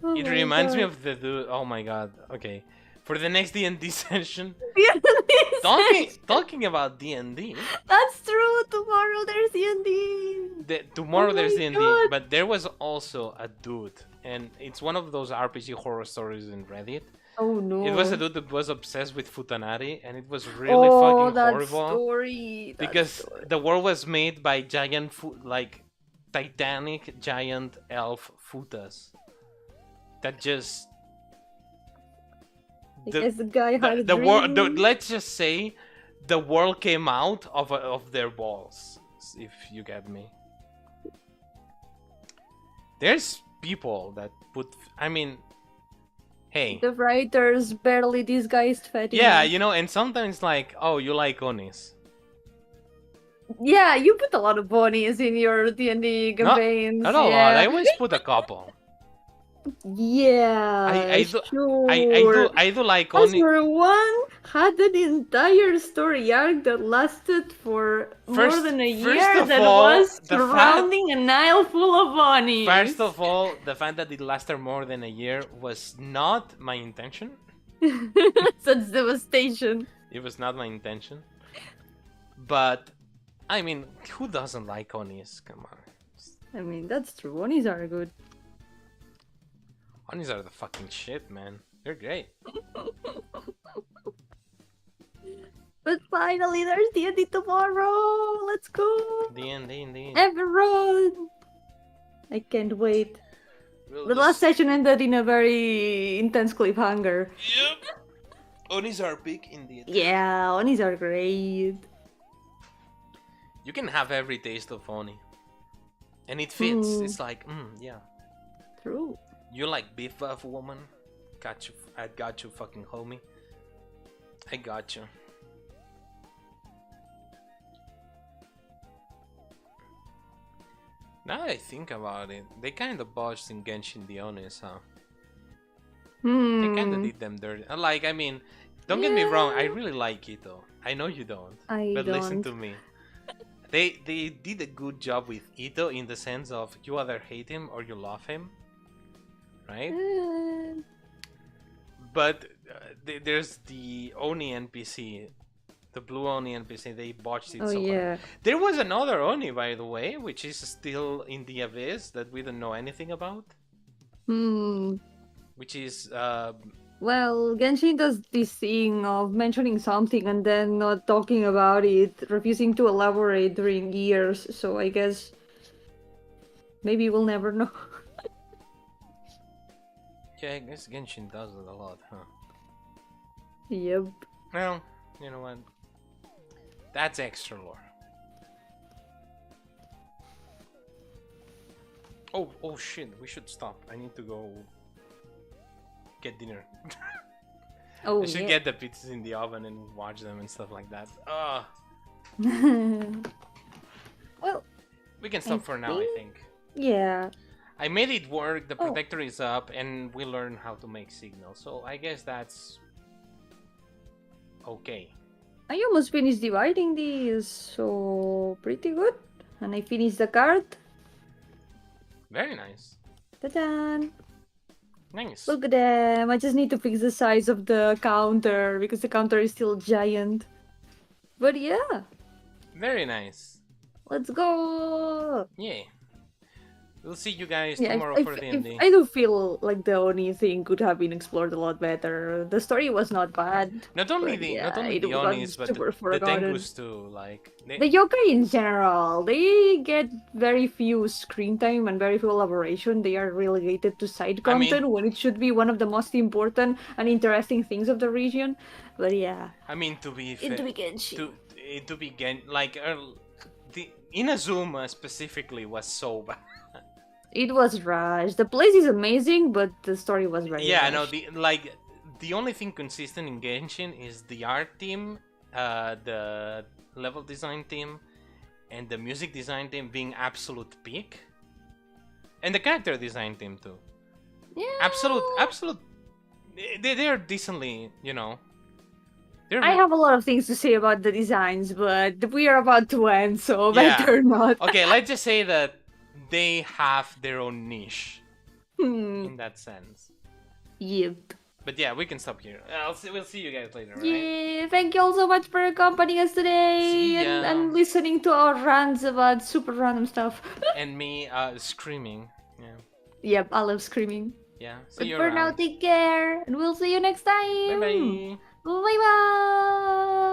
Oh It my reminds me God. of the dude. Oh my god. Okay. For the next D&D session, D&D talking about D&D. That's true. Tomorrow there's D&D. Tomorrow Oh there's my D&D, God. but there was also a dude, and it's one of those RPG horror stories in Reddit. Oh no. It was a dude that was obsessed with Futanari, and it was really fucking that horrible story. That because story. the world was made by giant like titanic giant elf futas that just I guess the guy had a the dream. world. Let's just say the world came out of their balls, if you get me. There's people that put. I mean, hey. The writers barely disguised fatty. Yeah, you know, and sometimes like, oh, you like onis. Yeah, you put a lot of bunnies in your D&D campaigns. Not a lot. I always put a couple. Yeah, sure. I do like onis. Pastor One had an entire story arc that lasted for more than a year of that all, was the surrounding an isle full of bunnies. First of all, the fact that it lasted more than a year was not my intention. Such devastation. It was not my intention. But, I mean, who doesn't like onis? Come on. I mean, that's true. Bunnies are good. Onis are the fucking shit, man. They're great. But finally, there's D&D tomorrow. Let's go. D&D. Everyone. I can't wait. We'll The last session ended in a very intense cliffhanger. Yep. Onis are big indeed. Yeah, onis are great. You can have every taste of oni. And it fits. Mm. It's like, yeah. True. You like beef buff, woman? Got you. I got you, fucking homie. I got you. Now that I think about it, they kind of botched in Genshin the Onis, huh? They kind of did them dirty. Like, I mean, don't get me wrong, I really like Ito. I know you don't. But listen to me. They did a good job with Ito in the sense of you either hate him or you love him. Right? But there's the Oni NPC, the blue Oni NPC. They botched it so hard. There was another Oni, by the way, which is still in the abyss that we don't know anything about. Which is well, Genshin does this thing of mentioning something and then not talking about it, refusing to elaborate during years. So I guess maybe we'll never know. Yeah, I guess Genshin does it a lot, huh? Yep. Well, you know what? That's extra lore. Oh shit, we should stop. I need to go get dinner. I should get the pizzas in the oven and watch them and stuff like that. Well, we can stop for now, I think. Yeah. I made it work. The Oh. protector is up, and we learned how to make signals. So I guess that's okay. I almost finished dividing these, so pretty good. And I finished the card. Very nice. Ta-da! Nice. Look at them. I just need to fix the size of the counter because the counter is still giant. But yeah, Very nice. let's go. Yeah. We'll see you guys Yeah, tomorrow for D&D. I do feel like the Oni thing could have been explored a lot better. The story was not bad. Not only but the yeah, not only it the got Onis, but super the forgotten. Tengus too. Like The yokai in general, they get very few screen time and very few elaboration. They are relegated to side I mean- content when it should be one of the most important and interesting things of the region. But yeah, I mean, to be it fair, begins. to begin like the Inazuma specifically was so bad. It was rushed. The place is amazing, but the story was very Yeah, no, rushed. the only thing consistent in Genshin is the art team, the level design team, and the music design team being absolute peak, and the character design team too. Yeah. Absolute. They're decently, you know. I have a lot of things to say about the designs, but we are about to end, so Yeah. better not. Okay, let's just say that they have their own niche Hmm. in that sense. Yep. But yeah, we can stop here. We'll see you guys later, right? Yeah, thank you all so much for accompanying us today See ya. and listening to our rants about super random stuff. And me screaming. Yeah. Yep, I love screaming. Yeah. See But you for now, around. take care, and we'll see you next time. Bye bye. Bye bye.